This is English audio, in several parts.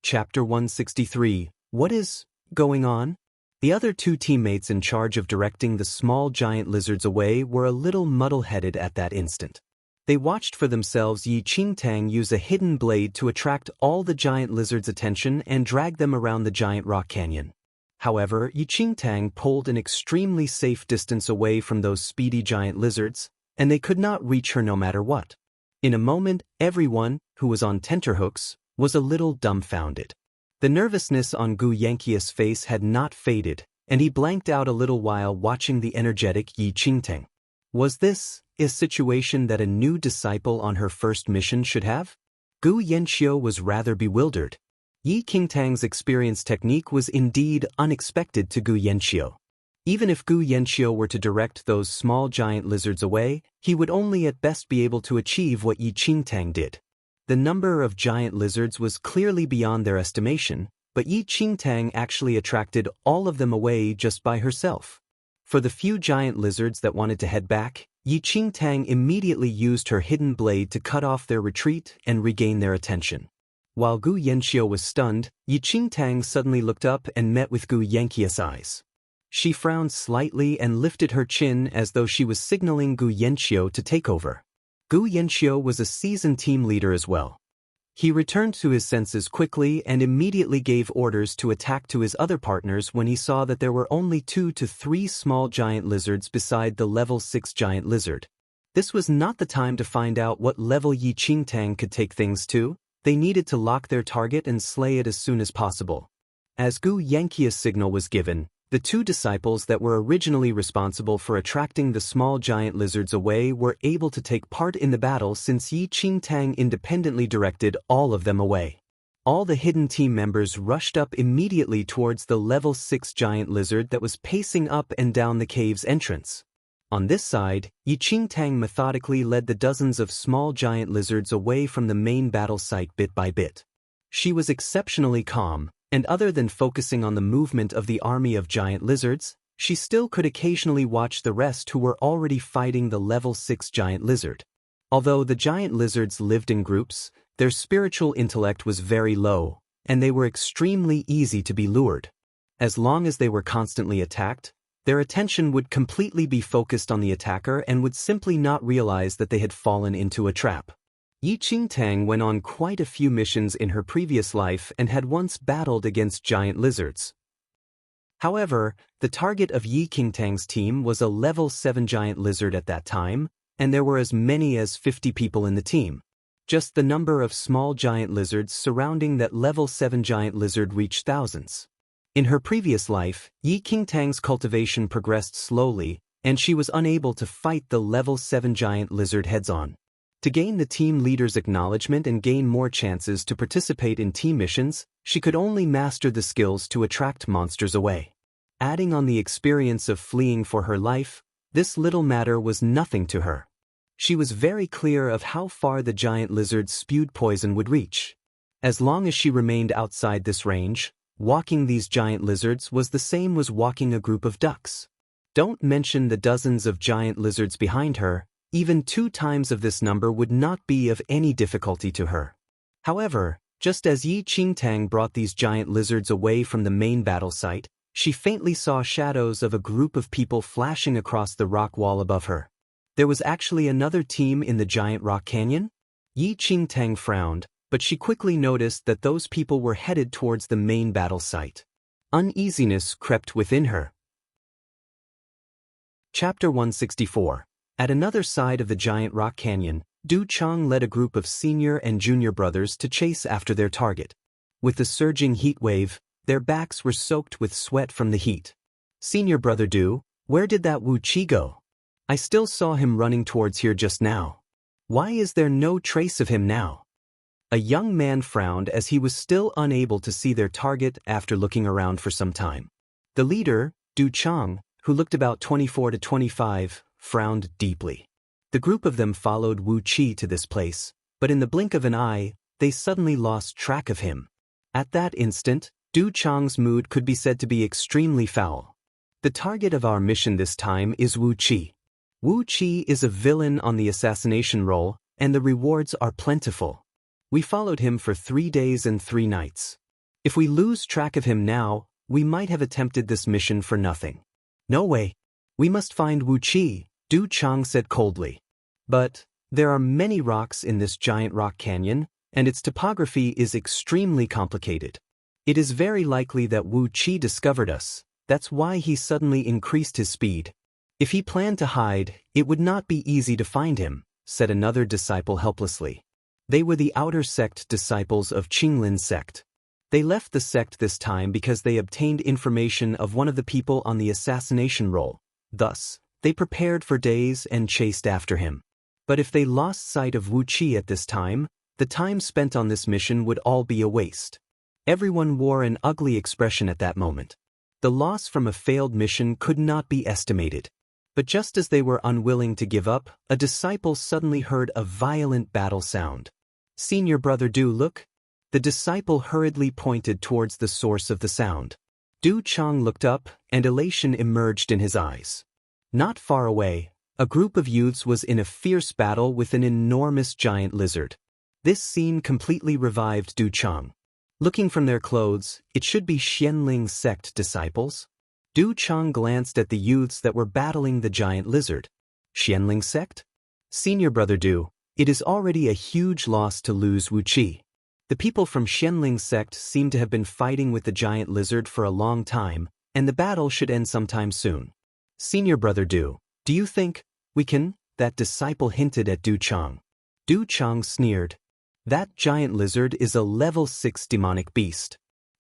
Chapter 163. What is going on? The other two teammates in charge of directing the small giant lizards away were a little muddle-headed at that instant. They watched for themselves Yi Qingtang use a hidden blade to attract all the giant lizards' attention and drag them around the giant rock canyon. However, Yi Qingtang pulled an extremely safe distance away from those speedy giant lizards, and they could not reach her no matter what. In a moment, everyone, who was on tenterhooks, was a little dumbfounded. The nervousness on Gu Yanqia's face had not faded, and he blanked out a little while watching the energetic Yi Qingtang. Was this a situation that a new disciple on her first mission should have? Gu Yanqia was rather bewildered. Yi Qingtang's experience technique was indeed unexpected to Gu Yanqia. Even if Gu Yanqia were to direct those small giant lizards away, he would only at best be able to achieve what Yi Qingtang did. The number of giant lizards was clearly beyond their estimation, but Yi Qingtang actually attracted all of them away just by herself. For the few giant lizards that wanted to head back, Yi Qingtang immediately used her hidden blade to cut off their retreat and regain their attention. While Gu Yanqia was stunned, Yi Qingtang suddenly looked up and met with Gu Yanqia's eyes. She frowned slightly and lifted her chin as though she was signaling Gu Yanqia to take over. Gu Yanqia was a seasoned team leader as well. He returned to his senses quickly and immediately gave orders to attack to his other partners when he saw that there were only 2 to 3 small giant lizards beside the level 6 giant lizard. This was not the time to find out what level Yi Qingtang could take things to. They needed to lock their target and slay it as soon as possible. As Gu Yanqia's signal was given, the 2 disciples that were originally responsible for attracting the small giant lizards away were able to take part in the battle since Yi Qingtang independently directed all of them away. All the hidden team members rushed up immediately towards the level 6 giant lizard that was pacing up and down the cave's entrance. On this side, Yi Qingtang methodically led the dozens of small giant lizards away from the main battle site bit by bit. She was exceptionally calm, and other than focusing on the movement of the army of giant lizards, she still could occasionally watch the rest who were already fighting the level 6 giant lizard. Although the giant lizards lived in groups, their spiritual intellect was very low, and they were extremely easy to be lured. As long as they were constantly attacked, their attention would completely be focused on the attacker and would simply not realize that they had fallen into a trap. Yi Qingtang went on quite a few missions in her previous life and had once battled against giant lizards. However, the target of Yi Qingtang's team was a level 7 giant lizard at that time, and there were as many as 50 people in the team. Just the number of small giant lizards surrounding that level 7 giant lizard reached thousands. In her previous life, Yi Qingtang's cultivation progressed slowly, and she was unable to fight the level 7 giant lizard heads-on. To gain the team leader's acknowledgement and gain more chances to participate in team missions, she could only master the skills to attract monsters away. Adding on the experience of fleeing for her life, this little matter was nothing to her. She was very clear of how far the giant lizard's spewed poison would reach. As long as she remained outside this range, walking these giant lizards was the same as walking a group of ducks. Don't mention the dozens of giant lizards behind her. Even 2 times of this number would not be of any difficulty to her. However, just as Yi Qingtang brought these giant lizards away from the main battle site, she faintly saw shadows of a group of people flashing across the rock wall above her. There was actually another team in the giant rock canyon? Yi Qingtang frowned, but she quickly noticed that those people were headed towards the main battle site. Uneasiness crept within her. Chapter 164. At another side of the giant rock canyon, Du Chang led a group of senior and junior brothers to chase after their target. With the surging heat wave, their backs were soaked with sweat from the heat. "Senior brother Du, where did that Wu Qi go? I still saw him running towards here just now. Why is there no trace of him now?" A young man frowned as he was still unable to see their target after looking around for some time. The leader, Du Chang, who looked about 24 to 25, frowned deeply. The group of them followed Wu Qi to this place, but in the blink of an eye, they suddenly lost track of him. At that instant, Du Chang's mood could be said to be extremely foul. The target of our mission this time is Wu Qi. Wu Qi is a villain on the assassination roll, and the rewards are plentiful. We followed him for 3 days and 3 nights. If we lose track of him now, we might have attempted this mission for nothing. No way. We must find Wu Qi, Du Chang said coldly. But there are many rocks in this giant rock canyon, and its topography is extremely complicated. It is very likely that Wu Qi discovered us. That's why he suddenly increased his speed. If he planned to hide, it would not be easy to find him, said another disciple helplessly. They were the outer sect disciples of Qinglin sect. They left the sect this time because they obtained information of one of the people on the assassination roll. Thus, they prepared for days and chased after him. But if they lost sight of Wu Qi at this time, the time spent on this mission would all be a waste. Everyone wore an ugly expression at that moment. The loss from a failed mission could not be estimated. But just as they were unwilling to give up, a disciple suddenly heard a violent battle sound. Senior brother Du, look. The disciple hurriedly pointed towards the source of the sound. Du Chang looked up, and elation emerged in his eyes. Not far away, a group of youths was in a fierce battle with an enormous giant lizard. This scene completely revived Du Chang. Looking from their clothes, it should be Xianling sect disciples. Du Chang glanced at the youths that were battling the giant lizard. Xianling sect? Senior brother Du, it is already a huge loss to lose Wu Qi. The people from Xianling sect seem to have been fighting with the giant lizard for a long time, and the battle should end sometime soon. Senior brother Du, do you think we can? That disciple hinted at Du Chang. Du Chang sneered. That giant lizard is a level 6 demonic beast.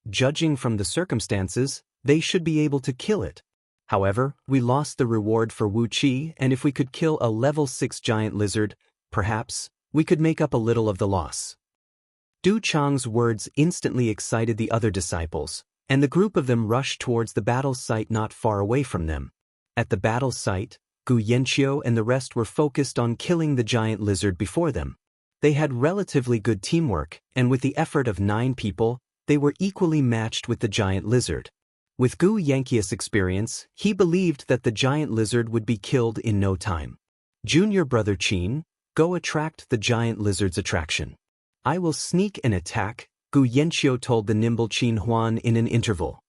Judging from the circumstances, they should be able to kill it. However, we lost the reward for Wu Qi, and if we could kill a level 6 giant lizard, perhaps we could make up a little of the loss. Du Chang's words instantly excited the other disciples, and the group of them rushed towards the battle site not far away from them. At the battle site, Gu Yanqiu and the rest were focused on killing the giant lizard before them. They had relatively good teamwork, and with the effort of 9 people, they were equally matched with the giant lizard. With Gu Yanqiu's experience, he believed that the giant lizard would be killed in no time. Junior brother Qin, go attract the giant lizard's attraction. I will sneak and attack, Gu Yanqiu told the nimble Qin Huan in an interval.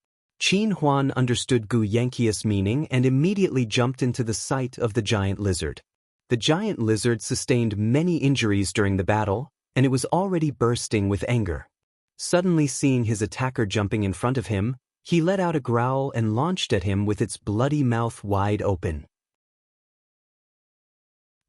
Qin Huan understood Gu Yanqiu's meaning and immediately jumped into the sight of the giant lizard. The giant lizard sustained many injuries during the battle, and it was already bursting with anger. Suddenly seeing his attacker jumping in front of him, he let out a growl and launched at him with its bloody mouth wide open.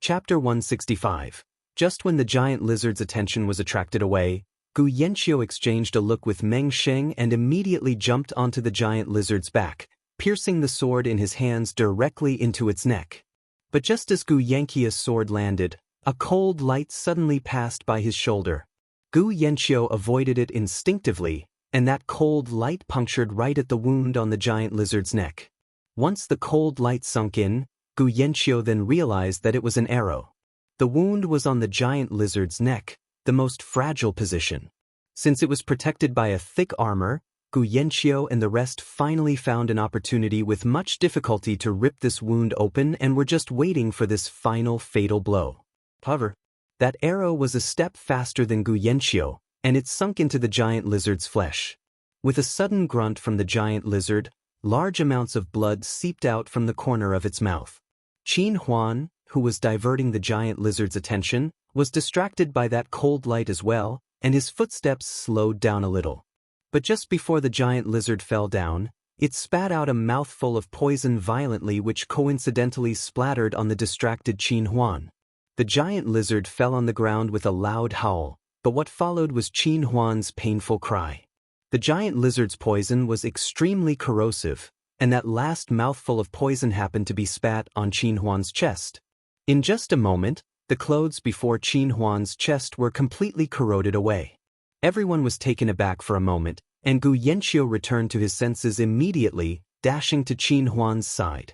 Chapter 165. Just when the giant lizard's attention was attracted away, Gu Yanqiu exchanged a look with Meng Sheng and immediately jumped onto the giant lizard's back, piercing the sword in his hands directly into its neck. But just as Gu Yanqiu's sword landed, a cold light suddenly passed by his shoulder. Gu Yanqiu avoided it instinctively, and that cold light punctured right at the wound on the giant lizard's neck. Once the cold light sunk in, Gu Yanqiu then realized that it was an arrow. The wound was on the giant lizard's neck, the most fragile position. Since it was protected by a thick armor, Gu Yanqiu and the rest finally found an opportunity with much difficulty to rip this wound open and were just waiting for this final fatal blow. However, that arrow was a step faster than Gu Yanqiu, and it sunk into the giant lizard's flesh. With a sudden grunt from the giant lizard, large amounts of blood seeped out from the corner of its mouth. Qin Huan, who was diverting the giant lizard's attention, was distracted by that cold light as well, and his footsteps slowed down a little. But just before the giant lizard fell down, it spat out a mouthful of poison violently, which coincidentally splattered on the distracted Qin Huan. The giant lizard fell on the ground with a loud howl, but what followed was Qin Huan's painful cry. The giant lizard's poison was extremely corrosive, and that last mouthful of poison happened to be spat on Qin Huan's chest. In just a moment, the clothes before Qin Huan's chest were completely corroded away. Everyone was taken aback for a moment, and Gu Yanqiu returned to his senses immediately, dashing to Qin Huan's side.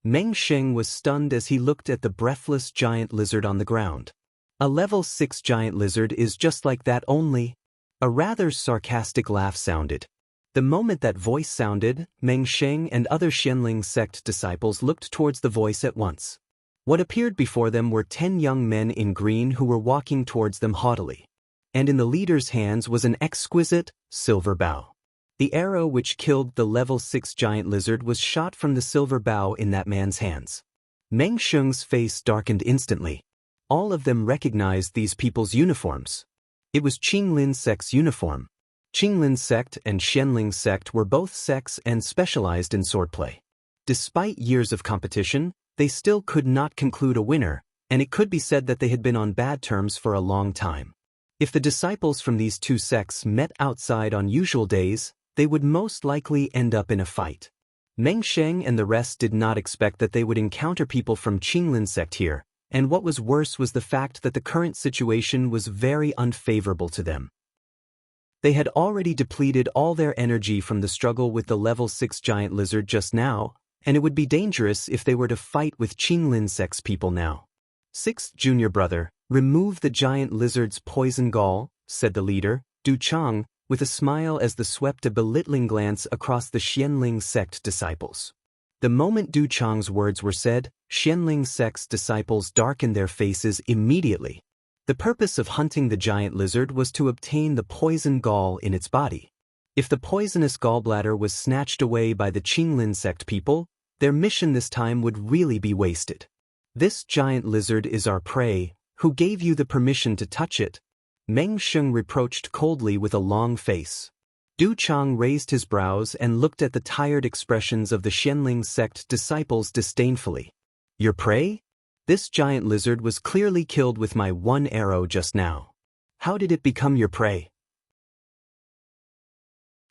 Meng Sheng was stunned as he looked at the breathless giant lizard on the ground. A level 6 giant lizard is just like that only. A rather sarcastic laugh sounded. The moment that voice sounded, Meng Sheng and other Xianling sect disciples looked towards the voice at once. What appeared before them were 10 young men in green who were walking towards them haughtily. And in the leader's hands was an exquisite silver bow. The arrow which killed the level 6 giant lizard was shot from the silver bow in that man's hands. Meng Sheng's face darkened instantly. All of them recognized these people's uniforms. It was Qinglin sect's uniform. Qinglin sect and Xianling sect were both sects and specialized in swordplay. Despite years of competition, they still could not conclude a winner, and it could be said that they had been on bad terms for a long time. If the disciples from these two sects met outside on usual days, they would most likely end up in a fight. Meng Sheng and the rest did not expect that they would encounter people from Qinglin sect here, and what was worse was the fact that the current situation was very unfavorable to them. They had already depleted all their energy from the struggle with the level 6 giant lizard just now, and it would be dangerous if they were to fight with Qinglin sect's people now. Sixth junior brother, remove the giant lizard's poison gall, said the leader, Du Chang, with a smile as they swept a belittling glance across the Xianling sect disciples. The moment Du Chang's words were said, Xianling sect's disciples darkened their faces immediately. The purpose of hunting the giant lizard was to obtain the poison gall in its body. If the poisonous gallbladder was snatched away by the Qinglin sect people, their mission this time would really be wasted. This giant lizard is our prey. Who gave you the permission to touch it? Meng Sheng reproached coldly with a long face. Du Chang raised his brows and looked at the tired expressions of the Xianling sect disciples disdainfully. Your prey? This giant lizard was clearly killed with my one arrow just now. How did it become your prey?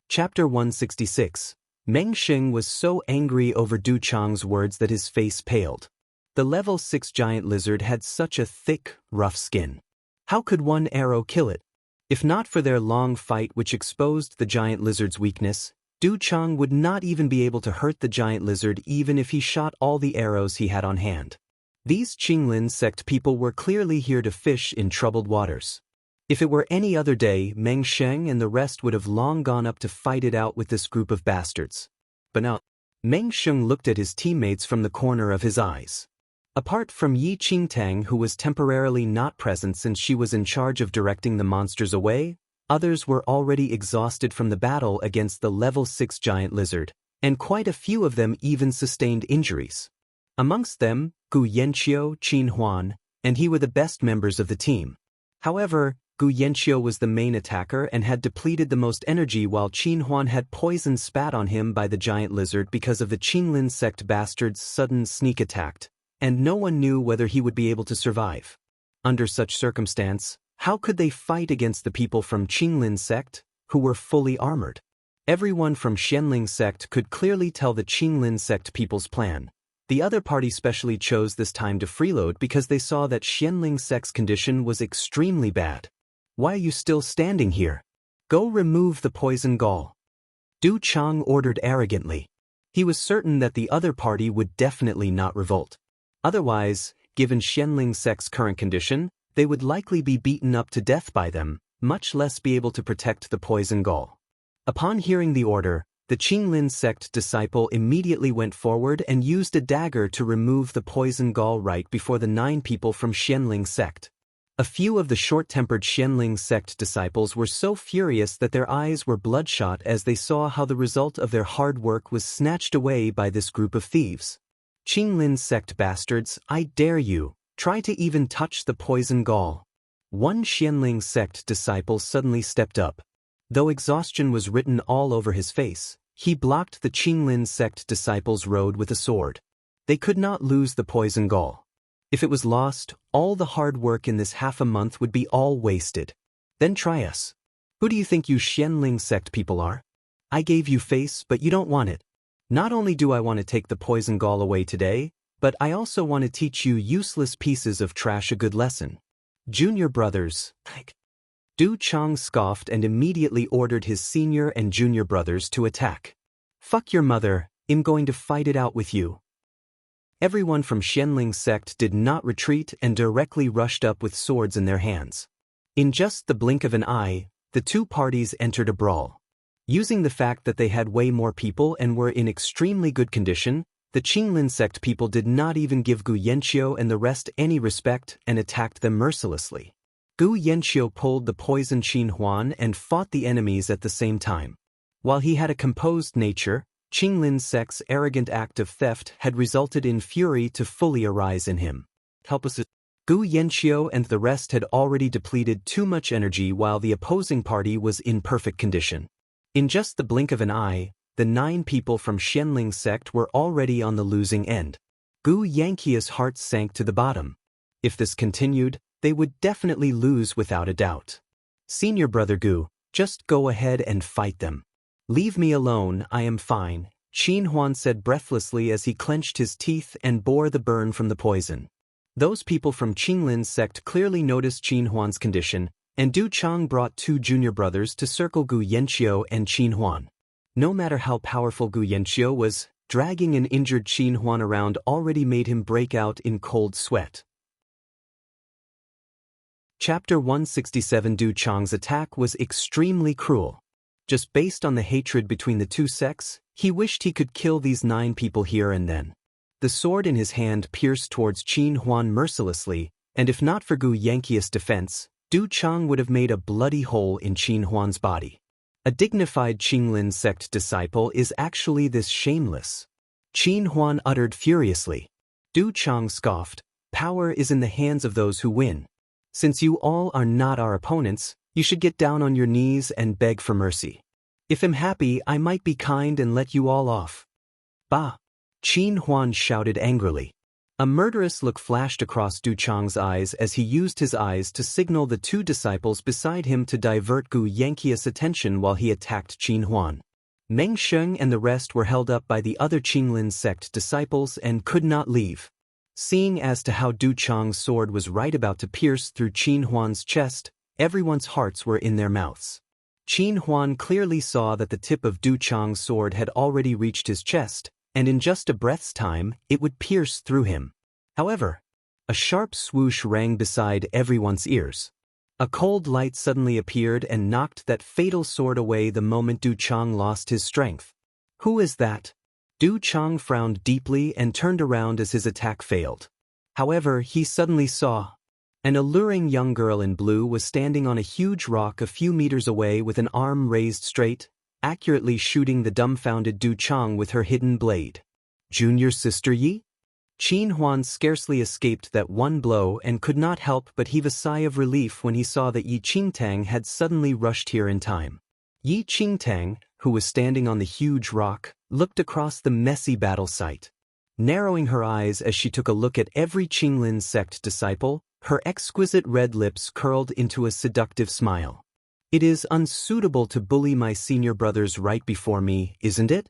Chapter 166. Meng Sheng was so angry over Du Chang's words that his face paled. The level 6 giant lizard had such a thick, rough skin. How could one arrow kill it? If not for their long fight which exposed the giant lizard's weakness, Du Chang would not even be able to hurt the giant lizard even if he shot all the arrows he had on hand. These Qinglin sect people were clearly here to fish in troubled waters. If it were any other day, Meng Sheng and the rest would have long gone up to fight it out with this group of bastards. But now, Meng Sheng looked at his teammates from the corner of his eyes. Apart from Yi Qingtang, who was temporarily not present since she was in charge of directing the monsters away, others were already exhausted from the battle against the level 6 giant lizard, and quite a few of them even sustained injuries. Amongst them, Gu Yanqiu, Qin Huan, and he were the best members of the team. However, Gu Yanqiu was the main attacker and had depleted the most energy while Qin Huan had poison spat on him by the giant lizard because of the Qinglin sect bastard's sudden sneak attack, and no one knew whether he would be able to survive. Under such circumstance, how could they fight against the people from Qinglin sect, who were fully armored? Everyone from Xianling sect could clearly tell the Qinglin sect people's plan. The other party specially chose this time to freeload because they saw that Xianling sect's condition was extremely bad. Why are you still standing here? Go remove the poison gall. Du Chang ordered arrogantly. He was certain that the other party would definitely not revolt. Otherwise, given Xianling sect's current condition, they would likely be beaten up to death by them, much less be able to protect the poison gall. Upon hearing the order, the Qinglin sect disciple immediately went forward and used a dagger to remove the poison gall right before the 9 people from Xianling sect. A few of the short-tempered Xianling sect disciples were so furious that their eyes were bloodshot as they saw how the result of their hard work was snatched away by this group of thieves. Qinglin sect bastards, I dare you, try to even touch the poison gall. One Xianling sect disciple suddenly stepped up. Though exhaustion was written all over his face, he blocked the Qinglin sect disciples' road with a sword. They could not lose the poison gall. If it was lost, all the hard work in this half a month would be all wasted. Then try us. Who do you think you Xianling sect people are? I gave you face, but you don't want it. Not only do I want to take the poison gall away today, but I also want to teach you useless pieces of trash a good lesson. Junior brothers. Du Chang scoffed and immediately ordered his senior and junior brothers to attack. Fuck your mother, I'm going to fight it out with you. Everyone from Xianling sect did not retreat and directly rushed up with swords in their hands. In just the blink of an eye, the two parties entered a brawl. Using the fact that they had way more people and were in extremely good condition, the Qinglin sect people did not even give Gu Yanqiu and the rest any respect and attacked them mercilessly. Gu Yanqiu pulled the poison Qin Huan and fought the enemies at the same time. While he had a composed nature, Qinglin Sect's arrogant act of theft had resulted in fury to fully arise in him. Helpless, Gu Yanqiu and the rest had already depleted too much energy while the opposing party was in perfect condition. In just the blink of an eye, the 9 people from Xianling sect were already on the losing end. Gu Yanqiu's heart sank to the bottom. If this continued, they would definitely lose without a doubt. Senior brother Gu, just go ahead and fight them. Leave me alone, I am fine, Qin Huan said breathlessly as he clenched his teeth and bore the burn from the poison. Those people from Qinglin's sect clearly noticed Qin Huan's condition, and Du Chang brought 2 junior brothers to circle Gu Yanqiu and Qin Huan. No matter how powerful Gu Yanqiu was, dragging an injured Qin Huan around already made him break out in cold sweat. Chapter 167. Du Chang's attack was extremely cruel. Just based on the hatred between the 2 sects, he wished he could kill these 9 people here and then. The sword in his hand pierced towards Qin Huan mercilessly, and if not for Gu Yanqiu's defense, Du Chang would have made a bloody hole in Qin Huan's body. A dignified Qinglin sect disciple is actually this shameless. Qin Huan uttered furiously. Du Chang scoffed, power is in the hands of those who win. Since you all are not our opponents, you should get down on your knees and beg for mercy. If I'm happy, I might be kind and let you all off. Bah! Qin Huan shouted angrily. A murderous look flashed across Du Chang's eyes as he used his eyes to signal the 2 disciples beside him to divert Gu Yanqiu's attention while he attacked Qin Huan. Meng Sheng and the rest were held up by the other Qinglin sect disciples and could not leave. Seeing as to how Du Chang's sword was right about to pierce through Qin Huan's chest, everyone's hearts were in their mouths. Qin Huan clearly saw that the tip of Du Chang's sword had already reached his chest, and in just a breath's time, it would pierce through him. However, a sharp swoosh rang beside everyone's ears. A cold light suddenly appeared and knocked that fatal sword away the moment Du Chang lost his strength. Who is that? Du Chang frowned deeply and turned around as his attack failed. However, he suddenly saw an alluring young girl in blue was standing on a huge rock a few meters away with an arm raised straight, accurately shooting the dumbfounded Du Chang with her hidden blade. Junior sister Yi? Qin Huan scarcely escaped that one blow and could not help but heave a sigh of relief when he saw that Yi Qingtang had suddenly rushed here in time. Yi Qingtang, who was standing on the huge rock, looked across the messy battle site. Narrowing her eyes as she took a look at every Qinglin sect disciple, her exquisite red lips curled into a seductive smile. It is unsuitable to bully my senior brothers right before me, isn't it?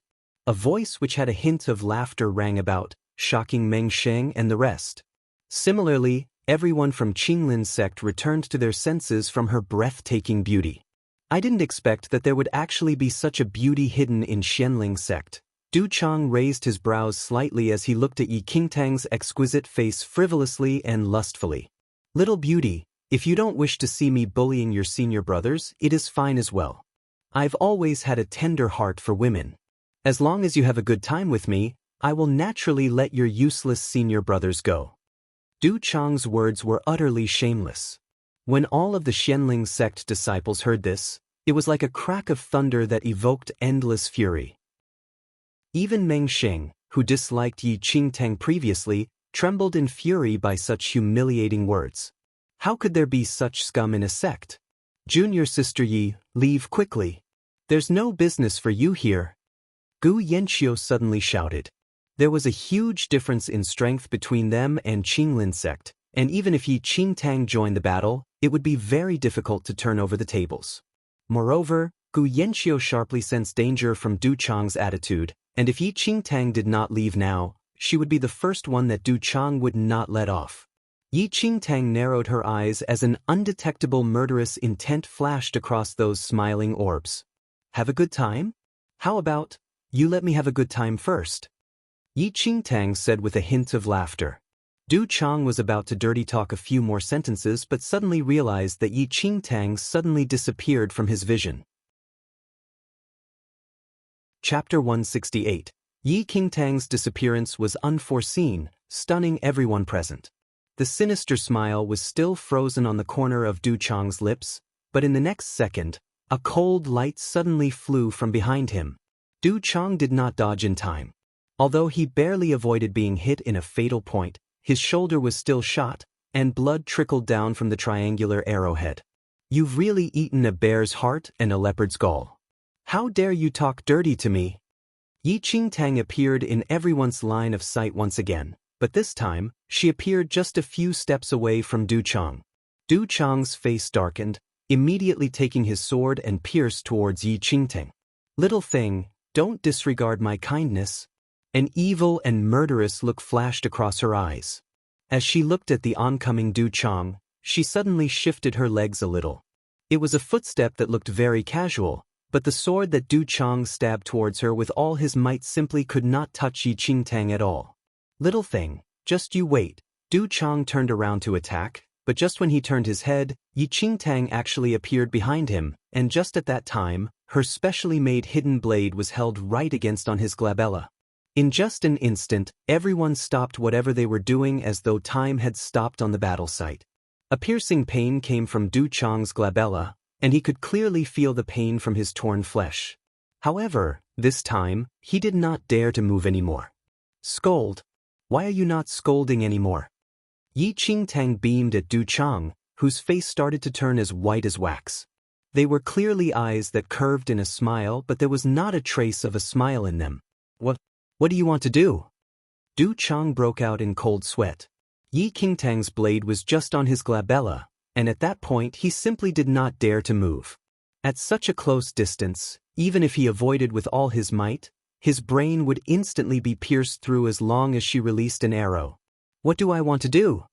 A voice which had a hint of laughter rang about, shocking Meng Sheng and the rest. Similarly, everyone from Qinglin's sect returned to their senses from her breathtaking beauty. I didn't expect that there would actually be such a beauty hidden in Xianling sect. Du Chang raised his brows slightly as he looked at Yi Qingtang's exquisite face frivolously and lustfully. Little beauty, if you don't wish to see me bullying your senior brothers, it is fine as well. I've always had a tender heart for women. As long as you have a good time with me, I will naturally let your useless senior brothers go. Du Chang's words were utterly shameless. When all of the Xianling sect disciples heard this, it was like a crack of thunder that evoked endless fury. Even Meng Sheng, who disliked Yi Qingtang previously, trembled in fury by such humiliating words. How could there be such scum in a sect? Junior sister Yi, leave quickly. There's no business for you here. Gu Yanqiu suddenly shouted. There was a huge difference in strength between them and Qinglin sect, and even if Yi Qingtang joined the battle, it would be very difficult to turn over the tables. Moreover, Gu Yanqiu sharply sensed danger from Du Chang's attitude, and if Yi Qingtang did not leave now, she would be the first one that Du Chang would not let off. Yi Qingtang narrowed her eyes as an undetectable murderous intent flashed across those smiling orbs. Have a good time? How about, you let me have a good time first? Yi Qingtang said with a hint of laughter. Du Chang was about to dirty talk a few more sentences but suddenly realized that Yi Qingtang suddenly disappeared from his vision. Chapter 168. Yi Qingtang's disappearance was unforeseen, stunning everyone present. The sinister smile was still frozen on the corner of Du Chang's lips, but in the next second, A cold light suddenly flew from behind him. Du Chang did not dodge in time. Although he barely avoided being hit in a fatal point, his shoulder was still shot, and blood trickled down from the triangular arrowhead. "You've really eaten a bear's heart and a leopard's gall. How dare you talk dirty to me?" Yi Qingtang appeared in everyone's line of sight once again, but this time, she appeared just a few steps away from Du Chang. Du Chang's face darkened, immediately taking his sword and pierced towards Yi Qingtang. "Little thing, don't disregard my kindness." An evil and murderous look flashed across her eyes. As she looked at the oncoming Du Chang, she suddenly shifted her legs a little. It was a footstep that looked very casual, but the sword that Du Chang stabbed towards her with all his might simply could not touch Yi Qingtang at all. "Little thing, just you wait." Du Chang turned around to attack, but just when he turned his head, Yi Qingtang actually appeared behind him, and just at that time, her specially made hidden blade was held right against on his glabella. In just an instant, everyone stopped whatever they were doing as though time had stopped on the battle site. A piercing pain came from Du Chang's glabella, and he could clearly feel the pain from his torn flesh. However, this time, he did not dare to move anymore. "Scold? Why are you not scolding anymore?" Yi Qingtang beamed at Du Chang, whose face started to turn as white as wax. They were clearly eyes that curved in a smile, but there was not a trace of a smile in them. What do you want to do?" Du Chang broke out in cold sweat. Yi Qingtang's blade was just on his glabella, and at that point he simply did not dare to move. At such a close distance, even if he avoided with all his might, his brain would instantly be pierced through as long as she released an arrow. "What do I want to do?"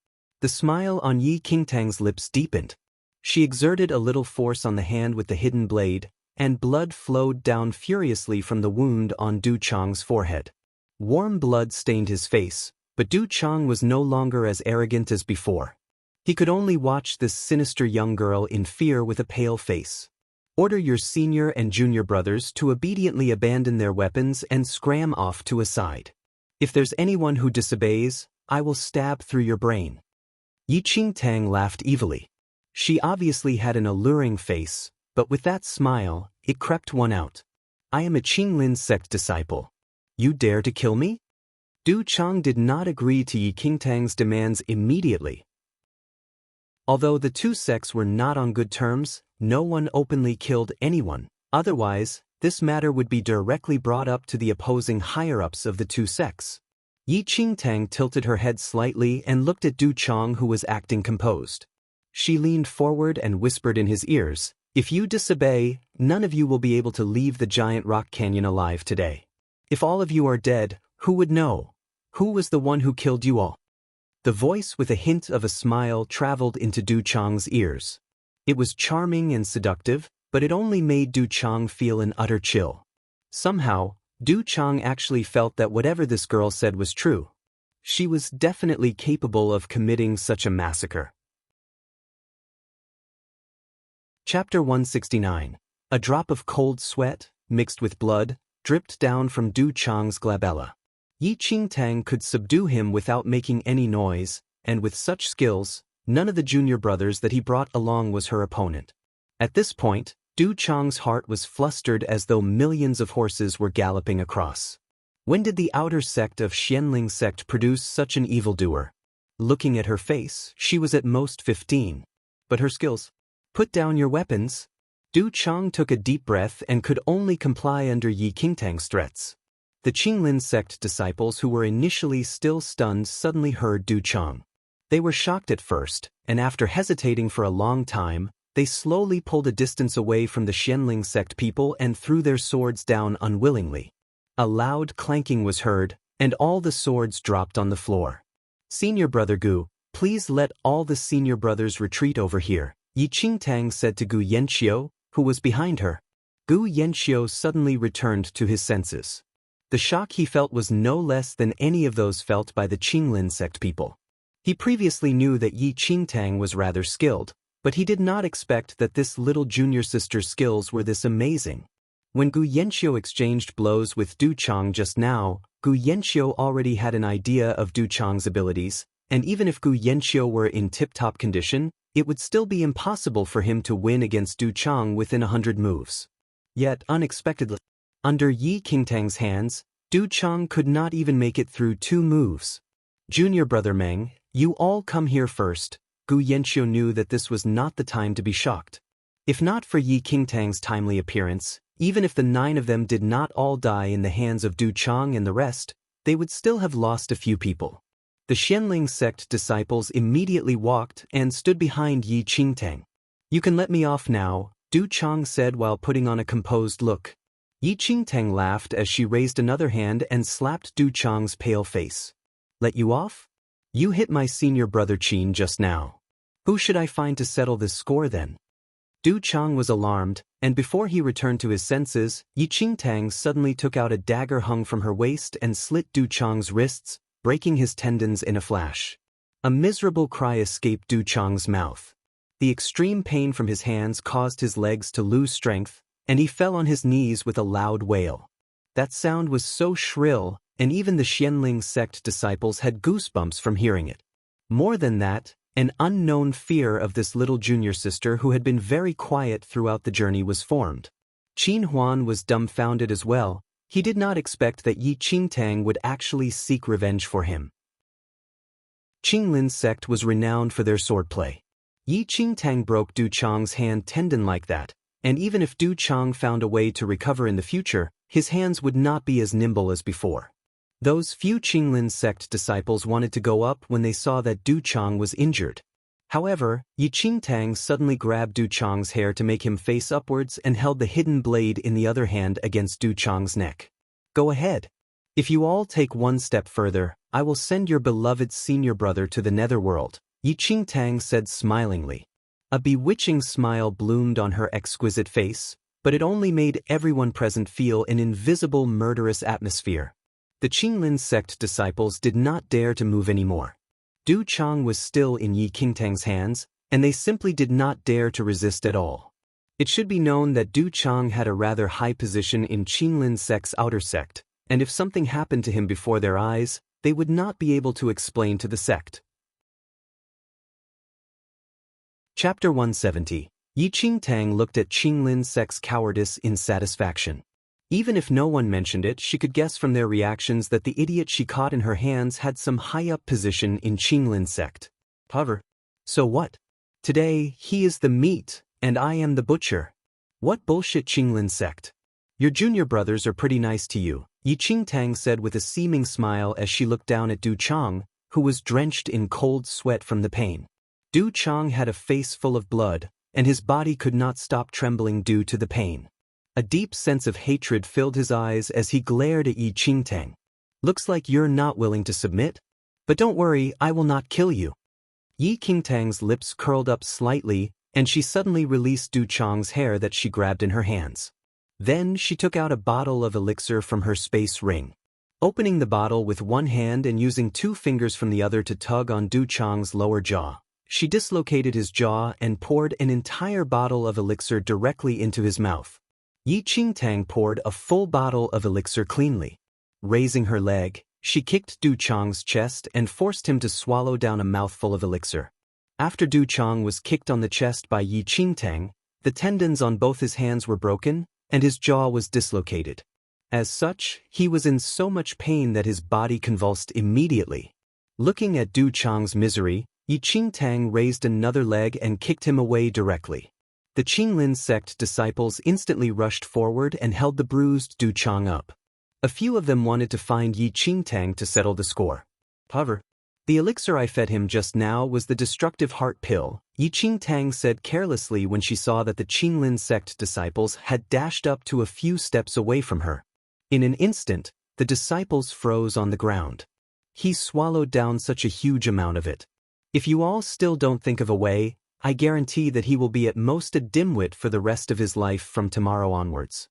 The smile on Yi Qingtang's lips deepened. She exerted a little force on the hand with the hidden blade, and blood flowed down furiously from the wound on Du Chang's forehead. Warm blood stained his face, but Du Chang was no longer as arrogant as before. He could only watch this sinister young girl in fear with a pale face. "Order your senior and junior brothers to obediently abandon their weapons and scram off to a side. If there's anyone who disobeys, I will stab through your brain." Yi Qingtang laughed evilly. She obviously had an alluring face, but with that smile, it crept one out. "I am a Qinglin sect disciple. You dare to kill me?" Du Chang did not agree to Yi Qingtang's demands immediately. Although the two sects were not on good terms, no one openly killed anyone. Otherwise, this matter would be directly brought up to the opposing higher-ups of the two sects. Yi Qingtang tilted her head slightly and looked at Du Chang, who was acting composed. She leaned forward and whispered in his ears, "If you disobey, none of you will be able to leave the giant rock canyon alive today. If all of you are dead, who would know? Who was the one who killed you all?" The voice with a hint of a smile traveled into Du Chang's ears. It was charming and seductive, but it only made Du Chang feel an utter chill. Somehow, Du Chang actually felt that whatever this girl said was true. She was definitely capable of committing such a massacre. Chapter 169. A drop of cold sweat, mixed with blood, dripped down from Du Chang's glabella. Yi Qingtang could subdue him without making any noise, and with such skills, none of the junior brothers that he brought along was her opponent. At this point, Du Chang's heart was flustered as though millions of horses were galloping across. When did the outer sect of Xianling sect produce such an evildoer? Looking at her face, she was at most 15. But her skills? "Put down your weapons." Du Chang took a deep breath and could only comply under Yi Qingtang's threats. The Qinglin sect disciples who were initially still stunned suddenly heard Du Chang. They were shocked at first, and after hesitating for a long time, they slowly pulled a distance away from the Xianling sect people and threw their swords down unwillingly. A loud clanking was heard, and all the swords dropped on the floor. "Senior brother Gu, please let all the senior brothers retreat over here," Yi Qingtang said to Gu Yanqiu, who was behind her. Gu Yanqiu suddenly returned to his senses. The shock he felt was no less than any of those felt by the Qinglin sect people. He previously knew that Yi Qingtang was rather skilled, but he did not expect that this little junior sister's skills were this amazing. When Gu Yanqiu exchanged blows with Du Chang just now, Gu Yanqiu already had an idea of Du Chang's abilities, and even if Gu Yanqiu were in tip-top condition, it would still be impossible for him to win against Du Chang within 100 moves. Yet, unexpectedly, under Yi Qingtang's hands, Du Chang could not even make it through 2 moves. Junior brother Meng, you all come here first. Gu Yanqiu knew that this was not the time to be shocked. If not for Yi Qingtang's timely appearance, even if the 9 of them did not all die in the hands of Du Chang and the rest, they would still have lost a few people. The Xianling sect disciples immediately walked and stood behind Yi Qingtang. You can let me off now, Du Chang said while putting on a composed look. Yi Qingtang laughed as she raised another hand and slapped Du Chang's pale face. Let you off? You hit my senior brother Qin just now. Who should I find to settle this score then? Du Chang was alarmed, and before he returned to his senses, Yi Qingtang suddenly took out a dagger hung from her waist and slit Du Chang's wrists, breaking his tendons in a flash. A miserable cry escaped Du Chang's mouth. The extreme pain from his hands caused his legs to lose strength, and he fell on his knees with a loud wail. That sound was so shrill, and even the Xianling sect disciples had goosebumps from hearing it. More than that, an unknown fear of this little junior sister who had been very quiet throughout the journey was formed. Qin Huan was dumbfounded as well. He did not expect that Yi Qingtang would actually seek revenge for him. Qinglin's sect was renowned for their swordplay. Yi Qingtang broke Du Chang's hand tendon like that, and even if Du Chang found a way to recover in the future, his hands would not be as nimble as before. Those few Qinglin sect disciples wanted to go up when they saw that Du Chang was injured. However, Yi Qingtang suddenly grabbed Du Chang's hair to make him face upwards and held the hidden blade in the other hand against Du Chang's neck. Go ahead. If you all take one step further, I will send your beloved senior brother to the netherworld, Yi Qingtang said smilingly. A bewitching smile bloomed on her exquisite face, but it only made everyone present feel an invisible murderous atmosphere. The Qinglin sect disciples did not dare to move anymore. Du Chang was still in Yi Qingtang's hands, and they simply did not dare to resist at all. It should be known that Du Chang had a rather high position in Qinglin sect's outer sect, and if something happened to him before their eyes, they would not be able to explain to the sect. Chapter 170. Yi Qingtang looked at Qinglin sect's cowardice in satisfaction. Even if no one mentioned it, she could guess from their reactions that the idiot she caught in her hands had some high-up position in Qinglin sect. However, so what? Today, he is the meat, and I am the butcher. What bullshit Qinglin sect? Your junior brothers are pretty nice to you, Yi Qingtang said with a seeming smile as she looked down at Du Chang, who was drenched in cold sweat from the pain. Du Chang had a face full of blood, and his body could not stop trembling due to the pain. A deep sense of hatred filled his eyes as he glared at Yi Qingtang. Looks like you're not willing to submit? But don't worry, I will not kill you. Yi Qingtang's lips curled up slightly, and she suddenly released Du Chang's hair that she grabbed in her hands. Then she took out a bottle of elixir from her space ring. Opening the bottle with one hand and using 2 fingers from the other to tug on Du Chang's lower jaw, she dislocated his jaw and poured an entire bottle of elixir directly into his mouth. Yi Qingtang poured a full bottle of elixir cleanly. Raising her leg, she kicked Du Chang's chest and forced him to swallow down a mouthful of elixir. After Du Chang was kicked on the chest by Yi Qingtang, the tendons on both his hands were broken, and his jaw was dislocated. As such, he was in so much pain that his body convulsed immediately. Looking at Du Chang's misery, Yi Qingtang raised another leg and kicked him away directly. The Qinglin sect disciples instantly rushed forward and held the bruised Du Chang up. A few of them wanted to find Yi Qingtang to settle the score. However, the elixir I fed him just now was the destructive heart pill, Yi Qingtang said carelessly when she saw that the Qinglin sect disciples had dashed up to a few steps away from her. In an instant, the disciples froze on the ground. He swallowed down such a huge amount of it. If you all still don't think of a way, I guarantee that he will be at most a dimwit for the rest of his life from tomorrow onwards.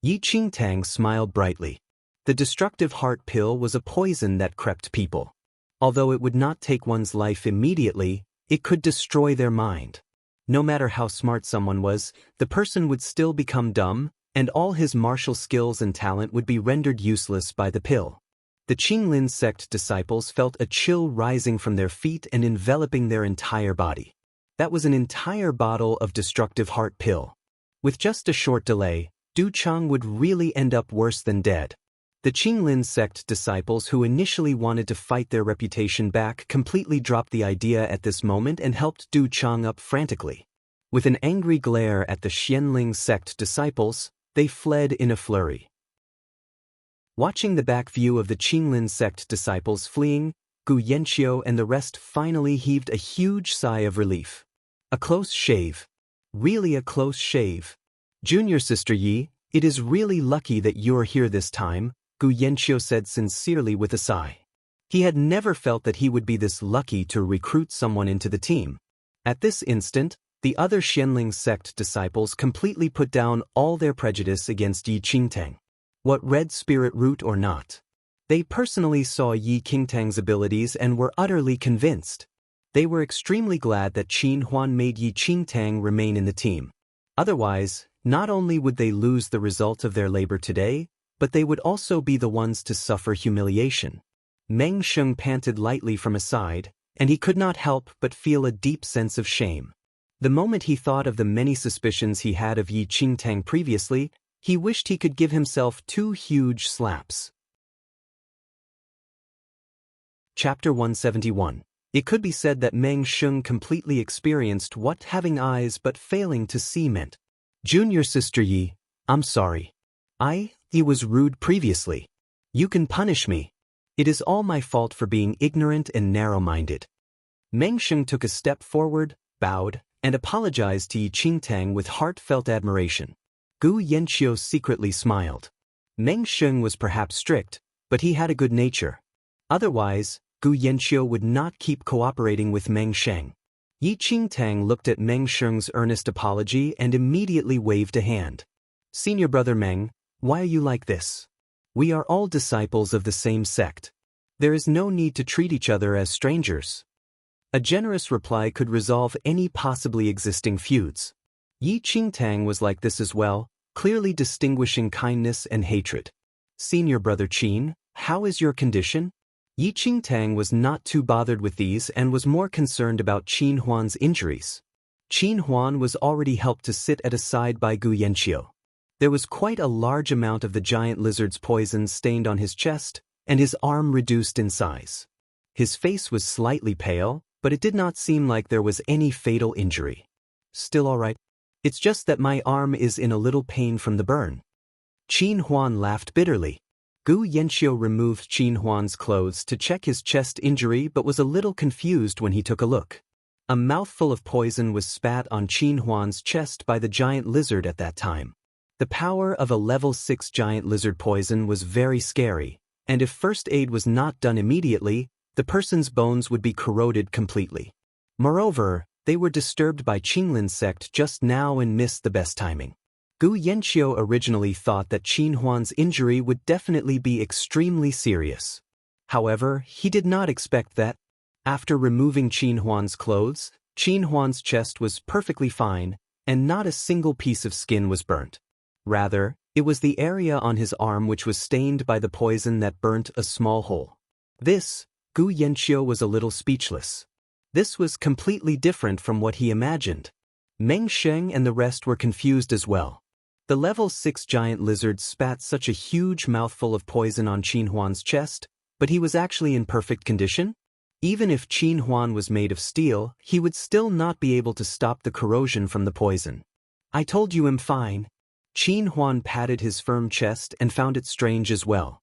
Yi Qingtang smiled brightly. The destructive heart pill was a poison that crept people. Although it would not take one's life immediately, it could destroy their mind. No matter how smart someone was, the person would still become dumb, and all his martial skills and talent would be rendered useless by the pill. The Qinglin sect disciples felt a chill rising from their feet and enveloping their entire body. That was an entire bottle of destructive heart pill. With just a short delay, Du Chang would really end up worse than dead. The Qinglin sect disciples who initially wanted to fight their reputation back completely dropped the idea at this moment and helped Du Chang up frantically. With an angry glare at the Xianling sect disciples, they fled in a flurry. Watching the back view of the Qinglin sect disciples fleeing, Gu Yanqiu and the rest finally heaved a huge sigh of relief. A close shave. Really a close shave. Junior Sister Yi, it is really lucky that you're here this time, Gu Yanqiu said sincerely with a sigh. He had never felt that he would be this lucky to recruit someone into the team. At this instant, the other Xianling sect disciples completely put down all their prejudice against Yi Qingtang. What red spirit root or not. They personally saw Yi Qingtang's abilities and were utterly convinced. They were extremely glad that Qin Huan made Yi Qingtang remain in the team. Otherwise, not only would they lose the result of their labor today, but they would also be the ones to suffer humiliation. Meng Sheng panted lightly from a side, and he could not help but feel a deep sense of shame. The moment he thought of the many suspicions he had of Yi Qingtang previously, he wished he could give himself 2 huge slaps. Chapter 171. It could be said that Meng Sheng completely experienced what having eyes but failing to see meant. Junior Sister Yi, I'm sorry. He was rude previously. You can punish me. It is all my fault for being ignorant and narrow-minded. Meng Sheng took a step forward, bowed, and apologized to Yi Qingtang with heartfelt admiration. Gu Yanqiu secretly smiled. Meng Sheng was perhaps strict, but he had a good nature. Otherwise, Gu Yanqiu would not keep cooperating with Meng Sheng. Yi Qingtang looked at Meng Sheng's earnest apology and immediately waved a hand. Senior brother Meng, why are you like this? We are all disciples of the same sect. There is no need to treat each other as strangers. A generous reply could resolve any possibly existing feuds. Yi Qingtang was like this as well, clearly distinguishing kindness and hatred. Senior brother Qin, how is your condition? Yi Qingtang was not too bothered with these and was more concerned about Qin Huan's injuries. Qin Huan was already helped to sit at a side by Gu Yanqiu. There was quite a large amount of the giant lizard's poison stained on his chest, and his arm reduced in size. His face was slightly pale, but it did not seem like there was any fatal injury. Still all right. It's just that my arm is in a little pain from the burn. Qin Huan laughed bitterly. Gu Yanqiu removed Qin Huan's clothes to check his chest injury but was a little confused when he took a look. A mouthful of poison was spat on Qin Huan's chest by the giant lizard at that time. The power of a level 6 giant lizard poison was very scary, and if first aid was not done immediately, the person's bones would be corroded completely. Moreover, they were disturbed by Qinglin sect just now and missed the best timing. Gu Yanqiu originally thought that Qin Huan's injury would definitely be extremely serious. However, he did not expect that. After removing Qin Huan's clothes, Qin Huan's chest was perfectly fine, and not a single piece of skin was burnt. Rather, it was the area on his arm which was stained by the poison that burnt a small hole. This, Gu Yanqiu was a little speechless. This was completely different from what he imagined. Meng Sheng and the rest were confused as well. The level 6 giant lizard spat such a huge mouthful of poison on Qin Huan's chest, but he was actually in perfect condition? Even if Qin Huan was made of steel, he would still not be able to stop the corrosion from the poison. I told you I'm fine. Qin Huan patted his firm chest and found it strange as well.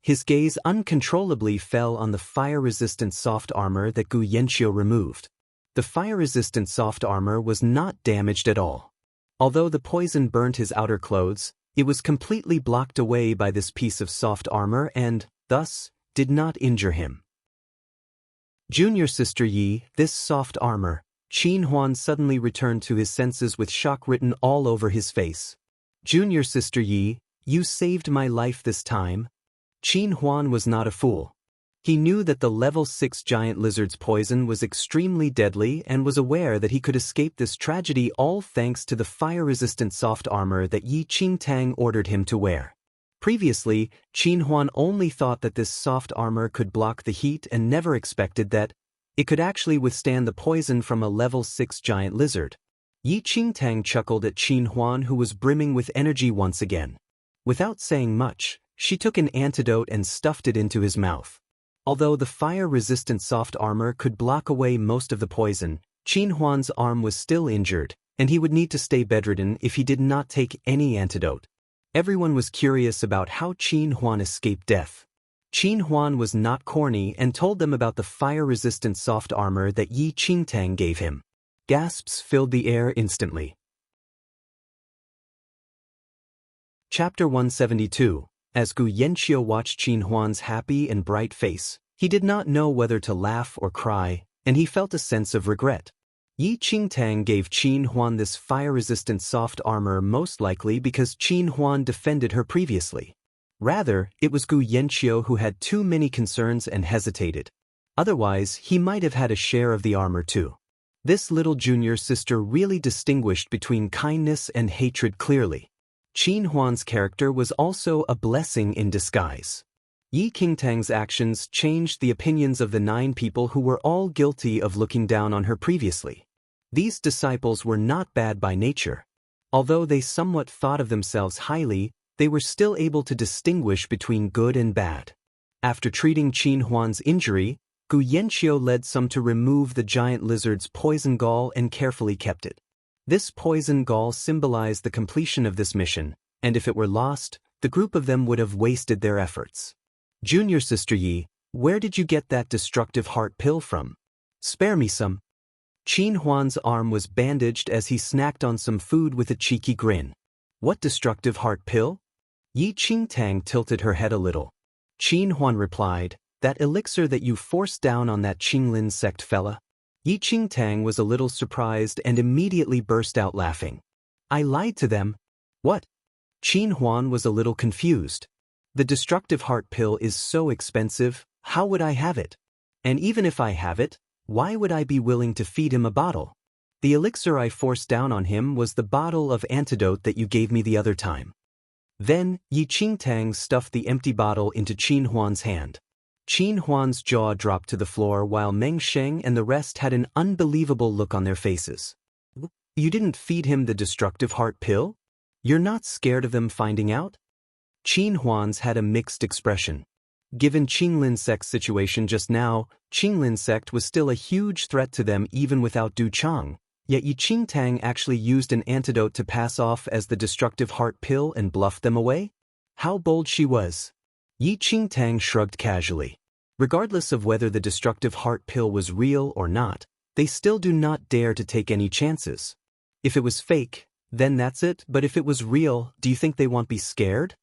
His gaze uncontrollably fell on the fire-resistant soft armor that Gu Yanqiu removed. The fire-resistant soft armor was not damaged at all. Although the poison burnt his outer clothes, it was completely blocked away by this piece of soft armor and, thus, did not injure him. Junior Sister Yi, this soft armor. Qin Huan suddenly returned to his senses with shock written all over his face. Junior Sister Yi, you saved my life this time. Qin Huan was not a fool. He knew that the level 6 giant lizard's poison was extremely deadly and was aware that he could escape this tragedy all thanks to the fire-resistant soft armor that Yi Qingtang ordered him to wear. Previously, Qin Huan only thought that this soft armor could block the heat and never expected that, It could actually withstand the poison from a level 6 giant lizard. Yi Qingtang chuckled at Qin Huan, who was brimming with energy once again. Without saying much, she took an antidote and stuffed it into his mouth. Although the fire-resistant soft armor could block away most of the poison, Qin Huan's arm was still injured, and he would need to stay bedridden if he did not take any antidote. Everyone was curious about how Qin Huan escaped death. Qin Huan was not corny and told them about the fire-resistant soft armor that Yi Qingtang gave him. Gasps filled the air instantly. Chapter 172. As Gu Yanqiu watched Qin Huan's happy and bright face, he did not know whether to laugh or cry, and he felt a sense of regret. Yi Qingtang gave Qin Huan this fire-resistant soft armor most likely because Qin Huan defended her previously. Rather, it was Gu Yanqiu who had too many concerns and hesitated. Otherwise, he might have had a share of the armor too. This little junior sister really distinguished between kindness and hatred clearly. Qin Huan's character was also a blessing in disguise. Yi Qingtang's actions changed the opinions of the 9 people who were all guilty of looking down on her previously. These disciples were not bad by nature. Although they somewhat thought of themselves highly, they were still able to distinguish between good and bad. After treating Qin Huan's injury, Gu Yanqiu led some to remove the giant lizard's poison gall and carefully kept it. This poison gall symbolized the completion of this mission, and if it were lost, the group of them would have wasted their efforts. Junior Sister Yi, where did you get that destructive heart pill from? Spare me some. Qin Huan's arm was bandaged as he snacked on some food with a cheeky grin. What destructive heart pill? Yi Qingtang tilted her head a little. Qin Huan replied, that elixir that you forced down on that Qinglin sect fella. Yi Qingtang was a little surprised and immediately burst out laughing. I lied to them. What? Qin Huan was a little confused. The destructive heart pill is so expensive, how would I have it? And even if I have it, why would I be willing to feed him a bottle? The elixir I forced down on him was the bottle of antidote that you gave me the other time. Then, Yi Qingtang stuffed the empty bottle into Qin Huan's hand. Qin Huan's jaw dropped to the floor while Meng Sheng and the rest had an unbelievable look on their faces. You didn't feed him the destructive heart pill? You're not scared of them finding out? Qin Huan's had a mixed expression. Given Qinglin sect's situation just now, Qinglin sect was still a huge threat to them even without Du Chang, yet Yi Qingtang actually used an antidote to pass off as the destructive heart pill and bluffed them away? How bold she was! Yi Qingtang shrugged casually. Regardless of whether the destructive heart pill was real or not, they still do not dare to take any chances. If it was fake, then that's it, but if it was real, do you think they won't be scared?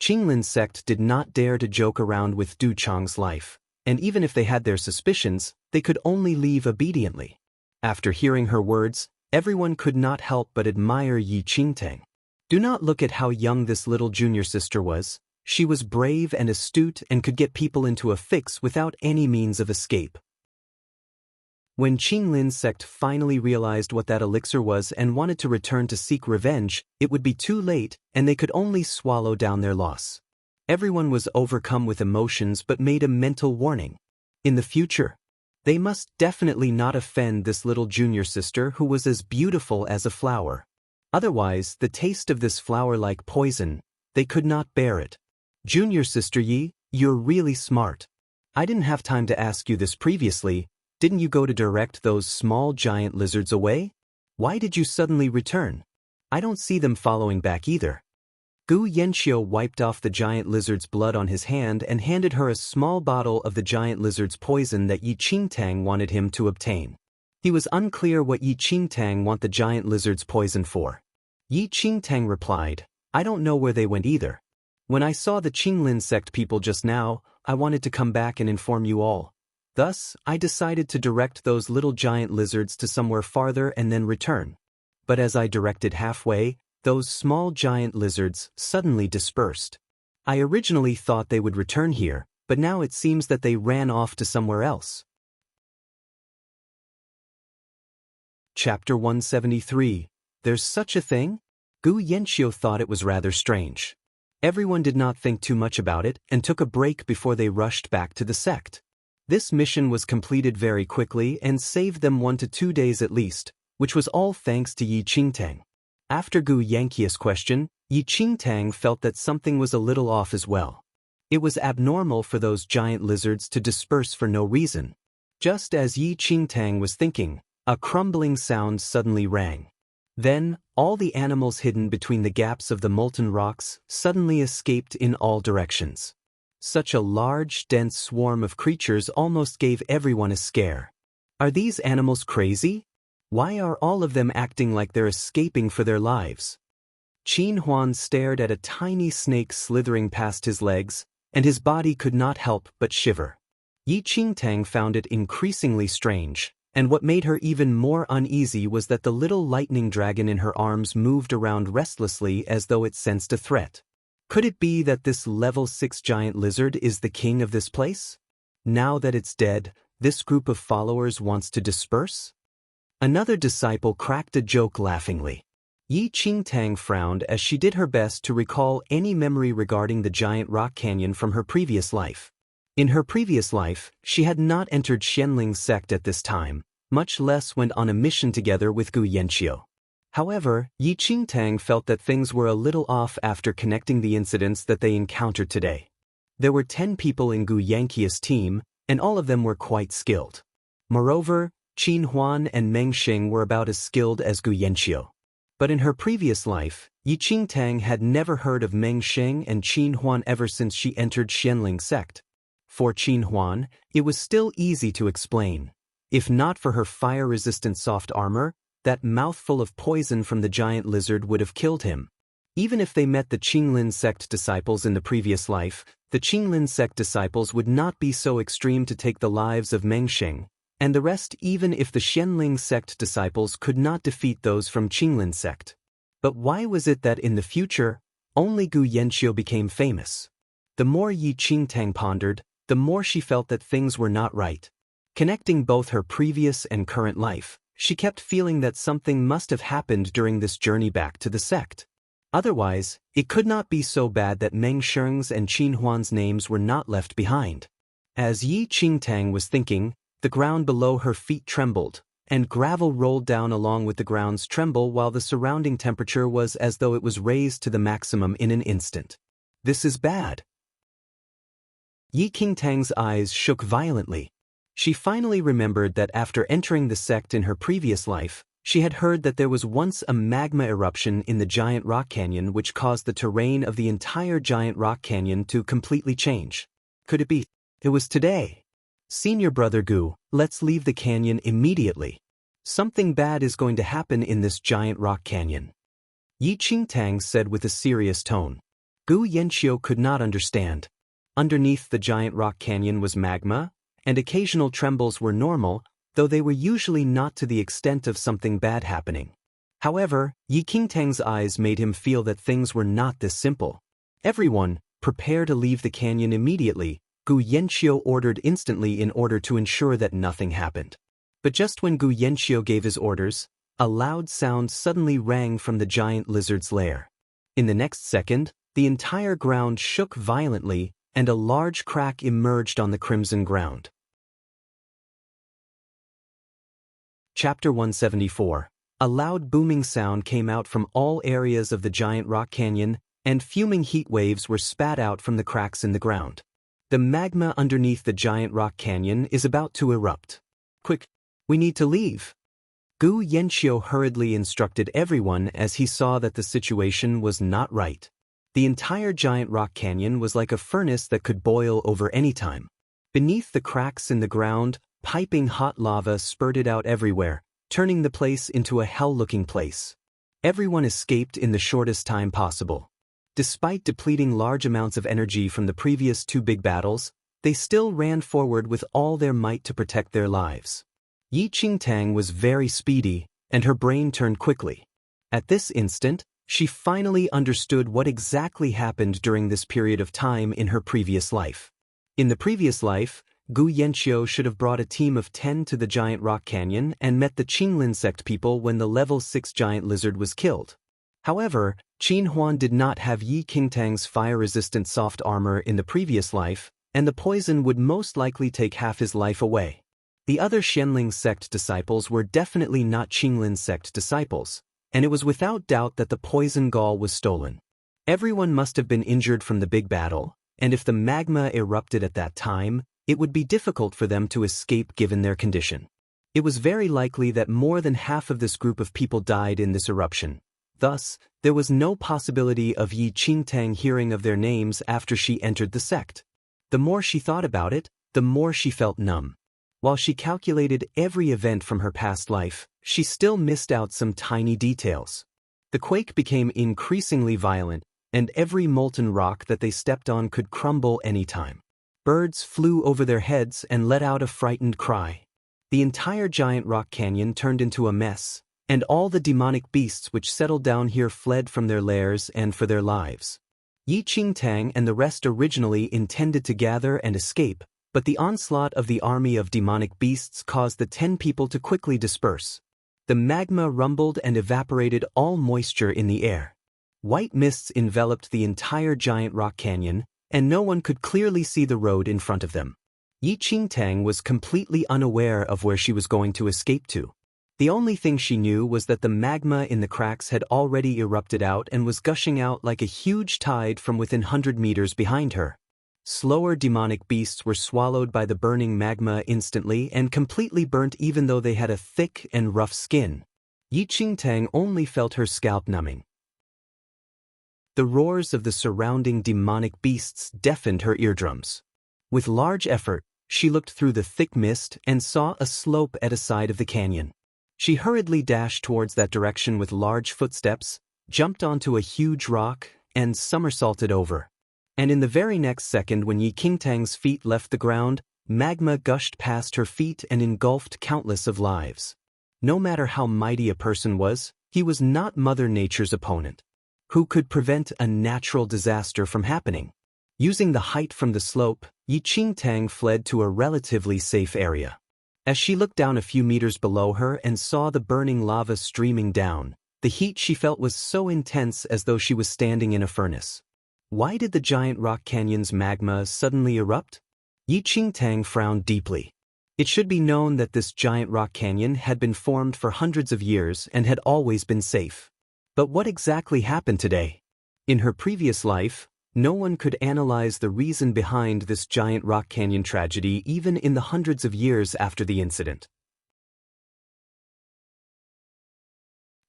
Qinglin sect did not dare to joke around with Du Chang's life, and even if they had their suspicions, they could only leave obediently. After hearing her words, everyone could not help but admire Yi Qingtang. Do not look at how young this little junior sister was. She was brave and astute and could get people into a fix without any means of escape. When Qinglin sect finally realized what that elixir was and wanted to return to seek revenge, it would be too late, and they could only swallow down their loss. Everyone was overcome with emotions but made a mental warning. In the future, they must definitely not offend this little junior sister who was as beautiful as a flower. Otherwise, the taste of this flower like poison, they could not bear it. Junior Sister Yi, you're really smart. I didn't have time to ask you this previously. Didn't you go to direct those small giant lizards away? Why did you suddenly return? I don't see them following back either. Gu Yanqiu wiped off the giant lizard's blood on his hand and handed her a small bottle of the giant lizard's poison that Yi Qingtang wanted him to obtain. He was unclear what Yi Qingtang want the giant lizard's poison for. Yi Qingtang replied, I don't know where they went either. When I saw the Qinglin sect people just now, I wanted to come back and inform you all. Thus, I decided to direct those little giant lizards to somewhere farther and then return. But as I directed halfway, those small giant lizards suddenly dispersed. I originally thought they would return here, but now it seems that they ran off to somewhere else. Chapter 173. There's such a thing? Gu Yanqiu thought it was rather strange. Everyone did not think too much about it and took a break before they rushed back to the sect. This mission was completed very quickly and saved them 1 to 2 days at least, which was all thanks to Yi Qingtang. After Gu Yanqia's question, Yi Qingtang felt that something was a little off as well. It was abnormal for those giant lizards to disperse for no reason. Just as Yi Qingtang was thinking, a crumbling sound suddenly rang. Then, all the animals hidden between the gaps of the molten rocks suddenly escaped in all directions. Such a large, dense swarm of creatures almost gave everyone a scare. Are these animals crazy? Why are all of them acting like they're escaping for their lives? Qin Huan stared at a tiny snake slithering past his legs, and his body could not help but shiver. Yi Qingtang found it increasingly strange, and what made her even more uneasy was that the little lightning dragon in her arms moved around restlessly as though it sensed a threat. Could it be that this level 6 giant lizard is the king of this place? Now that it's dead, this group of followers wants to disperse? Another disciple cracked a joke laughingly. Yi Qingtang frowned as she did her best to recall any memory regarding the giant rock canyon from her previous life. In her previous life, she had not entered Xianling's sect at this time, much less went on a mission together with Gu Yanqiu. However, Yi Qingtang felt that things were a little off after connecting the incidents that they encountered today. There were 10 people in Gu Yanqiu's team, and all of them were quite skilled. Moreover, Qin Huan and Meng Xing were about as skilled as Gu Yanqiu. But in her previous life, Yi Qingtang had never heard of Meng Xing and Qin Huan ever since she entered Xianling's sect. For Qin Huan, it was still easy to explain. If not for her fire-resistant soft armor, that mouthful of poison from the giant lizard would have killed him. Even if they met the Qinglin sect disciples in the previous life, the Qinglin sect disciples would not be so extreme to take the lives of Meng Xing, and the rest even if the Xianling sect disciples could not defeat those from Qinglin sect. But why was it that in the future, only Gu Yanqiu became famous? The more Yi Qingtang pondered, the more she felt that things were not right. Connecting both her previous and current life, she kept feeling that something must have happened during this journey back to the sect. Otherwise, it could not be so bad that Meng Xing's and Qin Huan's names were not left behind. As Yi Qingtang was thinking, the ground below her feet trembled, and gravel rolled down along with the ground's tremble while the surrounding temperature was as though it was raised to the maximum in an instant. This is bad. Yi Qingtang's eyes shook violently. She finally remembered that after entering the sect in her previous life, she had heard that there was once a magma eruption in the giant rock canyon which caused the terrain of the entire giant rock canyon to completely change. Could it be? It was today. Senior brother Gu, let's leave the canyon immediately. Something bad is going to happen in this giant rock canyon. Yi Qingtang said with a serious tone. Gu Yanqiu could not understand. Underneath the giant rock canyon was magma, and occasional trembles were normal, though they were usually not to the extent of something bad happening. However, Yi Qingtang's eyes made him feel that things were not this simple. Everyone, prepare to leave the canyon immediately, Gu Yanqiu ordered instantly in order to ensure that nothing happened. But just when Gu Yanqiu gave his orders, a loud sound suddenly rang from the giant lizard's lair. In the next second, the entire ground shook violently, and a large crack emerged on the crimson ground. Chapter 174. A loud booming sound came out from all areas of the giant rock canyon, and fuming heat waves were spat out from the cracks in the ground. The magma underneath the giant rock canyon is about to erupt. Quick, we need to leave. Gu Yanqiu hurriedly instructed everyone as he saw that the situation was not right. The entire giant rock canyon was like a furnace that could boil over any time. Beneath the cracks in the ground, piping hot lava spurted out everywhere, turning the place into a hell-looking place. Everyone escaped in the shortest time possible. Despite depleting large amounts of energy from the previous 2 big battles, they still ran forward with all their might to protect their lives. Yi Qingtang was very speedy, and her brain turned quickly. At this instant, she finally understood what exactly happened during this period of time in her previous life. In the previous life, Gu Yanqiu should have brought a team of 10 to the giant rock canyon and met the Qinglin sect people when the level 6 giant lizard was killed. However, Qin Huan did not have Yi Qingtang's fire-resistant soft armor in the previous life, and the poison would most likely take half his life away. The other Xianling sect disciples were definitely not Qinglin sect disciples, and it was without doubt that the poison gall was stolen. Everyone must have been injured from the big battle, and if the magma erupted at that time, it would be difficult for them to escape given their condition. It was very likely that more than half of this group of people died in this eruption. Thus, there was no possibility of Yi Qingtang hearing of their names after she entered the sect. The more she thought about it, the more she felt numb. While she calculated every event from her past life, she still missed out some tiny details. The quake became increasingly violent, and every molten rock that they stepped on could crumble anytime. Birds flew over their heads and let out a frightened cry. The entire giant rock canyon turned into a mess, and all the demonic beasts which settled down here fled from their lairs and for their lives. Yi Qingtang and the rest originally intended to gather and escape, but the onslaught of the army of demonic beasts caused the 10 people to quickly disperse. The magma rumbled and evaporated all moisture in the air. White mists enveloped the entire giant rock canyon, and no one could clearly see the road in front of them. Yi Qingtang was completely unaware of where she was going to escape to. The only thing she knew was that the magma in the cracks had already erupted out and was gushing out like a huge tide from within 100 meters behind her. Slower demonic beasts were swallowed by the burning magma instantly and completely burnt even though they had a thick and rough skin. Yi Qingtang only felt her scalp numbing. The roars of the surrounding demonic beasts deafened her eardrums. With large effort, she looked through the thick mist and saw a slope at a side of the canyon. She hurriedly dashed towards that direction with large footsteps, jumped onto a huge rock, and somersaulted over. And in the very next second when Yi Qingtang's feet left the ground, magma gushed past her feet and engulfed countless of lives. No matter how mighty a person was, he was not Mother Nature's opponent. Who could prevent a natural disaster from happening? Using the height from the slope, Yi Qingtang fled to a relatively safe area. As she looked down a few meters below her and saw the burning lava streaming down, the heat she felt was so intense as though she was standing in a furnace. Why did the giant rock canyon's magma suddenly erupt? Yi Qingtang frowned deeply. It should be known that this giant rock canyon had been formed for hundreds of years and had always been safe. But what exactly happened today? In her previous life, no one could analyze the reason behind this giant rock canyon tragedy even in the hundreds of years after the incident.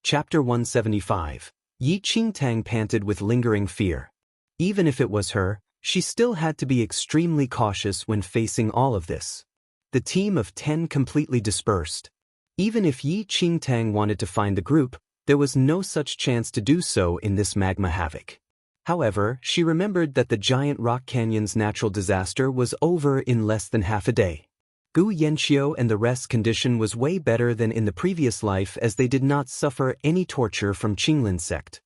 Chapter 175. Yi Qingtang panted with lingering fear. Even if it was her, she still had to be extremely cautious when facing all of this. The team of 10 completely dispersed. Even if Yi Qingtang wanted to find the group, there was no such chance to do so in this magma havoc. However, she remembered that the giant rock canyon's natural disaster was over in less than half a day. Gu Yanxiu and the rest's condition was way better than in the previous life as they did not suffer any torture from Qinglin sect.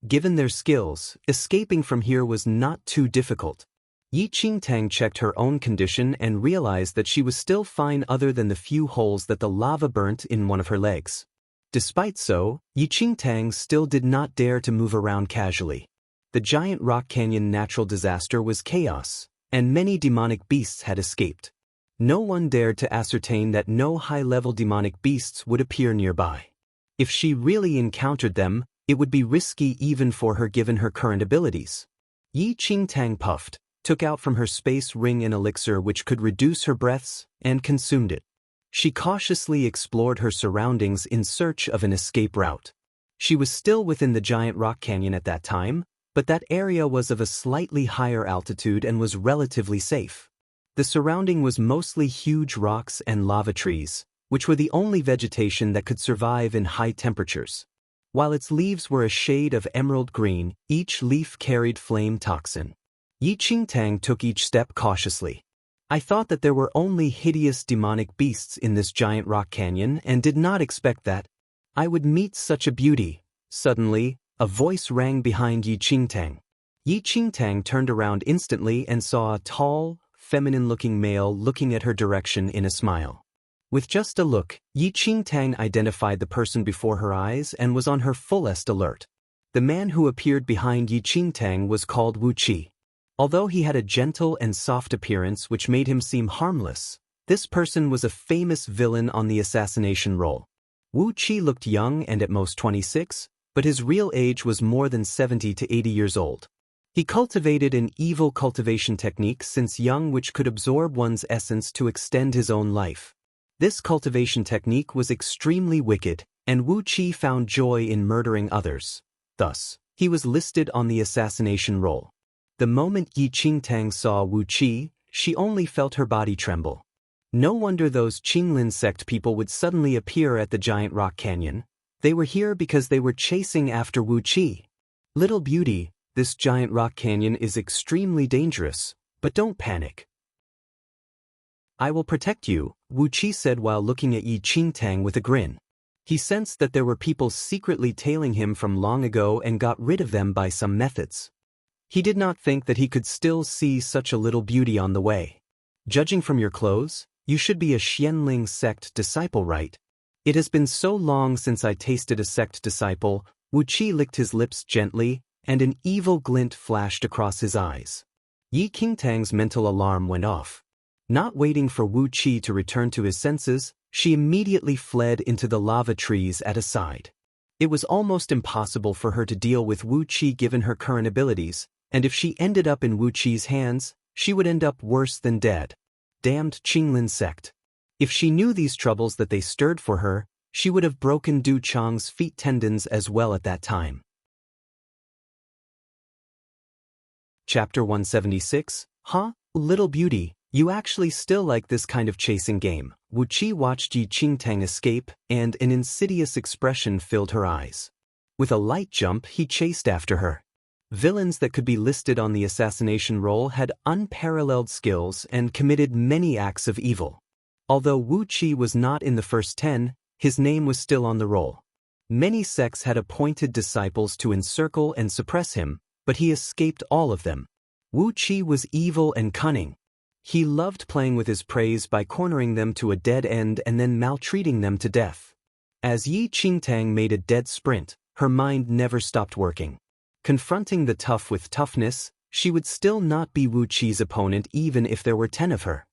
Given their skills, escaping from here was not too difficult. Yi Qingtang checked her own condition and realized that she was still fine other than the few holes that the lava burnt in one of her legs. Despite so, Yi Qingtang still did not dare to move around casually. The giant rock canyon natural disaster was chaos, and many demonic beasts had escaped. No one dared to ascertain that no high-level demonic beasts would appear nearby. If she really encountered them, it would be risky even for her given her current abilities. Yi Qingtang puffed, took out from her space ring an elixir which could reduce her breaths, and consumed it. She cautiously explored her surroundings in search of an escape route. She was still within the giant rock canyon at that time, but that area was of a slightly higher altitude and was relatively safe. The surrounding was mostly huge rocks and lava trees, which were the only vegetation that could survive in high temperatures. While its leaves were a shade of emerald green, each leaf carried flame toxin. Yi Qingtang took each step cautiously. I thought that there were only hideous demonic beasts in this giant rock canyon and did not expect that I would meet such a beauty. Suddenly, a voice rang behind Yi Qingtang. Yi Qingtang turned around instantly and saw a tall, feminine-looking male looking at her direction in a smile. With just a look, Yi Qingtang identified the person before her eyes and was on her fullest alert. The man who appeared behind Yi Qingtang was called Wu Qi. Although he had a gentle and soft appearance which made him seem harmless, this person was a famous villain on the assassination roll. Wu Qi looked young and at most 26, but his real age was more than 70 to 80 years old. He cultivated an evil cultivation technique since young which could absorb one's essence to extend his own life. This cultivation technique was extremely wicked, and Wu Qi found joy in murdering others. Thus, he was listed on the assassination roll. The moment Yi Qingtang saw Wu Qi, she only felt her body tremble. No wonder those Qinglin sect people would suddenly appear at the giant rock canyon. They were here because they were chasing after Wu Qi. Little beauty, this giant rock canyon is extremely dangerous, but don't panic. I will protect you, Wu Qi said while looking at Yi Qingtang with a grin. He sensed that there were people secretly tailing him from long ago and got rid of them by some methods. He did not think that he could still see such a little beauty on the way. Judging from your clothes, you should be a Xianling sect disciple, right? It has been so long since I tasted a sect disciple. Wu Qi licked his lips gently, and an evil glint flashed across his eyes. Yi Qingtang's mental alarm went off. Not waiting for Wu Qi to return to his senses, she immediately fled into the lava trees at a side. It was almost impossible for her to deal with Wu Qi given her current abilities, and if she ended up in Wu Qi's hands, she would end up worse than dead. Damned Qinglin sect. If she knew these troubles that they stirred for her, she would have broken Du Chang's feet tendons as well at that time. Chapter 176, Huh, little beauty, you actually still like this kind of chasing game. Wu Qi watched Yi Qingtang escape, and an insidious expression filled her eyes. With a light jump, he chased after her. Villains that could be listed on the assassination roll had unparalleled skills and committed many acts of evil. Although Wu Qi was not in the first 10, his name was still on the roll. Many sects had appointed disciples to encircle and suppress him, but he escaped all of them. Wu Qi was evil and cunning. He loved playing with his prey by cornering them to a dead end and then maltreating them to death. As Yi Qingtang made a dead sprint, her mind never stopped working. Confronting the tough with toughness, she would still not be Wu Qi's opponent even if there were 10 of her.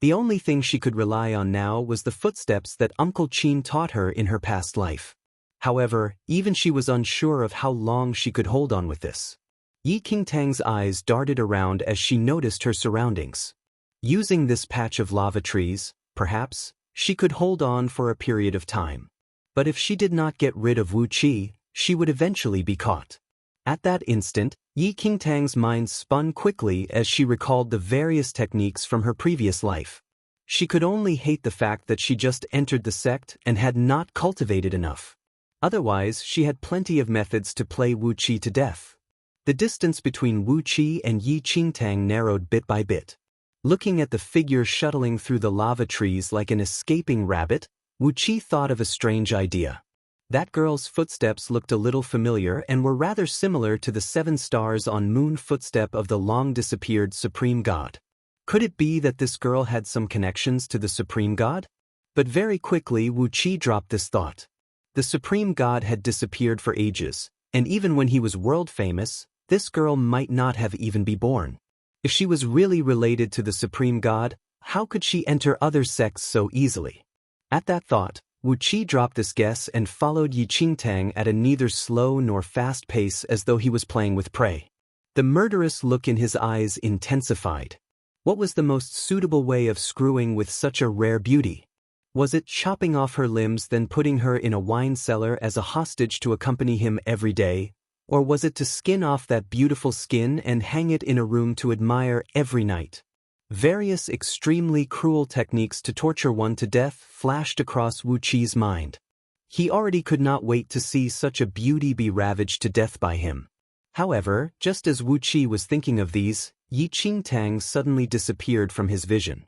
The only thing she could rely on now was the footsteps that Uncle Qin taught her in her past life. However, even she was unsure of how long she could hold on with this. Yi Qingtang's eyes darted around as she noticed her surroundings. Using this patch of lava trees, perhaps, she could hold on for a period of time. But if she did not get rid of Wu Qi, she would eventually be caught. At that instant, Yi Qingtang's mind spun quickly as she recalled the various techniques from her previous life. She could only hate the fact that she just entered the sect and had not cultivated enough. Otherwise, she had plenty of methods to play Wu Qi to death. The distance between Wu Qi and Yi Qingtang narrowed bit by bit. Looking at the figure shuttling through the lava trees like an escaping rabbit, Wu Qi thought of a strange idea. That girl's footsteps looked a little familiar and were rather similar to the 7 stars on moon footstep of the long-disappeared Supreme God. Could it be that this girl had some connections to the Supreme God? But very quickly Wu Qi dropped this thought. The Supreme God had disappeared for ages, and even when he was world-famous, this girl might not have even been born. If she was really related to the Supreme God, how could she enter other sects so easily? At that thought, Wu Qi dropped this guess and followed Yi Qingtang at a neither slow nor fast pace as though he was playing with prey. The murderous look in his eyes intensified. What was the most suitable way of screwing with such a rare beauty? Was it chopping off her limbs then putting her in a wine cellar as a hostage to accompany him every day? Or was it to skin off that beautiful skin and hang it in a room to admire every night? Various extremely cruel techniques to torture one to death flashed across Wu Qi's mind. He already could not wait to see such a beauty be ravaged to death by him. However, just as Wu Qi was thinking of these, Yi Qingtang suddenly disappeared from his vision.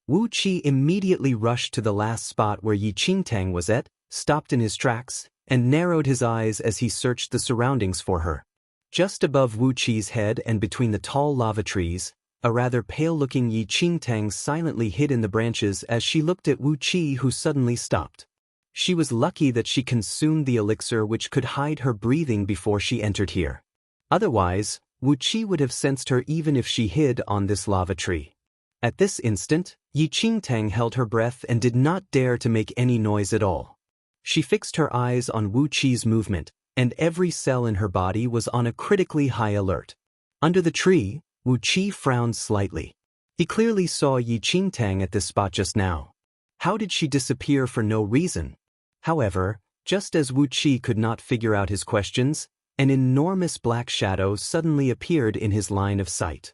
Wu Qi immediately rushed to the last spot where Yi Qingtang was at, stopped in his tracks, and narrowed his eyes as he searched the surroundings for her. Just above Wu Qi's head and between the tall lava trees, a rather pale-looking Yi Qingtang silently hid in the branches as she looked at Wu Qi, who suddenly stopped. She was lucky that she consumed the elixir which could hide her breathing before she entered here. Otherwise, Wu Qi would have sensed her even if she hid on this lava tree. At this instant, Yi Qingtang held her breath and did not dare to make any noise at all. She fixed her eyes on Wu Qi's movement, and every cell in her body was on a critically high alert. Under the tree, Wu Qi frowned slightly. He clearly saw Yi Qingtang at this spot just now. How did she disappear for no reason? However, just as Wu Qi could not figure out his questions, an enormous black shadow suddenly appeared in his line of sight.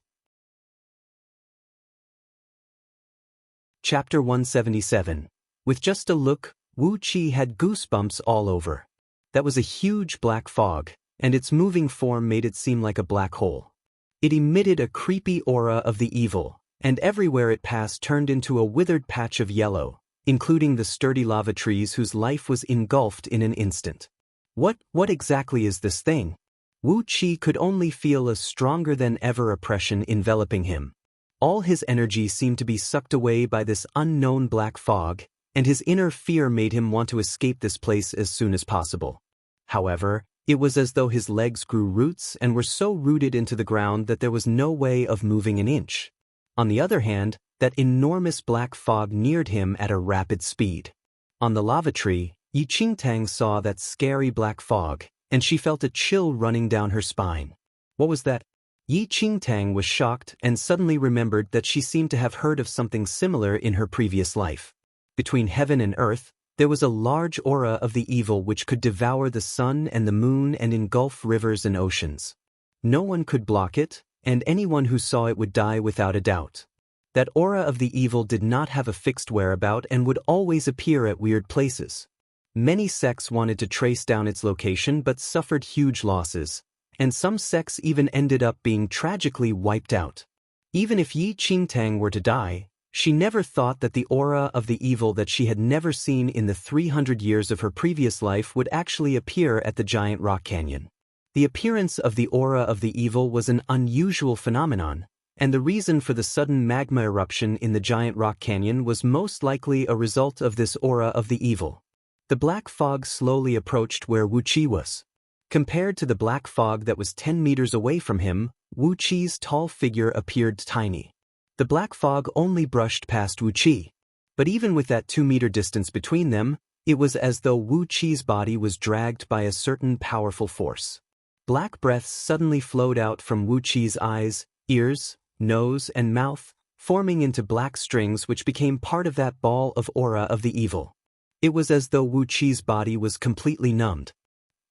Chapter 177. With just a look, Wu Qi had goosebumps all over. That was a huge black fog, and its moving form made it seem like a black hole. It emitted a creepy aura of the evil, and everywhere it passed turned into a withered patch of yellow, including the sturdy lava trees whose life was engulfed in an instant. What exactly is this thing? Wu Qi could only feel a stronger-than-ever oppression enveloping him. All his energy seemed to be sucked away by this unknown black fog, and his inner fear made him want to escape this place as soon as possible. However, it was as though his legs grew roots and were so rooted into the ground that there was no way of moving an inch. On the other hand, that enormous black fog neared him at a rapid speed. On the lava tree, Yi Qingtang saw that scary black fog, and she felt a chill running down her spine. What was that? Yi Qingtang was shocked and suddenly remembered that she seemed to have heard of something similar in her previous life. Between heaven and earth, there was a large aura of the evil which could devour the sun and the moon and engulf rivers and oceans. No one could block it, and anyone who saw it would die without a doubt. That aura of the evil did not have a fixed whereabout and would always appear at weird places. Many sects wanted to trace down its location but suffered huge losses, and some sects even ended up being tragically wiped out. Even if Yi Qingtang were to die, she never thought that the aura of the evil that she had never seen in the 300 years of her previous life would actually appear at the giant rock canyon. The appearance of the aura of the evil was an unusual phenomenon, and the reason for the sudden magma eruption in the giant rock canyon was most likely a result of this aura of the evil. The black fog slowly approached where Wu Qi was. Compared to the black fog that was 10 meters away from him, Wu Qi's tall figure appeared tiny. The black fog only brushed past Wu Qi. But even with that 2-meter distance between them, it was as though Wu Qi's body was dragged by a certain powerful force. Black breaths suddenly flowed out from Wu Qi's eyes, ears, nose, and mouth, forming into black strings which became part of that ball of aura of the evil. It was as though Wu Qi's body was completely numbed.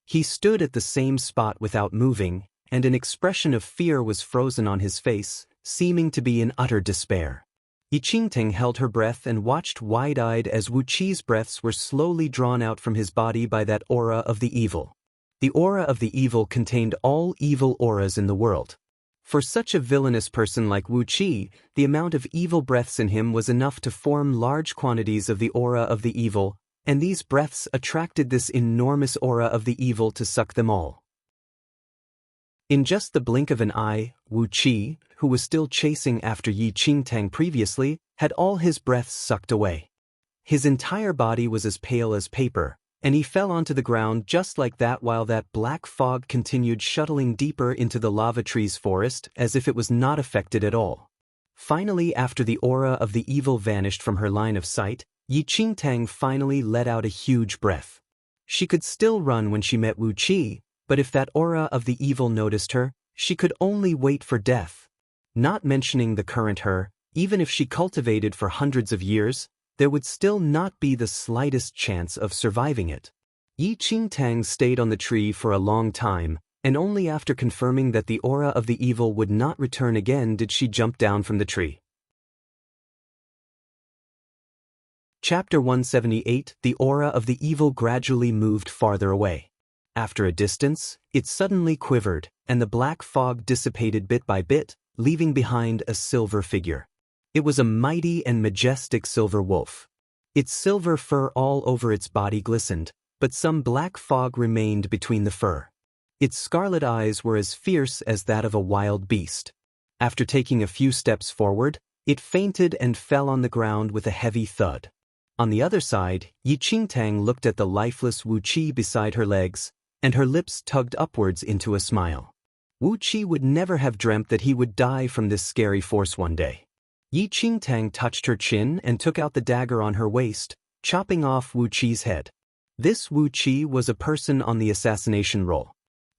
He stood at the same spot without moving, and an expression of fear was frozen on his face, seeming to be in utter despair. Yi Qingtang held her breath and watched wide-eyed as Wu Qi's breaths were slowly drawn out from his body by that aura of the evil. The aura of the evil contained all evil auras in the world. For such a villainous person like Wu Qi, the amount of evil breaths in him was enough to form large quantities of the aura of the evil, and these breaths attracted this enormous aura of the evil to suck them all. In just the blink of an eye, Wu Qi, who was still chasing after Yi Qingtang previously, had all his breaths sucked away. His entire body was as pale as paper, and he fell onto the ground just like that while that black fog continued shuttling deeper into the lava tree's forest as if it was not affected at all. Finally, after the aura of the evil vanished from her line of sight, Yi Qingtang finally let out a huge breath. She could still run when she met Wu Qi, but if that aura of the evil noticed her, she could only wait for death. Not mentioning the current her, even if she cultivated for hundreds of years, there would still not be the slightest chance of surviving it. Yi Qingtang stayed on the tree for a long time, and only after confirming that the aura of the evil would not return again did she jump down from the tree. Chapter 178. The aura of the evil gradually moved farther away. After a distance, it suddenly quivered, and the black fog dissipated bit by bit, leaving behind a silver figure. It was a mighty and majestic silver wolf. Its silver fur all over its body glistened, but some black fog remained between the fur. Its scarlet eyes were as fierce as that of a wild beast. After taking a few steps forward, it fainted and fell on the ground with a heavy thud. On the other side, Yi Qingtang looked at the lifeless Wu Qi beside her legs, and her lips tugged upwards into a smile. Wu Qi would never have dreamt that he would die from this scary force one day. Yi Qingtang touched her chin and took out the dagger on her waist, chopping off Wu Qi's head. This Wu Qi was a person on the assassination roll.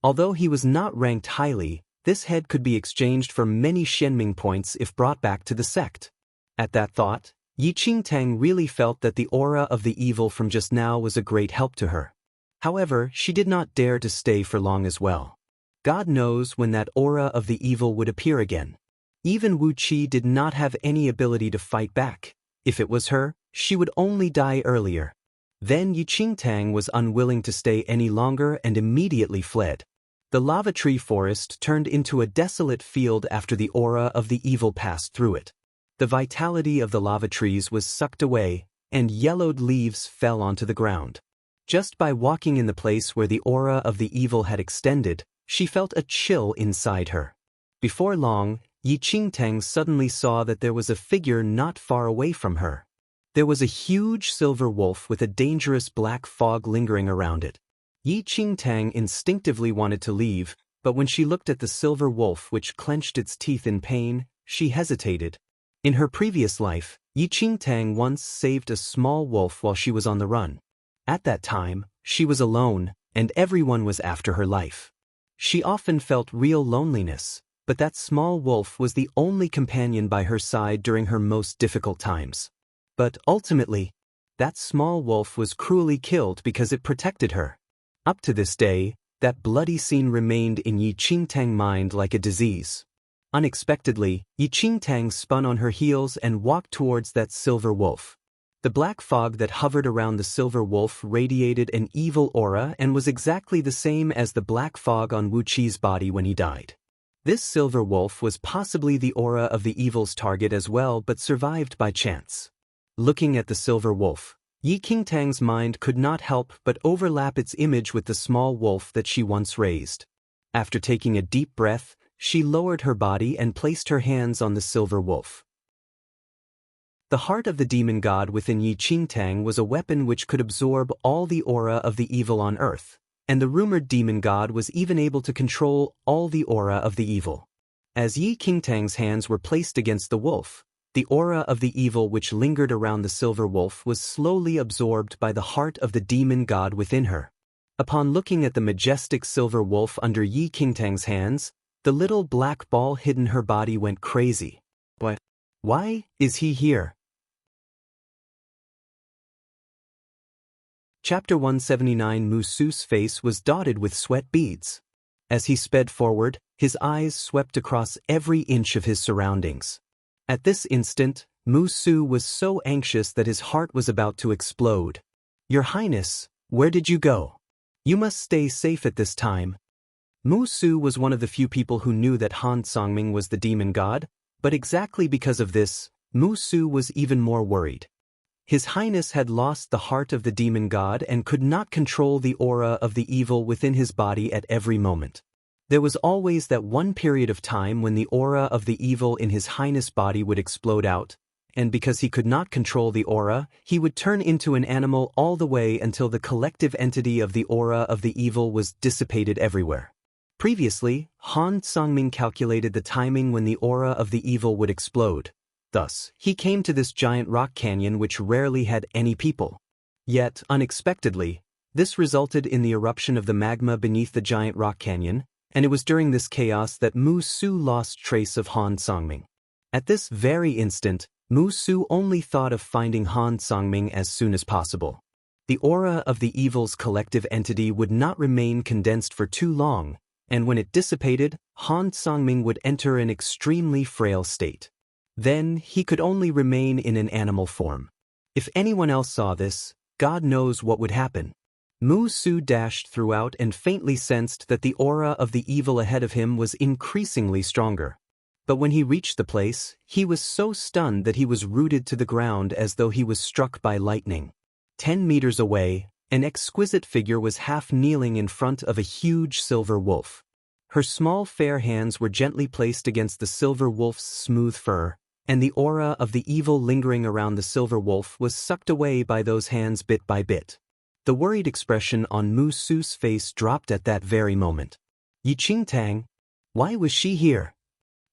Although he was not ranked highly, this head could be exchanged for many Shenming points if brought back to the sect. At that thought, Yi Qingtang really felt that the aura of the evil from just now was a great help to her. However, she did not dare to stay for long as well. God knows when that aura of the evil would appear again. Even Wu Qi did not have any ability to fight back. If it was her, she would only die earlier. Then Yi Qingtang was unwilling to stay any longer and immediately fled. The lava tree forest turned into a desolate field after the aura of the evil passed through it. The vitality of the lava trees was sucked away, and yellowed leaves fell onto the ground. Just by walking in the place where the aura of the evil had extended, she felt a chill inside her. Before long, Yi Qingtang suddenly saw that there was a figure not far away from her. There was a huge silver wolf with a dangerous black fog lingering around it. Yi Qingtang instinctively wanted to leave, but when she looked at the silver wolf which clenched its teeth in pain, she hesitated. In her previous life, Yi Qingtang once saved a small wolf while she was on the run. At that time, she was alone, and everyone was after her life. She often felt real loneliness, but that small wolf was the only companion by her side during her most difficult times. But ultimately, that small wolf was cruelly killed because it protected her. Up to this day, that bloody scene remained in Yi Qingtang's mind like a disease. Unexpectedly, Yi Qingtang spun on her heels and walked towards that silver wolf. The black fog that hovered around the silver wolf radiated an evil aura and was exactly the same as the black fog on Wu Qi's body when he died. This silver wolf was possibly the aura of the evil's target as well, but survived by chance. Looking at the silver wolf, Yi Qingtang's mind could not help but overlap its image with the small wolf that she once raised. After taking a deep breath, she lowered her body and placed her hands on the silver wolf. The heart of the demon god within Yi Qingtang was a weapon which could absorb all the aura of the evil on earth, and the rumored demon god was even able to control all the aura of the evil. As Yi Qingtang's hands were placed against the wolf, the aura of the evil which lingered around the silver wolf was slowly absorbed by the heart of the demon god within her. Upon looking at the majestic silver wolf under Yi Qingtang's hands, the little black ball hidden her body went crazy. What? Why is he here? Chapter 179. Musu's face was dotted with sweat beads. As he sped forward, his eyes swept across every inch of his surroundings. At this instant, Musu was so anxious that his heart was about to explode. "Your Highness, where did you go? You must stay safe at this time." Musu was one of the few people who knew that Han Songming was the demon god, but exactly because of this, Musu was even more worried. His Highness had lost the heart of the demon god and could not control the aura of the evil within his body at every moment. There was always that one period of time when the aura of the evil in his Highness' body would explode out, and because he could not control the aura, he would turn into an animal all the way until the collective entity of the aura of the evil was dissipated everywhere. Previously, Han Songming calculated the timing when the aura of the evil would explode. Thus, he came to this giant rock canyon which rarely had any people. Yet, unexpectedly, this resulted in the eruption of the magma beneath the giant rock canyon, and it was during this chaos that Musu lost trace of Han Songming. At this very instant, Musu only thought of finding Han Songming as soon as possible. The aura of the evil's collective entity would not remain condensed for too long, and when it dissipated, Han Songming would enter an extremely frail state. Then, he could only remain in an animal form. If anyone else saw this, God knows what would happen. Musu dashed throughout and faintly sensed that the aura of the evil ahead of him was increasingly stronger. But when he reached the place, he was so stunned that he was rooted to the ground as though he was struck by lightning. 10 meters away, an exquisite figure was half kneeling in front of a huge silver wolf. Her small fair hands were gently placed against the silver wolf's smooth fur, and the aura of the evil lingering around the silver wolf was sucked away by those hands bit by bit. The worried expression on Musu's face dropped at that very moment. "Yi Qingtang, Why was she here?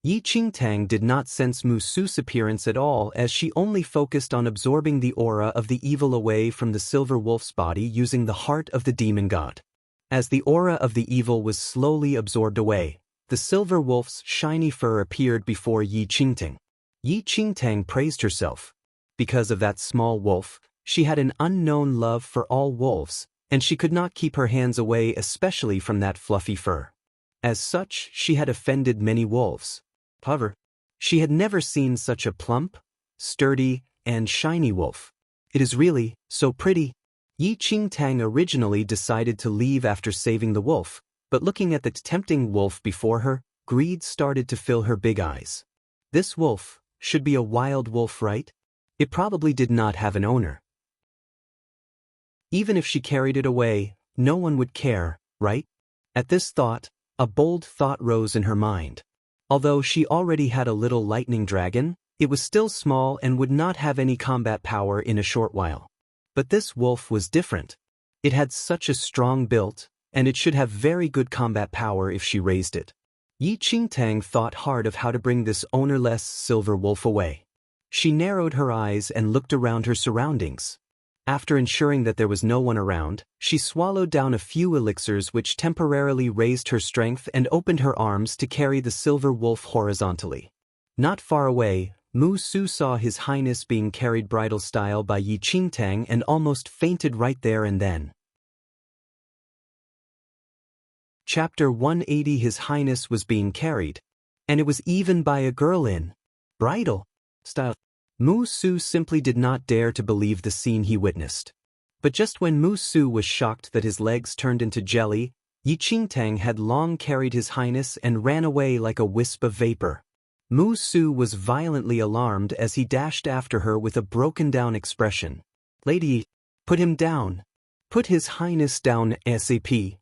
Yi Qingtang did not sense Musu's appearance at all, as she only focused on absorbing the aura of the evil away from the silver wolf's body using the heart of the demon god. As the aura of the evil was slowly absorbed away, the silver wolf's shiny fur appeared before Yi Qingtang. Yi Qingtang praised herself. Because of that small wolf, she had an unknown love for all wolves, and she could not keep her hands away, especially from that fluffy fur. As such, she had offended many wolves. However, she had never seen such a plump, sturdy, and shiny wolf. It is really so pretty. Yi Qingtang originally decided to leave after saving the wolf, but looking at the tempting wolf before her, greed started to fill her big eyes. This wolf should be a wild wolf, right? It probably did not have an owner. Even if she carried it away, no one would care, right? At this thought, a bold thought rose in her mind. Although she already had a little lightning dragon, it was still small and would not have any combat power in a short while. But this wolf was different. It had such a strong build, and it should have very good combat power if she raised it. Yi Qingtang thought hard of how to bring this ownerless silver wolf away. She narrowed her eyes and looked around her surroundings. After ensuring that there was no one around, she swallowed down a few elixirs which temporarily raised her strength and opened her arms to carry the silver wolf horizontally. Not far away, Musu saw His Highness being carried bridal style by Yi Qingtang and almost fainted right there and then. Chapter 180. His Highness was being carried, and it was even by a girl in bridal style. Musu simply did not dare to believe the scene he witnessed. But just when Musu was shocked that his legs turned into jelly, Yi Qingtang had long carried His Highness and ran away like a wisp of vapor. Musu was violently alarmed as he dashed after her with a broken-down expression. "Lady, put him down. Put His Highness down ASAP.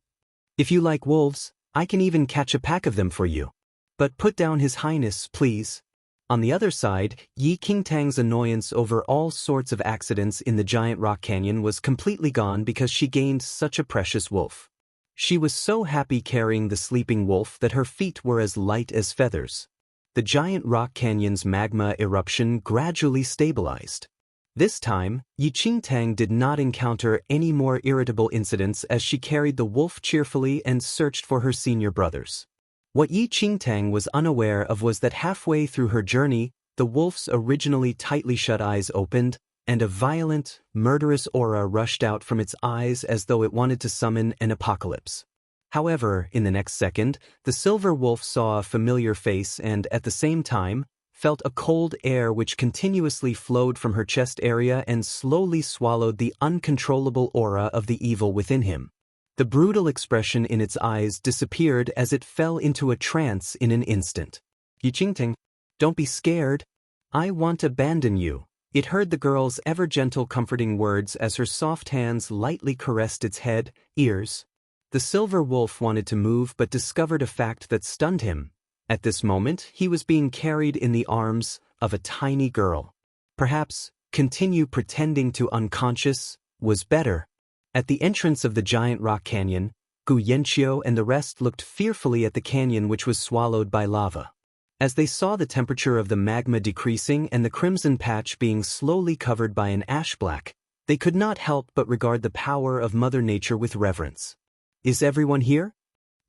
If you like wolves, I can even catch a pack of them for you. But put down His Highness, please." On the other side, Yi Qingtang's annoyance over all sorts of accidents in the giant rock canyon was completely gone because she gained such a precious wolf. She was so happy carrying the sleeping wolf that her feet were as light as feathers. The giant rock canyon's magma eruption gradually stabilized. This time, Yi Qingtang did not encounter any more irritable incidents as she carried the wolf cheerfully and searched for her senior brothers. What Yi Qingtang was unaware of was that halfway through her journey, the wolf's originally tightly shut eyes opened, and a violent, murderous aura rushed out from its eyes as though it wanted to summon an apocalypse. However, in the next second, the silver wolf saw a familiar face and, at the same time, felt a cold air which continuously flowed from her chest area and slowly swallowed the uncontrollable aura of the evil within him. The brutal expression in its eyes disappeared as it fell into a trance in an instant. "Yi Qingtang, don't be scared. I won't abandon you." It heard the girl's ever-gentle comforting words as her soft hands lightly caressed its head, ears. The silver wolf wanted to move but discovered a fact that stunned him. At this moment, he was being carried in the arms of a tiny girl. Perhaps, continue pretending to unconscious was better. At the entrance of the giant rock canyon, Gu Yanqiu and the rest looked fearfully at the canyon which was swallowed by lava. As they saw the temperature of the magma decreasing and the crimson patch being slowly covered by an ash black, they could not help but regard the power of Mother Nature with reverence. "Is everyone here?"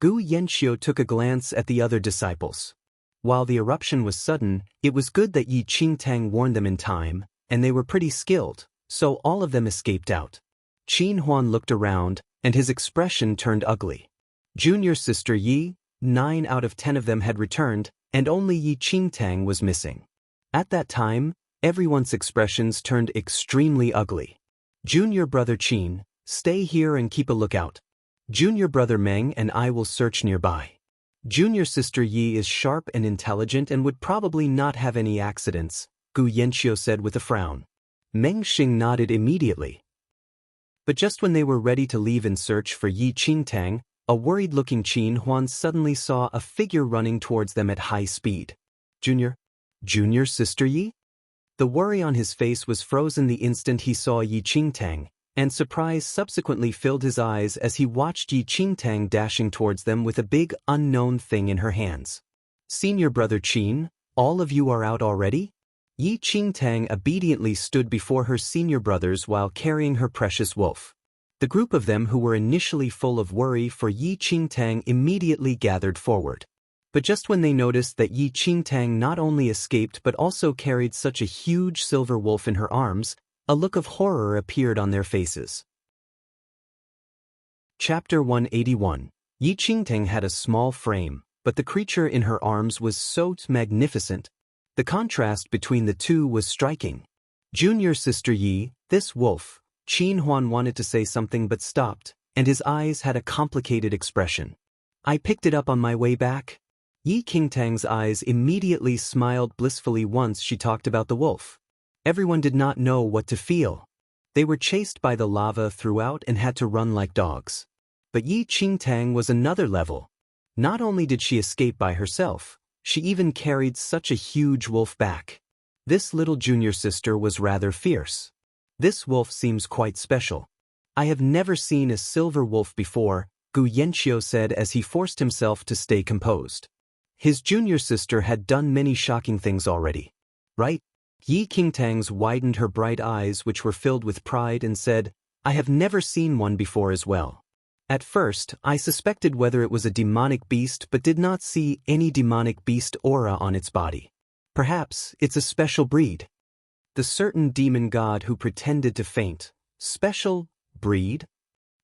Gu Yanqiu took a glance at the other disciples. While the eruption was sudden, it was good that Yi Qingtang warned them in time, and they were pretty skilled, so all of them escaped out. Qin Huan looked around, and his expression turned ugly. Junior sister Yi, 9 out of 10 of them had returned, and only Yi Qingtang was missing. At that time, everyone's expressions turned extremely ugly. Junior brother Qin, stay here and keep a lookout. Junior brother Meng and I will search nearby. Junior sister Yi is sharp and intelligent and would probably not have any accidents, Gu Yanqiu said with a frown. Meng Xing nodded immediately. But just when they were ready to leave in search for Yi Qingtang, a worried-looking Qin Huan suddenly saw a figure running towards them at high speed. Junior sister Yi? The worry on his face was frozen the instant he saw Yi Qingtang, and surprise subsequently filled his eyes as he watched Yi Qingtang dashing towards them with a big unknown thing in her hands. "Senior brother Qin, all of you are out already?" Yi Qingtang obediently stood before her senior brothers while carrying her precious wolf. The group of them who were initially full of worry for Yi Qingtang immediately gathered forward. But just when they noticed that Yi Qingtang not only escaped but also carried such a huge silver wolf in her arms, a look of horror appeared on their faces. Chapter 181. Yi Qingtang had a small frame, but the creature in her arms was so magnificent. The contrast between the two was striking. "Junior sister Yi, this wolf," Qin Huan wanted to say something but stopped, and his eyes had a complicated expression. "I picked it up on my way back." Yi Qingtang's eyes immediately smiled blissfully once she talked about the wolf. Everyone did not know what to feel. They were chased by the lava throughout and had to run like dogs. But Yi Qingtang was another level. Not only did she escape by herself, she even carried such a huge wolf back. This little junior sister was rather fierce. "This wolf seems quite special. I have never seen a silver wolf before," Gu Yanqiu said as he forced himself to stay composed. His junior sister had done many shocking things already. "Right?" Yi Qingtang's widened her bright eyes, which were filled with pride, and said, "I have never seen one before as well. At first, I suspected whether it was a demonic beast but did not see any demonic beast aura on its body. Perhaps it's a special breed." The certain demon god who pretended to faint. Special breed?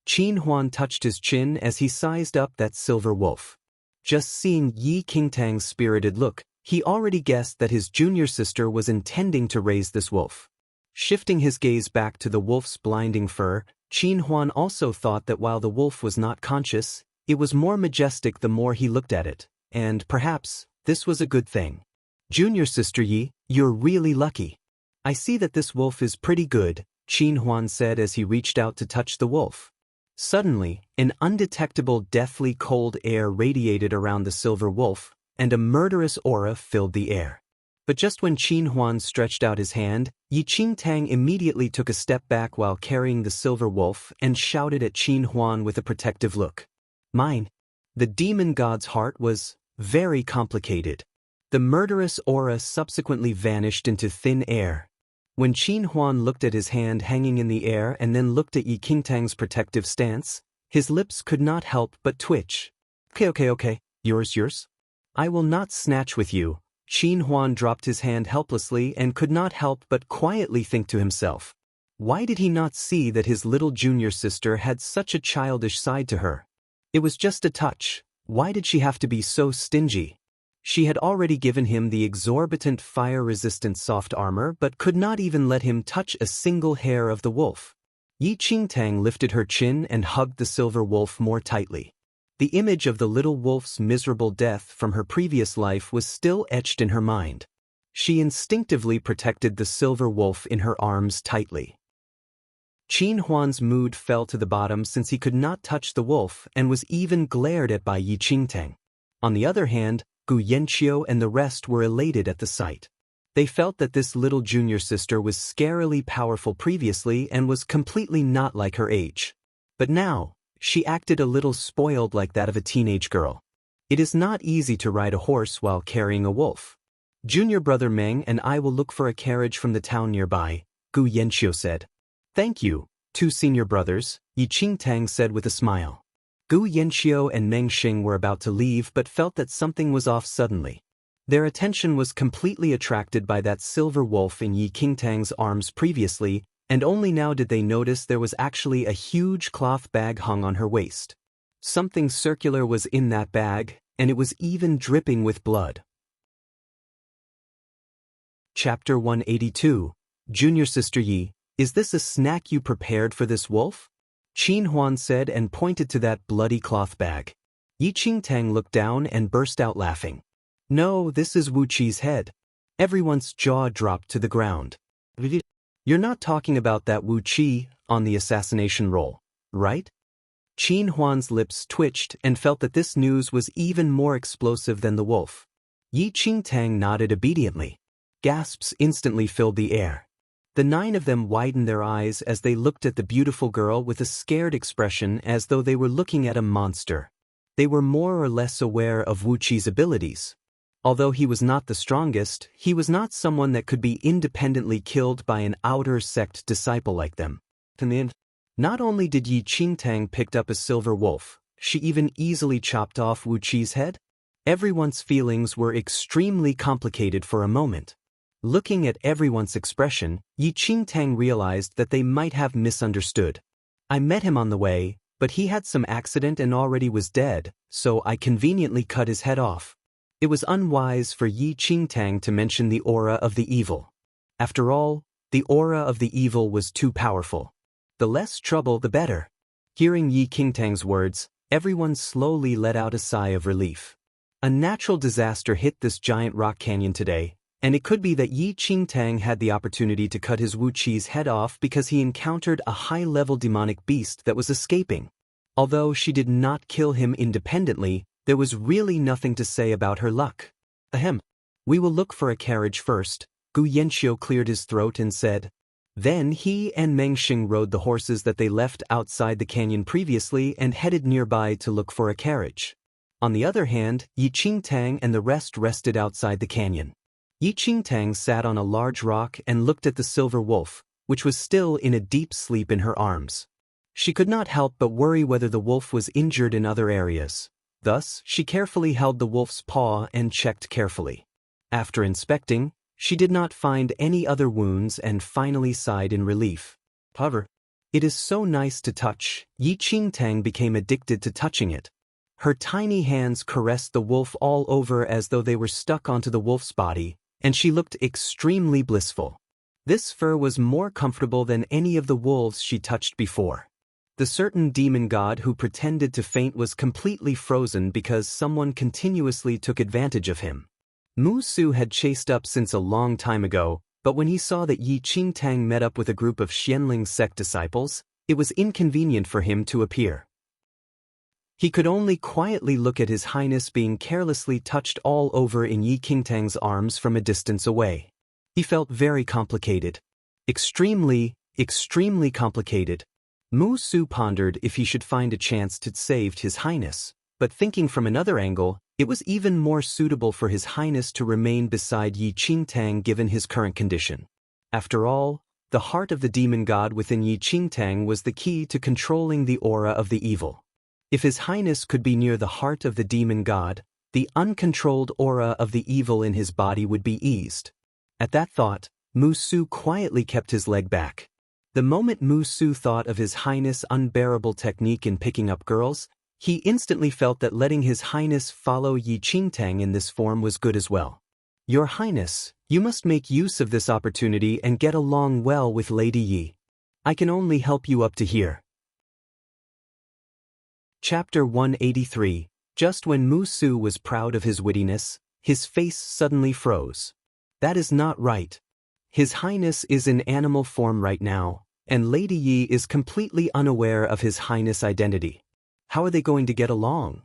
Qin Huan touched his chin as he sized up that silver wolf. Just seeing Yi Qingtang's spirited look, he already guessed that his junior sister was intending to raise this wolf. Shifting his gaze back to the wolf's blinding fur, Qin Huan also thought that while the wolf was not conscious, it was more majestic the more he looked at it, and perhaps this was a good thing. "Junior sister Yi, you're really lucky. I see that this wolf is pretty good," Qin Huan said as he reached out to touch the wolf. Suddenly, an undetectable deathly cold air radiated around the silver wolf, and a murderous aura filled the air. But just when Qin Huan stretched out his hand, Yi Qingtang immediately took a step back while carrying the silver wolf and shouted at Qin Huan with a protective look. "Mine." The demon god's heart was very complicated. The murderous aura subsequently vanished into thin air. When Qin Huan looked at his hand hanging in the air and then looked at Yi Qingtang's protective stance, his lips could not help but twitch. Okay, yours. I will not snatch with you." Qin Huan dropped his hand helplessly and could not help but quietly think to himself. Why did he not see that his little junior sister had such a childish side to her? It was just a touch. Why did she have to be so stingy? She had already given him the exorbitant fire-resistant soft armor but could not even let him touch a single hair of the wolf. Yi Qingtang lifted her chin and hugged the silver wolf more tightly. The image of the little wolf's miserable death from her previous life was still etched in her mind. She instinctively protected the silver wolf in her arms tightly. Qin Huan's mood fell to the bottom since he could not touch the wolf and was even glared at by Yi Qingtang. On the other hand, Gu Yanqiu and the rest were elated at the sight. They felt that this little junior sister was scarily powerful previously and was completely not like her age. But now, she acted a little spoiled like that of a teenage girl. It is not easy to ride a horse while carrying a wolf. "Junior brother Meng and I will look for a carriage from the town nearby," Gu Yanqiu said. "Thank you, two senior brothers," Yi Qingtang said with a smile. Gu Yanqiu and Meng Xing were about to leave but felt that something was off suddenly. Their attention was completely attracted by that silver wolf in Yi Qingtang's arms previously, and only now did they notice there was actually a huge cloth bag hung on her waist. Something circular was in that bag, and it was even dripping with blood. Chapter 182. Junior Sister Yi, is this a snack you prepared for this wolf? Qin Huan said and pointed to that bloody cloth bag. Yi Qingtang looked down and burst out laughing. "No, this is Wu Qi's head." Everyone's jaw dropped to the ground. "You're not talking about that Wu Qi on the assassination roll, right?" Qin Huan's lips twitched and felt that this news was even more explosive than the wolf. Yi Qingtang nodded obediently. Gasps instantly filled the air. The 9 of them widened their eyes as they looked at the beautiful girl with a scared expression as though they were looking at a monster. They were more or less aware of Wuqi's abilities. Although he was not the strongest, he was not someone that could be independently killed by an outer sect disciple like them. Not only did Yi Qingtang picked up a silver wolf, she even easily chopped off Wuqi's head. Everyone's feelings were extremely complicated for a moment. Looking at everyone's expression, Yi Qingtang realized that they might have misunderstood. I met him on the way, but he had some accident and already was dead, so I conveniently cut his head off. It was unwise for Yi Qingtang to mention the aura of the evil. After all, the aura of the evil was too powerful. The less trouble the better. Hearing Yi Qingtang's words, everyone slowly let out a sigh of relief. A natural disaster hit this giant rock canyon today, and it could be that Yi Qingtang had the opportunity to cut his Wuqi's head off because he encountered a high-level demonic beast that was escaping. Although she did not kill him independently, there was really nothing to say about her luck. Ahem. We will look for a carriage first. Gu Yanxiu cleared his throat and said. Then he and Meng Xing rode the horses that they left outside the canyon previously and headed nearby to look for a carriage. On the other hand, Yi Qingtang and the rest rested outside the canyon. Yi Qingtang sat on a large rock and looked at the silver wolf, which was still in a deep sleep in her arms. She could not help but worry whether the wolf was injured in other areas. Thus, she carefully held the wolf's paw and checked carefully. After inspecting, she did not find any other wounds and finally sighed in relief. However, it is so nice to touch. Yi Qingtang became addicted to touching it. Her tiny hands caressed the wolf all over as though they were stuck onto the wolf's body, and she looked extremely blissful. This fur was more comfortable than any of the wolves she touched before. The certain demon god who pretended to faint was completely frozen because someone continuously took advantage of him. Mu Su had chased up since a long time ago, but when he saw that Yi Qingtang met up with a group of Xianling sect disciples, it was inconvenient for him to appear. He could only quietly look at His Highness being carelessly touched all over in Yi Qingtang's arms from a distance away. He felt very complicated. Extremely complicated. Mu Su pondered if he should find a chance to save His Highness, but thinking from another angle, it was even more suitable for His Highness to remain beside Yi Qingtang given his current condition. After all, the heart of the demon god within Yi Qingtang was the key to controlling the aura of the evil. If His Highness could be near the heart of the demon god, the uncontrolled aura of the evil in his body would be eased. At that thought, Mu Su quietly kept his leg back. The moment Mu Su thought of His Highness' unbearable technique in picking up girls, he instantly felt that letting His Highness follow Yi Qingtang in this form was good as well. Your Highness, you must make use of this opportunity and get along well with Lady Yi. I can only help you up to here. Chapter 183. Just when Mu Su was proud of his wittiness, his face suddenly froze. That is not right. His Highness is in animal form right now, and Lady Yi is completely unaware of His Highness' identity. How are they going to get along?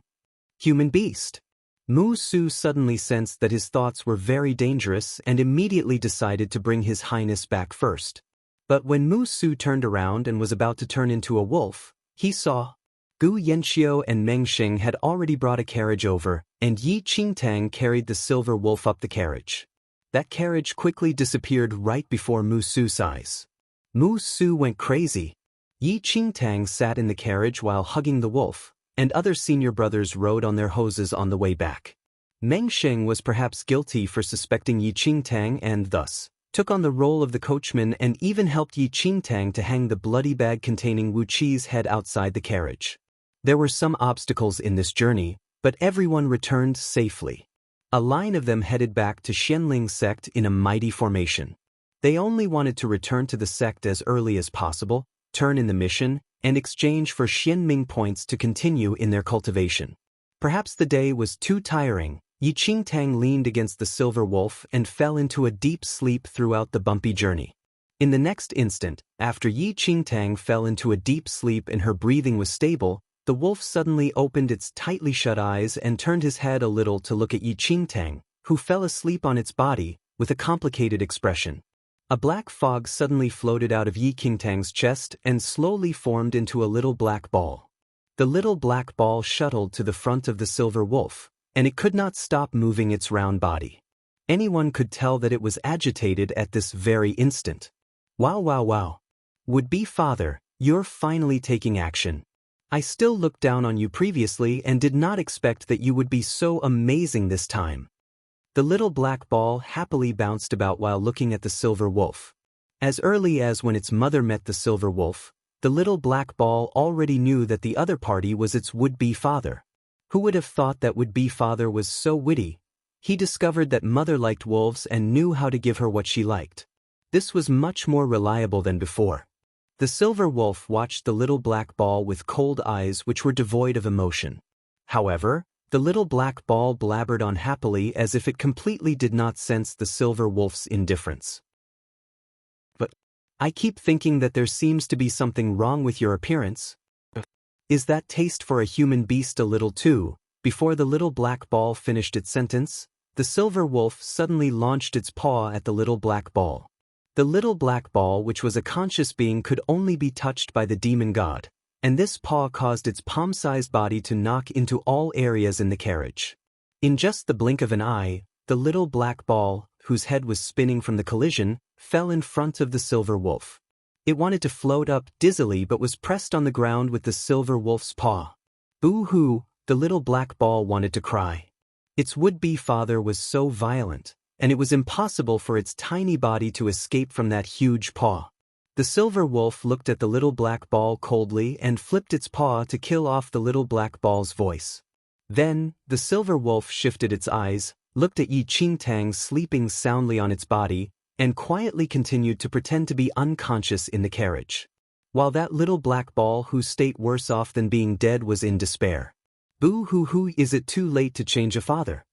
Human beast. Mu Su suddenly sensed that his thoughts were very dangerous and immediately decided to bring His Highness back first. But when Mu Su turned around and was about to turn into a wolf, he saw Gu Yanxiu and Meng Xing had already brought a carriage over, and Yi Qingtang carried the silver wolf up the carriage. That carriage quickly disappeared right before Mu Su's eyes. Mu Su went crazy. Yi Qingtang sat in the carriage while hugging the wolf, and other senior brothers rode on their hoses on the way back. Meng Xing was perhaps guilty for suspecting Yi Qingtang and thus took on the role of the coachman and even helped Yi Qingtang to hang the bloody bag containing Wu Qi's head outside the carriage. There were some obstacles in this journey, but everyone returned safely. A line of them headed back to Xianling sect in a mighty formation. They only wanted to return to the sect as early as possible, turn in the mission, and exchange for Xianming points to continue in their cultivation. Perhaps the day was too tiring. Yi Qingtang leaned against the silver wolf and fell into a deep sleep throughout the bumpy journey. In the next instant, after Yi Qingtang fell into a deep sleep and her breathing was stable, the wolf suddenly opened its tightly shut eyes and turned his head a little to look at Yi Qingtang, who fell asleep on its body, with a complicated expression. A black fog suddenly floated out of Yi Qingtang's chest and slowly formed into a little black ball. The little black ball shuttled to the front of the silver wolf, and it could not stop moving its round body. Anyone could tell that it was agitated at this very instant. Wow, wow, wow. Would-be father, you're finally taking action. I still looked down on you previously and did not expect that you would be so amazing this time. The little black ball happily bounced about while looking at the silver wolf. As early as when its mother met the silver wolf, the little black ball already knew that the other party was its would-be father. Who would have thought that would-be father was so witty? He discovered that mother liked wolves and knew how to give her what she liked. This was much more reliable than before. The silver wolf watched the little black ball with cold eyes which were devoid of emotion. However, the little black ball blabbered on happily as if it completely did not sense the silver wolf's indifference. But I keep thinking that there seems to be something wrong with your appearance. Is that taste for a human beast a little too? Before the little black ball finished its sentence, the silver wolf suddenly launched its paw at the little black ball. The little black ball, which was a conscious being, could only be touched by the demon god, and this paw caused its palm-sized body to knock into all areas in the carriage. In just the blink of an eye, the little black ball, whose head was spinning from the collision, fell in front of the silver wolf. It wanted to float up dizzily but was pressed on the ground with the silver wolf's paw. Boo-hoo, the little black ball wanted to cry. Its would-be father was so violent, and it was impossible for its tiny body to escape from that huge paw. The silver wolf looked at the little black ball coldly and flipped its paw to kill off the little black ball's voice. Then, the silver wolf shifted its eyes, looked at Yi Qingtang sleeping soundly on its body, and quietly continued to pretend to be unconscious in the carriage. While that little black ball, whose state worse off than being dead, was in despair. Boo-hoo-hoo, is it too late to change a father?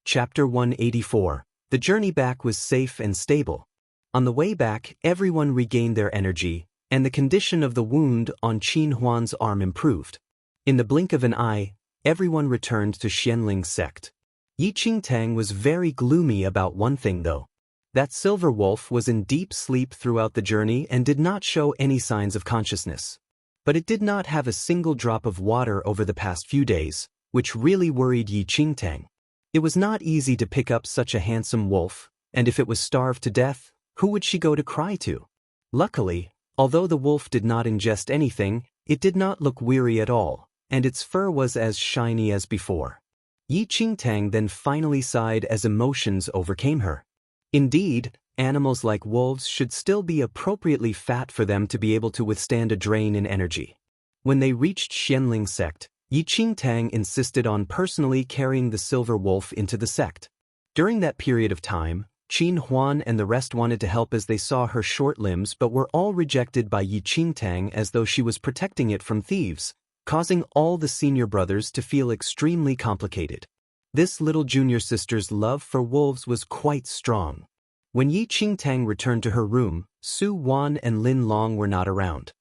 Chapter 184. The journey back was safe and stable. On the way back, everyone regained their energy, and the condition of the wound on Qin Huan's arm improved. In the blink of an eye, everyone returned to Xianling's sect. Yi Qingtang was very gloomy about one thing though. That silver wolf was in deep sleep throughout the journey and did not show any signs of consciousness. But it did not have a single drop of water over the past few days, which really worried Yi Qingtang. It was not easy to pick up such a handsome wolf, and if it was starved to death, who would she go to cry to? Luckily, although the wolf did not ingest anything, it did not look weary at all, and its fur was as shiny as before. Yi Qingtang then finally sighed as emotions overcame her. Indeed, animals like wolves should still be appropriately fat for them to be able to withstand a drain in energy. When they reached Xianling's sect, Yi Qingtang insisted on personally carrying the silver wolf into the sect. During that period of time, Qin Huan and the rest wanted to help as they saw her short limbs but were all rejected by Yi Qingtang as though she was protecting it from thieves, causing all the senior brothers to feel extremely complicated. This little junior sister's love for wolves was quite strong. When Yi Qingtang returned to her room, Su Wan and Lin Long were not around.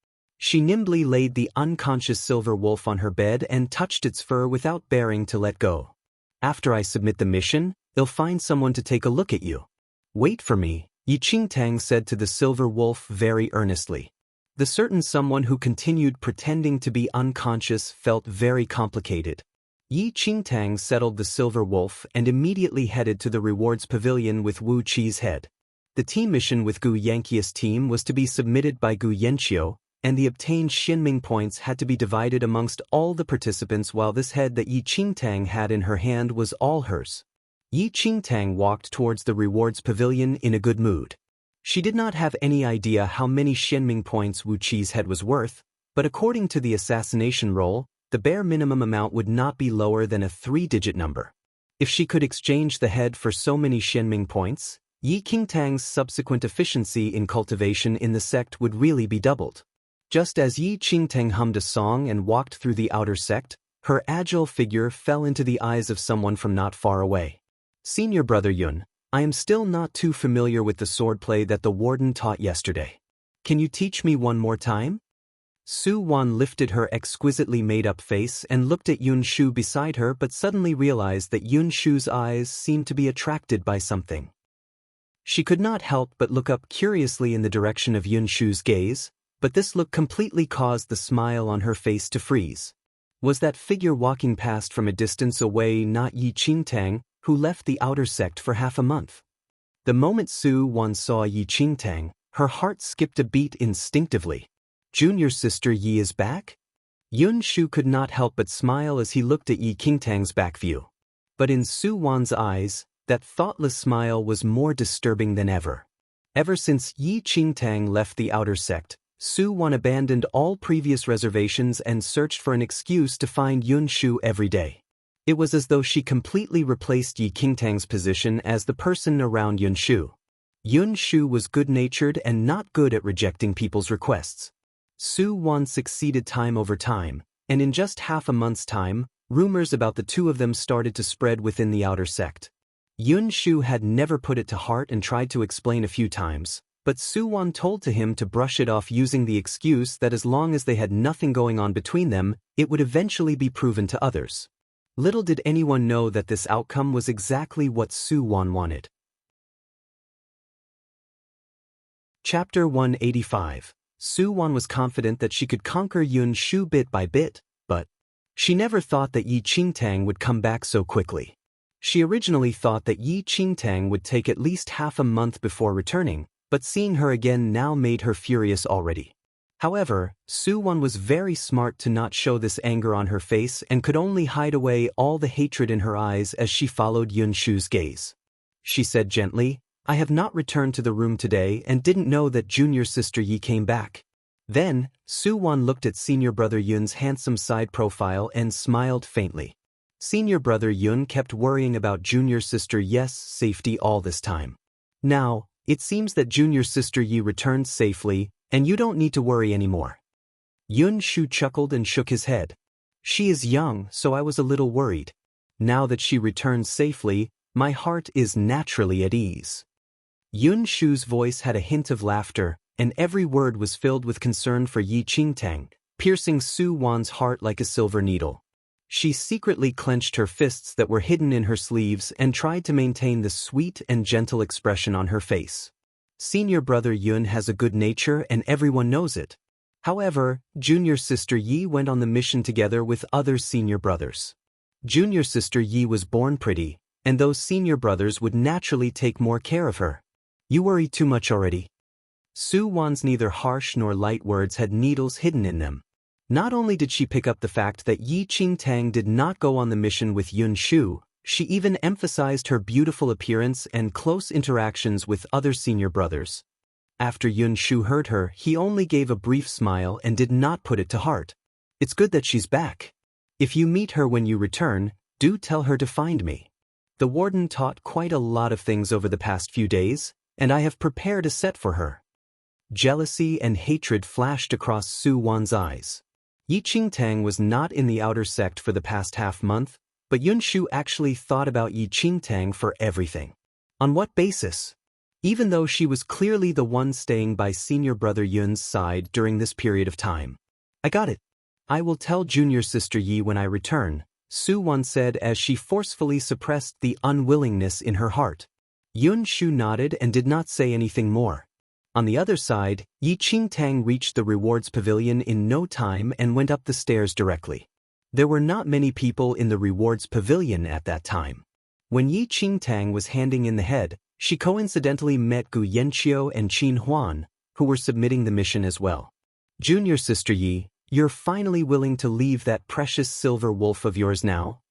She nimbly laid the unconscious silver wolf on her bed and touched its fur without bearing to let go. After I submit the mission, they'll find someone to take a look at you. Wait for me, Yi Qingtang said to the silver wolf very earnestly. The certain someone who continued pretending to be unconscious felt very complicated. Yi Qingtang settled the silver wolf and immediately headed to the rewards pavilion with Wu Qi's head. The team mission with Gu Yanqia's team was to be submitted by Gu Yanqiu, and the obtained Xinming points had to be divided amongst all the participants, while this head that Yi Qingtang had in her hand was all hers. Yi Qingtang walked towards the rewards pavilion in a good mood. She did not have any idea how many Xinming points Wu Qi's head was worth, but according to the assassination roll, the bare minimum amount would not be lower than a 3-digit number. If she could exchange the head for so many Xinming points, Yi Qingtang's subsequent efficiency in cultivation in the sect would really be doubled. Just as Yi Qingtang hummed a song and walked through the outer sect, her agile figure fell into the eyes of someone from not far away. Senior Brother Yun, I am still not too familiar with the swordplay that the warden taught yesterday. Can you teach me one more time? Su Wan lifted her exquisitely made-up face and looked at Yun Shu beside her, but suddenly realized that Yun Shu's eyes seemed to be attracted by something. She could not help but look up curiously in the direction of Yun Shu's gaze, but this look completely caused the smile on her face to freeze. Was that figure walking past from a distance away not Yi Qingtang, who left the outer sect for half a month? The moment Su Wan saw Yi Qingtang, her heart skipped a beat instinctively. Junior sister Yi is back? Yun Shu could not help but smile as he looked at Yi Qingtang's back view. But in Su Wan's eyes, that thoughtless smile was more disturbing than ever. Ever since Yi Qingtang left the outer sect, Su Wan abandoned all previous reservations and searched for an excuse to find Yun Shu every day. It was as though she completely replaced Yi Qingtang's position as the person around Yun Shu. Yun Shu was good-natured and not good at rejecting people's requests. Su Wan succeeded time over time, and in just half a month's time, rumors about the two of them started to spread within the outer sect. Yun Shu had never put it to heart and tried to explain a few times, but Su Wan told to him to brush it off using the excuse that as long as they had nothing going on between them, it would eventually be proven to others. Little did anyone know that this outcome was exactly what Su Wan wanted. Chapter 185. Su Wan was confident that she could conquer Yun Shu bit by bit, but she never thought that Yi Qingtang would come back so quickly. She originally thought that Yi Qingtang would take at least half a month before returning, but seeing her again now made her furious already. However, Su Wan was very smart to not show this anger on her face and could only hide away all the hatred in her eyes as she followed Yun Shu's gaze. She said gently, "I have not returned to the room today and didn't know that junior sister Yi came back." Then, Su Wan looked at senior brother Yun's handsome side profile and smiled faintly. Senior brother Yun kept worrying about junior sister Yi's safety all this time. Now, it seems that junior sister Yi returned safely, and you don't need to worry anymore. Yun Shu chuckled and shook his head. She is young, so I was a little worried. Now that she returned safely, my heart is naturally at ease. Yun Shu's voice had a hint of laughter, and every word was filled with concern for Yi Qingtang, piercing Su Wan's heart like a silver needle. She secretly clenched her fists that were hidden in her sleeves and tried to maintain the sweet and gentle expression on her face. Senior brother Yun has a good nature and everyone knows it. However, junior sister Yi went on the mission together with other senior brothers. Junior sister Yi was born pretty, and those senior brothers would naturally take more care of her. You worry too much already. Su Wan's neither harsh nor light words had needles hidden in them. Not only did she pick up the fact that Yi Qingtang did not go on the mission with Yun Shu, she even emphasized her beautiful appearance and close interactions with other senior brothers. After Yun Shu heard her, he only gave a brief smile and did not put it to heart. It's good that she's back. If you meet her when you return, do tell her to find me. The warden taught quite a lot of things over the past few days, and I have prepared a set for her. Jealousy and hatred flashed across Su Wan's eyes. Yi Qingtang was not in the outer sect for the past half-month, but Yun Shu actually thought about Yi Qingtang for everything. On what basis? Even though she was clearly the one staying by senior brother Yun's side during this period of time. I got it. I will tell junior sister Yi when I return, Su Wan said as she forcefully suppressed the unwillingness in her heart. Yun Shu nodded and did not say anything more. On the other side, Yi Qingtang reached the rewards pavilion in no time and went up the stairs directly. There were not many people in the rewards pavilion at that time. When Yi Qingtang was handing in the head, she coincidentally met Gu Yanqiu and Qin Huan, who were submitting the mission as well. Junior sister Yi, you're finally willing to leave that precious silver wolf of yours now?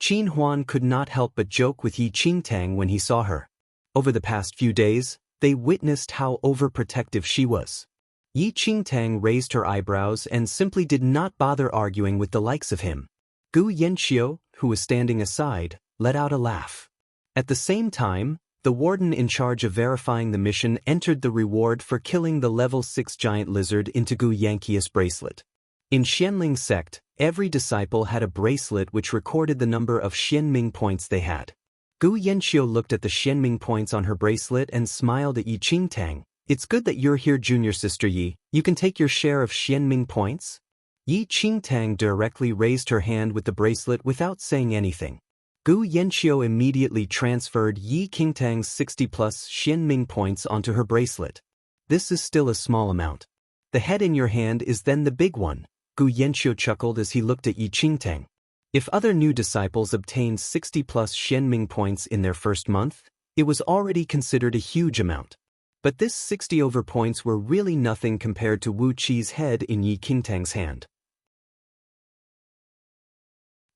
Qin Huan could not help but joke with Yi Qingtang when he saw her. Over the past few days, they witnessed how overprotective she was. Yi Qingtang raised her eyebrows and simply did not bother arguing with the likes of him. Gu Yanqiu, who was standing aside, let out a laugh. At the same time, the warden in charge of verifying the mission entered the reward for killing the level 6 giant lizard into Gu Yanqiu's bracelet. In Xianling sect, every disciple had a bracelet which recorded the number of Xianming points they had. Gu Yanqiu looked at the Xianming points on her bracelet and smiled at Yi Qingtang, It's good that you're here, junior sister Yi. You can take your share of Xianming points? Yi Qingtang directly raised her hand with the bracelet without saying anything. Gu Yanqiu immediately transferred Yi Qingtang's 60+ Xianming points onto her bracelet. This is still a small amount. The head in your hand is then the big one, Gu Yanqiu chuckled as he looked at Yi Qingtang. If other new disciples obtained 60+ Xianming points in their first month, it was already considered a huge amount. But this 60 over points were really nothing compared to Wu Qi's head in Yi Qingtang's hand.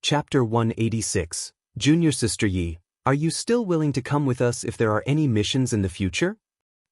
Chapter 186. Junior Sister Yi, are you still willing to come with us if there are any missions in the future?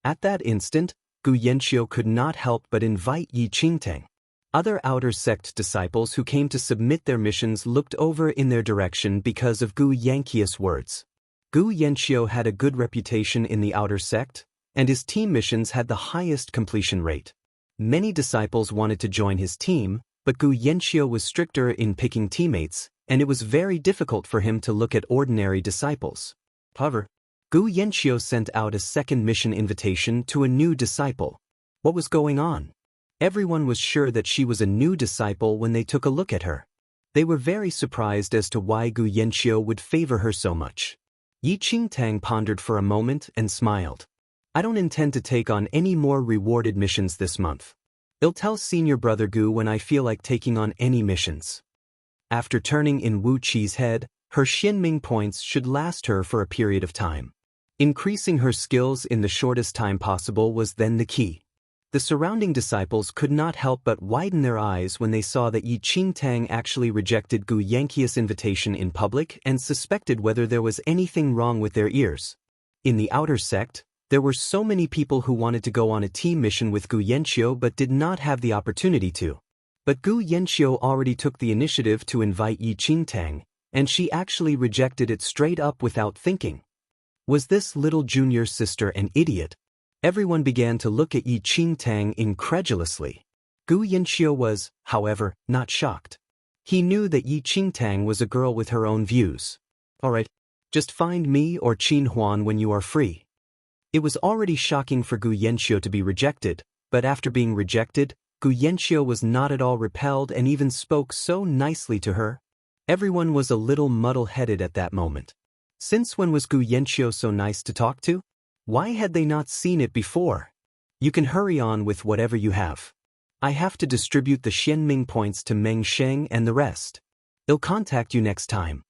At that instant, Gu Yanqiu could not help but invite Yi Qingtang. Other outer sect disciples who came to submit their missions looked over in their direction because of Gu Yanqiu's words. Gu Yanqiu had a good reputation in the outer sect, and his team missions had the highest completion rate. Many disciples wanted to join his team, but Gu Yanqiu was stricter in picking teammates, and it was very difficult for him to look at ordinary disciples. However, Gu Yanqiu sent out a second mission invitation to a new disciple. What was going on? Everyone was sure that she was a new disciple when they took a look at her. They were very surprised as to why Gu Yanqiu would favor her so much. Yi Qingtang pondered for a moment and smiled. I don't intend to take on any more rewarded missions this month. I'll tell senior brother Gu when I feel like taking on any missions. After turning in Wu Qi's head, her Xianming points should last her for a period of time. Increasing her skills in the shortest time possible was then the key. The surrounding disciples could not help but widen their eyes when they saw that Yi Qingtang actually rejected Gu Yanqiu's invitation in public and suspected whether there was anything wrong with their ears. In the outer sect, there were so many people who wanted to go on a team mission with Gu Yanqiu but did not have the opportunity to. But Gu Yanqiu already took the initiative to invite Yi Qingtang, and she actually rejected it straight up without thinking. Was this little junior sister an idiot? Everyone began to look at Yi Qingtang incredulously. Gu Yanqiu was, however, not shocked. He knew that Yi Qingtang was a girl with her own views. Alright, just find me or Qin Huan when you are free. It was already shocking for Gu Yanqiu to be rejected, but after being rejected, Gu Yanqiu was not at all repelled and even spoke so nicely to her. Everyone was a little muddle-headed at that moment. Since when was Gu Yanqiu so nice to talk to? Why had they not seen it before? You can hurry on with whatever you have. I have to distribute the Xianming points to Meng Sheng and the rest. I'll contact you next time.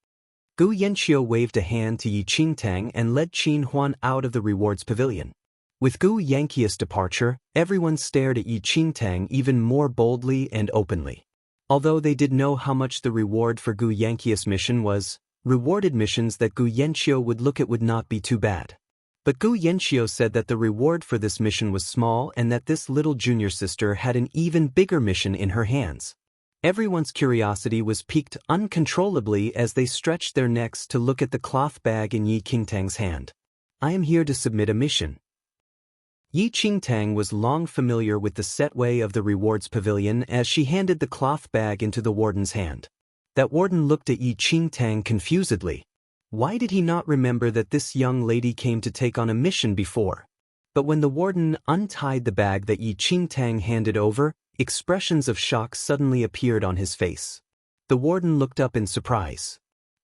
Gu Yanqiu waved a hand to Yi Qingtang and led Qin Huan out of the rewards pavilion. With Gu Yanqiu's departure, everyone stared at Yi Qingtang even more boldly and openly. Although they did know how much the reward for Gu Yanqiu's mission was, rewarded missions that Gu Yanqiu would look at would not be too bad. But Gu Yanqiu said that the reward for this mission was small and that this little junior sister had an even bigger mission in her hands. Everyone's curiosity was piqued uncontrollably as they stretched their necks to look at the cloth bag in Yi Qingtang's hand. I am here to submit a mission. Yi Qingtang was long familiar with the set way of the rewards pavilion as she handed the cloth bag into the warden's hand. That warden looked at Yi Qingtang confusedly. Why did he not remember that this young lady came to take on a mission before? But when the warden untied the bag that Yi Qingtang handed over, expressions of shock suddenly appeared on his face. The warden looked up in surprise.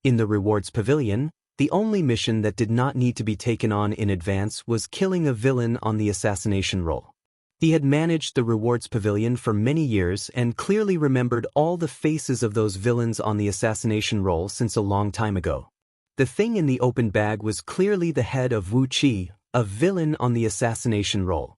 In the rewards pavilion, the only mission that did not need to be taken on in advance was killing a villain on the assassination roll. He had managed the rewards pavilion for many years and clearly remembered all the faces of those villains on the assassination roll since a long time ago. The thing in the open bag was clearly the head of Wu Qi, a villain on the assassination roll.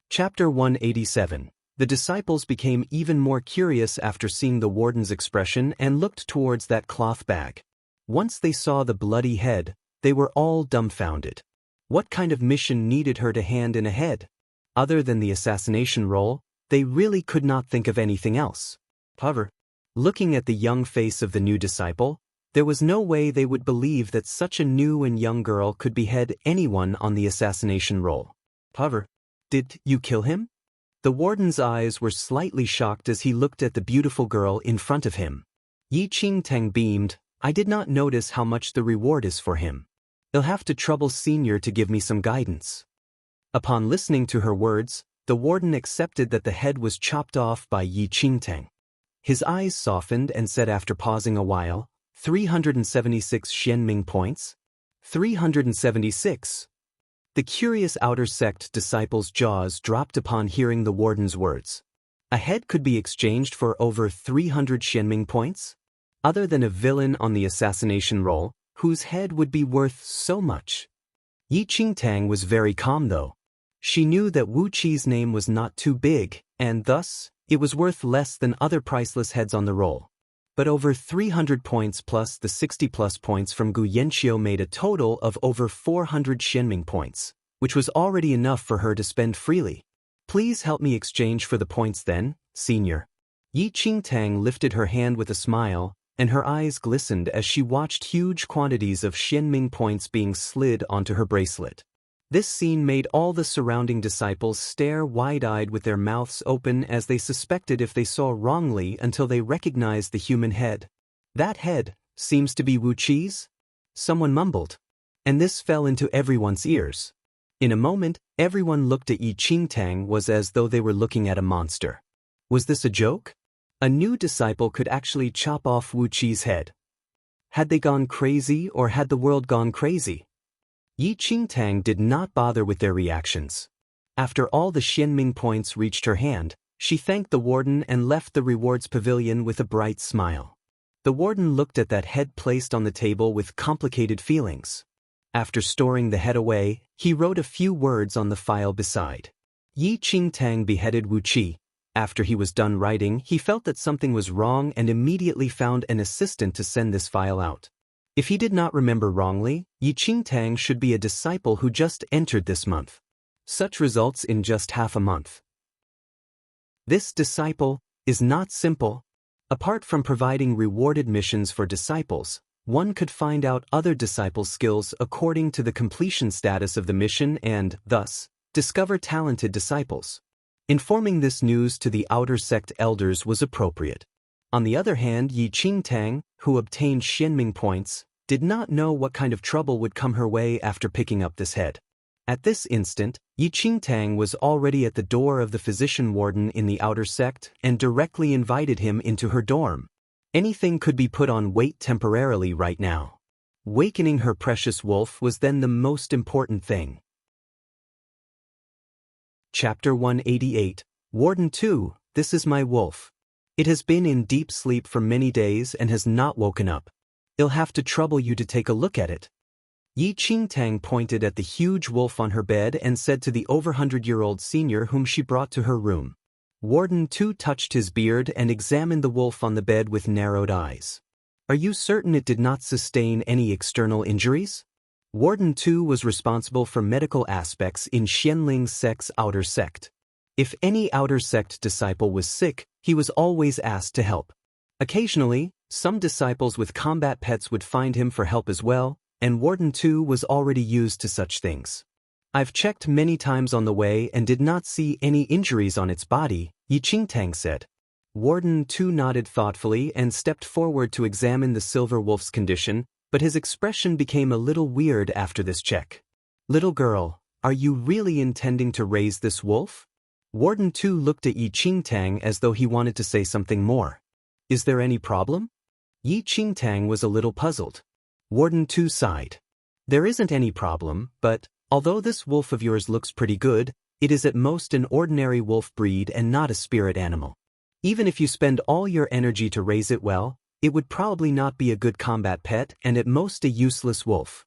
Chapter 187. The disciples became even more curious after seeing the warden's expression and looked towards that cloth bag. Once they saw the bloody head, they were all dumbfounded. What kind of mission needed her to hand in a head? Other than the assassination roll, they really could not think of anything else. However, looking at the young face of the new disciple, there was no way they would believe that such a new and young girl could behead anyone on the assassination roll. However, did you kill him? The warden's eyes were slightly shocked as he looked at the beautiful girl in front of him. Yi Qingtang beamed. I did not notice how much the reward is for him. You'll have to trouble Senior to give me some guidance." Upon listening to her words, the warden accepted that the head was chopped off by Yi Qingtang. His eyes softened and said after pausing a while, 376 Xianming points? 376. The curious outer sect disciples' jaws dropped upon hearing the warden's words. A head could be exchanged for over 300 Xianming points? Other than a villain on the assassination roll, whose head would be worth so much? Yi Qingtang was very calm though. She knew that Wu Qi's name was not too big, and thus, it was worth less than other priceless heads on the roll. But over 300 points plus the 60+ points from Gu Yanqiu made a total of over 400 Xianming points, which was already enough for her to spend freely. "Please help me exchange for the points then, Senior." Yi Qingtang lifted her hand with a smile, and her eyes glistened as she watched huge quantities of Xianming points being slid onto her bracelet. This scene made all the surrounding disciples stare wide-eyed with their mouths open as they suspected if they saw wrongly until they recognized the human head. "That head seems to be Wu Qi's?" someone mumbled. And this fell into everyone's ears. In a moment, everyone looked at Yi Qingtang was as though they were looking at a monster. Was this a joke? A new disciple could actually chop off Wu Qi's head. Had they gone crazy or had the world gone crazy? Yi Qingtang did not bother with their reactions. After all the Xianming points reached her hand, she thanked the warden and left the rewards pavilion with a bright smile. The warden looked at that head placed on the table with complicated feelings. After storing the head away, he wrote a few words on the file beside. Yi Qingtang beheaded Wu Qi. After he was done writing, he felt that something was wrong and immediately found an assistant to send this file out. If he did not remember wrongly, Yi Qingtang should be a disciple who just entered this month. Such results in just half a month. This disciple is not simple. Apart from providing rewarded missions for disciples, one could find out other disciples' skills according to the completion status of the mission and, thus, discover talented disciples. Informing this news to the outer sect elders was appropriate. On the other hand, Yi Qingtang, who obtained Xianming points, did not know what kind of trouble would come her way after picking up this head. At this instant, Yi Qingtang was already at the door of the physician warden in the outer sect and directly invited him into her dorm. Anything could be put on wait temporarily right now. Wakening her precious wolf was then the most important thing. Chapter 188, Warden 2, This is my wolf. It has been in deep sleep for many days and has not woken up. I'll have to trouble you to take a look at it. Yi Qingtang pointed at the huge wolf on her bed and said to the over 100-year-old senior whom she brought to her room. Warden 2 touched his beard and examined the wolf on the bed with narrowed eyes. Are you certain it did not sustain any external injuries? Warden 2 was responsible for medical aspects in Xianling sect's outer sect. If any outer sect disciple was sick, he was always asked to help. Occasionally, some disciples with combat pets would find him for help as well, and Warden 2 was already used to such things. I've checked many times on the way and did not see any injuries on its body, Yi Qingtang said. Warden 2 nodded thoughtfully and stepped forward to examine the silver wolf's condition, but his expression became a little weird after this check. Little girl, are you really intending to raise this wolf? Warden 2 looked at Yi Qingtang as though he wanted to say something more. Is there any problem? Yi Qingtang was a little puzzled. Warden 2 sighed. There isn't any problem, but, although this wolf of yours looks pretty good, it is at most an ordinary wolf breed and not a spirit animal. Even if you spend all your energy to raise it well, it would probably not be a good combat pet and at most a useless wolf.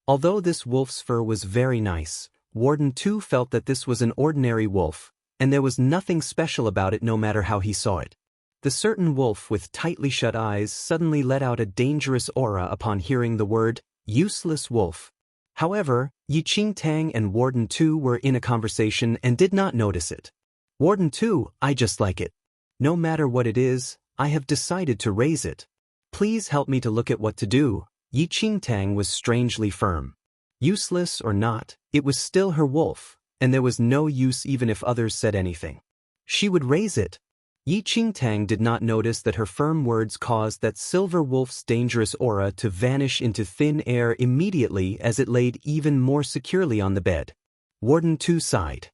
Although this wolf's fur was very nice, Warden 2 felt that this was an ordinary wolf, and there was nothing special about it no matter how he saw it. The certain wolf with tightly shut eyes suddenly let out a dangerous aura upon hearing the word, useless wolf. However, Yi Qingtang and Warden 2 were in a conversation and did not notice it. Warden 2, I just like it. No matter what it is, I have decided to raise it. Please help me to look at what to do. Yi Qingtang was strangely firm. Useless or not, it was still her wolf, and there was no use even if others said anything. She would raise it. Yi Qingtang did not notice that her firm words caused that silver wolf's dangerous aura to vanish into thin air immediately as it laid even more securely on the bed. Warden 2 sighed.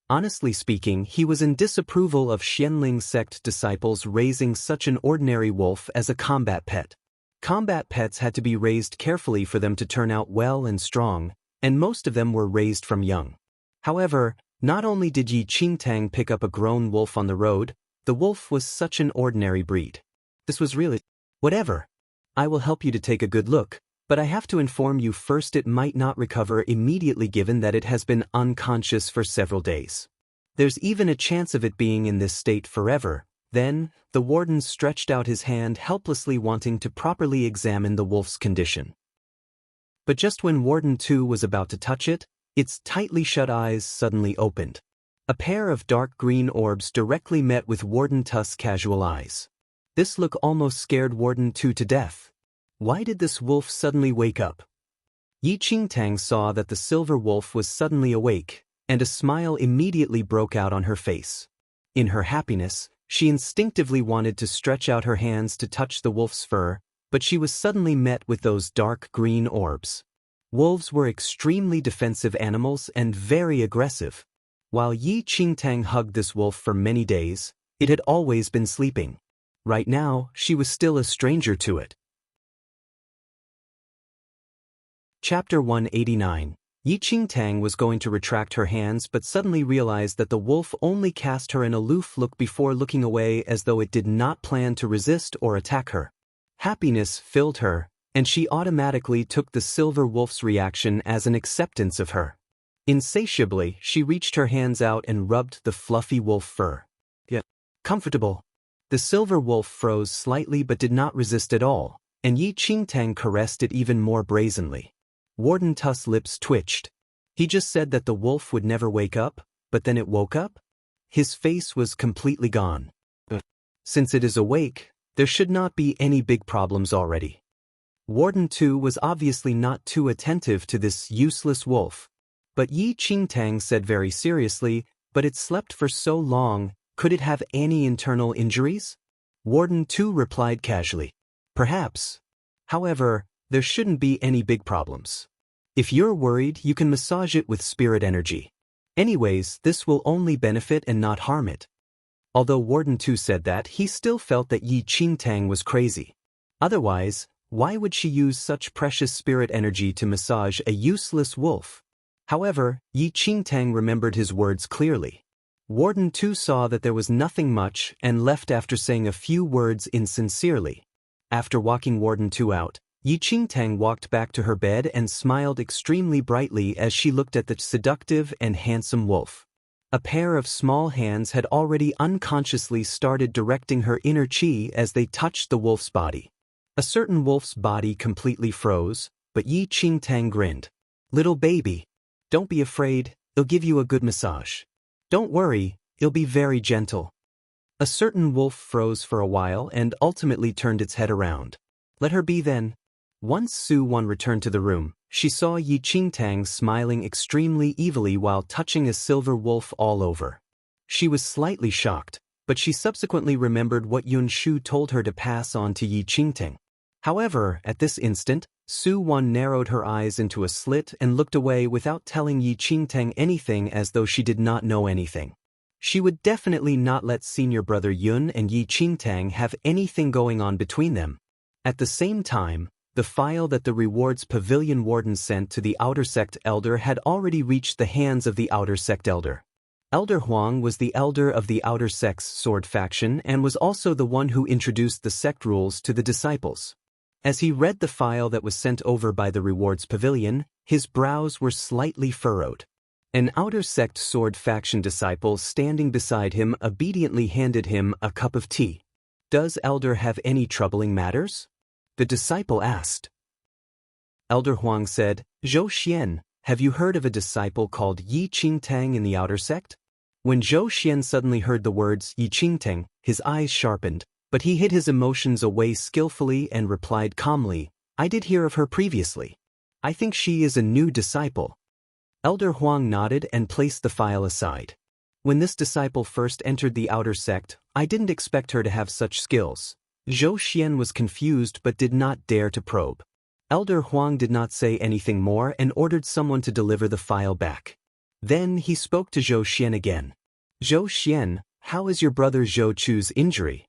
Honestly speaking, he was in disapproval of Xianling sect disciples raising such an ordinary wolf as a combat pet. Combat pets had to be raised carefully for them to turn out well and strong, and most of them were raised from young. However, not only did Yi Qingtang pick up a grown wolf on the road, the wolf was such an ordinary breed. This was really... Whatever. I will help you to take a good look, but I have to inform you first it might not recover immediately given that it has been unconscious for several days. There's even a chance of it being in this state forever. Then, the warden stretched out his hand helplessly wanting to properly examine the wolf's condition. But just when Warden 2 was about to touch it, its tightly shut eyes suddenly opened. A pair of dark green orbs directly met with Warden 2's casual eyes. This look almost scared Warden 2 to death. Why did this wolf suddenly wake up? Yi Qingtang saw that the silver wolf was suddenly awake, and a smile immediately broke out on her face. In her happiness, she instinctively wanted to stretch out her hands to touch the wolf's fur, but she was suddenly met with those dark green orbs. Wolves were extremely defensive animals and very aggressive. While Yi Qingtang hugged this wolf for many days, it had always been sleeping. Right now, she was still a stranger to it. Chapter 189. Yi Qingtang was going to retract her hands but suddenly realized that the wolf only cast her an aloof look before looking away as though it did not plan to resist or attack her. Happiness filled her, and she automatically took the silver wolf's reaction as an acceptance of her. Insatiably, she reached her hands out and rubbed the fluffy wolf fur. Yet, comfortable. The silver wolf froze slightly but did not resist at all, and Yi Qingtang caressed it even more brazenly. Warden 2's lips twitched. He just said that the wolf would never wake up, but then it woke up? His face was completely gone. Since it is awake, there should not be any big problems already. Warden 2 was obviously not too attentive to this useless wolf. But Yi Qingtang said very seriously, but it slept for so long, could it have any internal injuries? Warden 2 replied casually. Perhaps. However, there shouldn't be any big problems. If you're worried, you can massage it with spirit energy. Anyways, this will only benefit and not harm it. Although Warden 2 said that, he still felt that Yi Qingtang was crazy. Otherwise, why would she use such precious spirit energy to massage a useless wolf? However, Yi Qingtang remembered his words clearly. Warden 2 saw that there was nothing much and left after saying a few words insincerely. After walking Warden 2 out, Yi Qingtang walked back to her bed and smiled extremely brightly as she looked at the seductive and handsome wolf. A pair of small hands had already unconsciously started directing her inner chi as they touched the wolf's body. A certain wolf's body completely froze, but Yi Qingtang grinned. Little baby. Don't be afraid, it'll give you a good massage. Don't worry, it'll be very gentle. A certain wolf froze for a while and ultimately turned its head around. Let her be then. Once Su Wan returned to the room, she saw Yi Qingtang smiling extremely evilly while touching a silver wolf all over. She was slightly shocked, but she subsequently remembered what Yun Shu told her to pass on to Yi Qingtang. However, at this instant, Su Wan narrowed her eyes into a slit and looked away without telling Yi Qingtang anything as though she did not know anything. She would definitely not let senior brother Yun and Yi Qingtang have anything going on between them. At the same time, the file that the Rewards Pavilion warden sent to the Outer Sect Elder had already reached the hands of the Outer Sect Elder. Elder Huang was the elder of the Outer Sect's sword faction and was also the one who introduced the sect rules to the disciples. As he read the file that was sent over by the Rewards Pavilion, his brows were slightly furrowed. An Outer Sect sword faction disciple standing beside him obediently handed him a cup of tea. Does Elder have any troubling matters? The disciple asked. Elder Huang said, Zhou Xian, have you heard of a disciple called Yi Qingtang in the Outer Sect? When Zhou Xian suddenly heard the words Yi Qingtang, his eyes sharpened, but he hid his emotions away skillfully and replied calmly, I did hear of her previously. I think she is a new disciple. Elder Huang nodded and placed the file aside. When this disciple first entered the outer sect, I didn't expect her to have such skills. Zhou Xian was confused but did not dare to probe. Elder Huang did not say anything more and ordered someone to deliver the file back. Then he spoke to Zhou Xian again. Zhou Xian, how is your brother Zhou Chu's injury?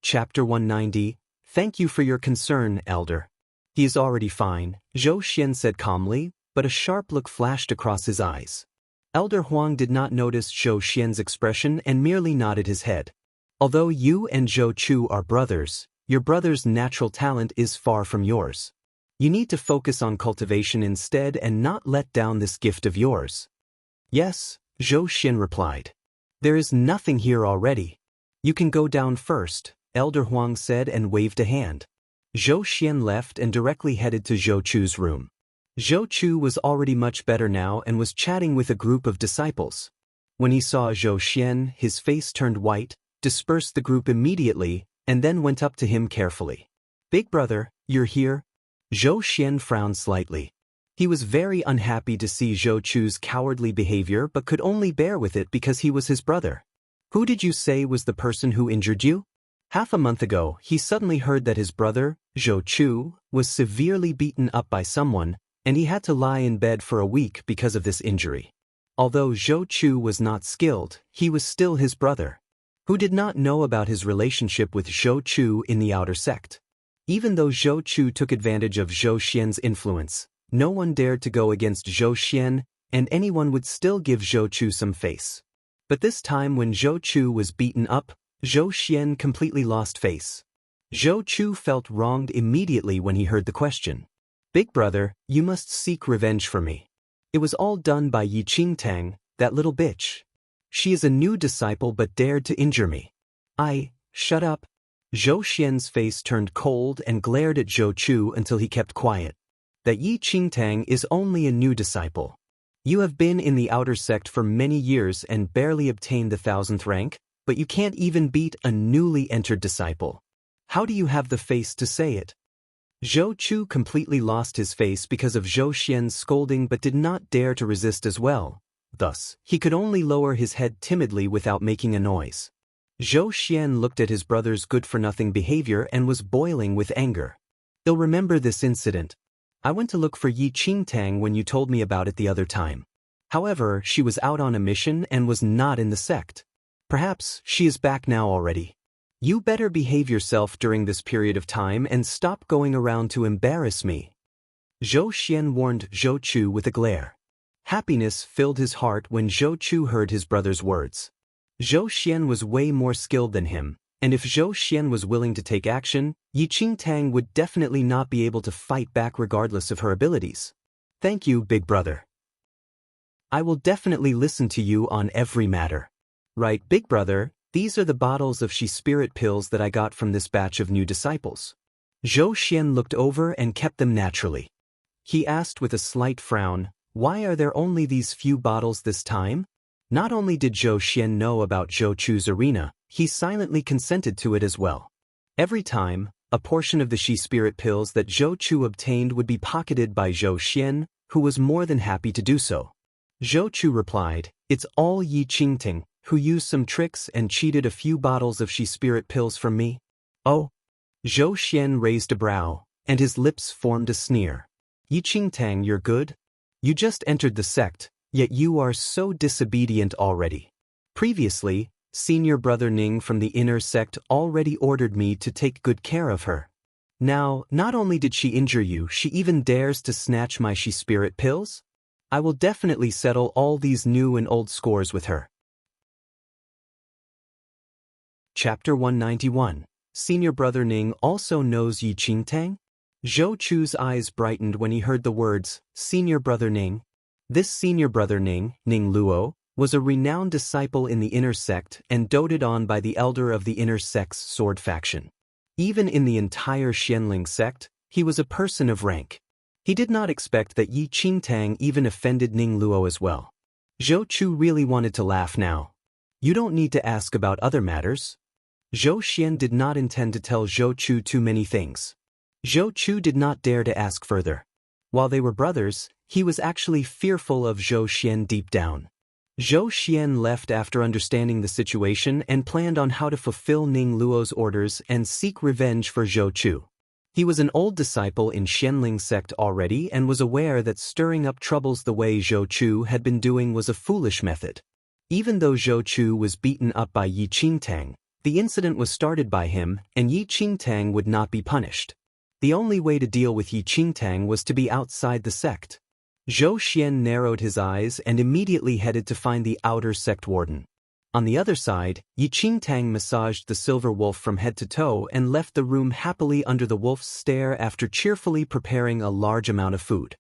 Chapter 190. Thank you for your concern, Elder. He is already fine, Zhou Xian said calmly, but a sharp look flashed across his eyes. Elder Huang did not notice Zhou Xian's expression and merely nodded his head. Although you and Zhou Chu are brothers, your brother's natural talent is far from yours. You need to focus on cultivation instead and not let down this gift of yours. Yes, Zhou Xian replied. There is nothing here already. You can go down first, Elder Huang said and waved a hand. Zhou Xian left and directly headed to Zhou Chu's room. Zhou Chu was already much better now and was chatting with a group of disciples. When he saw Zhou Xian, his face turned white, dispersed the group immediately, and then went up to him carefully. Big brother, you're here? Zhou Xian frowned slightly. He was very unhappy to see Zhou Chu's cowardly behavior but could only bear with it because he was his brother. Who did you say was the person who injured you? Half a month ago, he suddenly heard that his brother, Zhou Chu, was severely beaten up by someone, and he had to lie in bed for a week because of this injury. Although Zhou Chu was not skilled, he was still his brother. Who did not know about his relationship with Zhou Chu in the outer sect? Even though Zhou Chu took advantage of Zhou Xian's influence, no one dared to go against Zhou Xian, and anyone would still give Zhou Chu some face. But this time when Zhou Chu was beaten up, Zhou Xian completely lost face. Zhou Chu felt wronged immediately when he heard the question. Big brother, you must seek revenge for me. It was all done by Yi Qingtang, that little bitch. She is a new disciple but dared to injure me. Shut up. Zhou Xian's face turned cold and glared at Zhou Chu until he kept quiet. That Yi Qingtang is only a new disciple. You have been in the outer sect for many years and barely obtained the 1000th rank, but you can't even beat a newly entered disciple. How do you have the face to say it? Zhou Chu completely lost his face because of Zhou Xian's scolding but did not dare to resist as well. Thus, he could only lower his head timidly without making a noise. Zhou Xian looked at his brother's good-for-nothing behavior and was boiling with anger. You'll remember this incident. I went to look for Yi Qingtang when you told me about it the other time. However, she was out on a mission and was not in the sect. Perhaps she is back now already. You better behave yourself during this period of time and stop going around to embarrass me. Zhou Xian warned Zhou Chu with a glare. Happiness filled his heart when Zhou Chu heard his brother's words. Zhou Xian was way more skilled than him, and if Zhou Xian was willing to take action, Yi Qingtang would definitely not be able to fight back regardless of her abilities. Thank you, big brother. I will definitely listen to you on every matter. Right, big brother, these are the bottles of She Spirit pills that I got from this batch of new disciples. Zhou Xian looked over and kept them naturally. He asked with a slight frown, why are there only these few bottles this time? Not only did Zhou Xian know about Zhou Chu's arena, he silently consented to it as well. Every time, a portion of the She Spirit pills that Zhou Chu obtained would be pocketed by Zhou Xian, who was more than happy to do so. Zhou Chu replied, it's all Yi Qingtang, who used some tricks and cheated a few bottles of She Spirit pills from me. Oh? Zhou Xian raised a brow, and his lips formed a sneer. Yi Qingtang, you're good? You just entered the sect, yet you are so disobedient already. Previously, senior brother Ning from the inner sect already ordered me to take good care of her. Now, not only did she injure you, she even dares to snatch my She Spirit pills? I will definitely settle all these new and old scores with her. Chapter 191. Senior brother Ning also knows Yi Qingtang? Zhou Chu's eyes brightened when he heard the words, senior brother Ning. This senior brother Ning, Ning Luo, was a renowned disciple in the inner sect and doted on by the elder of the inner sect's sword faction. Even in the entire Xianling sect, he was a person of rank. He did not expect that Yi Qingtang even offended Ning Luo as well. Zhou Chu really wanted to laugh now. You don't need to ask about other matters. Zhou Xian did not intend to tell Zhou Chu too many things. Zhou Chu did not dare to ask further. While they were brothers, he was actually fearful of Zhou Xian deep down. Zhou Xian left after understanding the situation and planned on how to fulfill Ning Luo's orders and seek revenge for Zhou Chu. He was an old disciple in Xianling sect already and was aware that stirring up troubles the way Zhou Chu had been doing was a foolish method. Even though Zhou Chu was beaten up by Yi Qingtang, the incident was started by him, and Yi Qingtang would not be punished. The only way to deal with Yi Qingtang was to be outside the sect. Zhou Xian narrowed his eyes and immediately headed to find the outer sect warden. On the other side, Yi Qingtang massaged the silver wolf from head to toe and left the room happily under the wolf's stare after cheerfully preparing a large amount of food.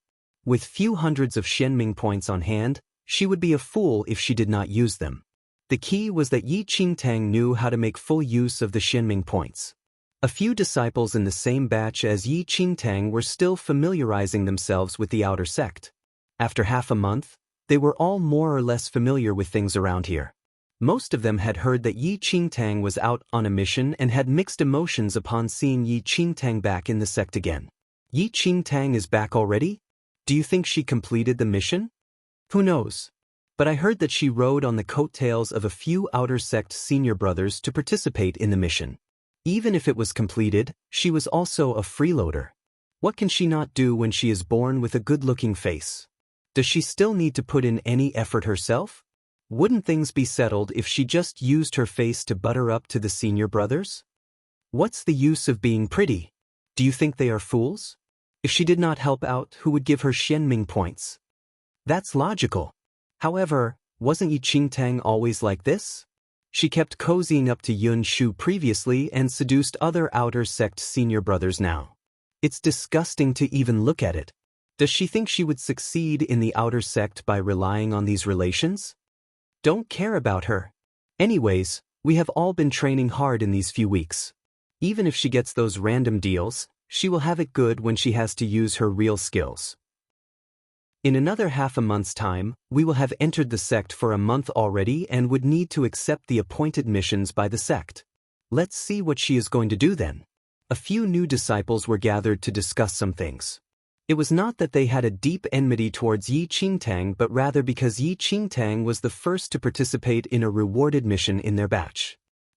With few hundreds of Xianming points on hand, she would be a fool if she did not use them. The key was that Yi Qingtang knew how to make full use of the Xianming points. A few disciples in the same batch as Yi Qingtang were still familiarizing themselves with the outer sect. After half a month, they were all more or less familiar with things around here. Most of them had heard that Yi Qingtang was out on a mission and had mixed emotions upon seeing Yi Qingtang back in the sect again. Yi Qingtang is back already? Do you think she completed the mission? Who knows? But I heard that she rode on the coattails of a few outer sect senior brothers to participate in the mission. Even if it was completed, she was also a freeloader. What can she not do when she is born with a good-looking face? Does she still need to put in any effort herself? Wouldn't things be settled if she just used her face to butter up to the senior brothers? What's the use of being pretty? Do you think they are fools? If she did not help out, who would give her Xianming points? That's logical. However, wasn't Yi Qingtang always like this? She kept cozying up to Yun Shu previously and seduced other outer sect senior brothers now. It's disgusting to even look at it. Does she think she would succeed in the outer sect by relying on these relations? Don't care about her. Anyways, we have all been training hard in these few weeks. Even if she gets those random deals, she will have it good when she has to use her real skills. In another half a month's time, we will have entered the sect for a month already and would need to accept the appointed missions by the sect. Let's see what she is going to do then. A few new disciples were gathered to discuss some things. It was not that they had a deep enmity towards Yi Qingtang, but rather because Yi Qingtang was the first to participate in a rewarded mission in their batch.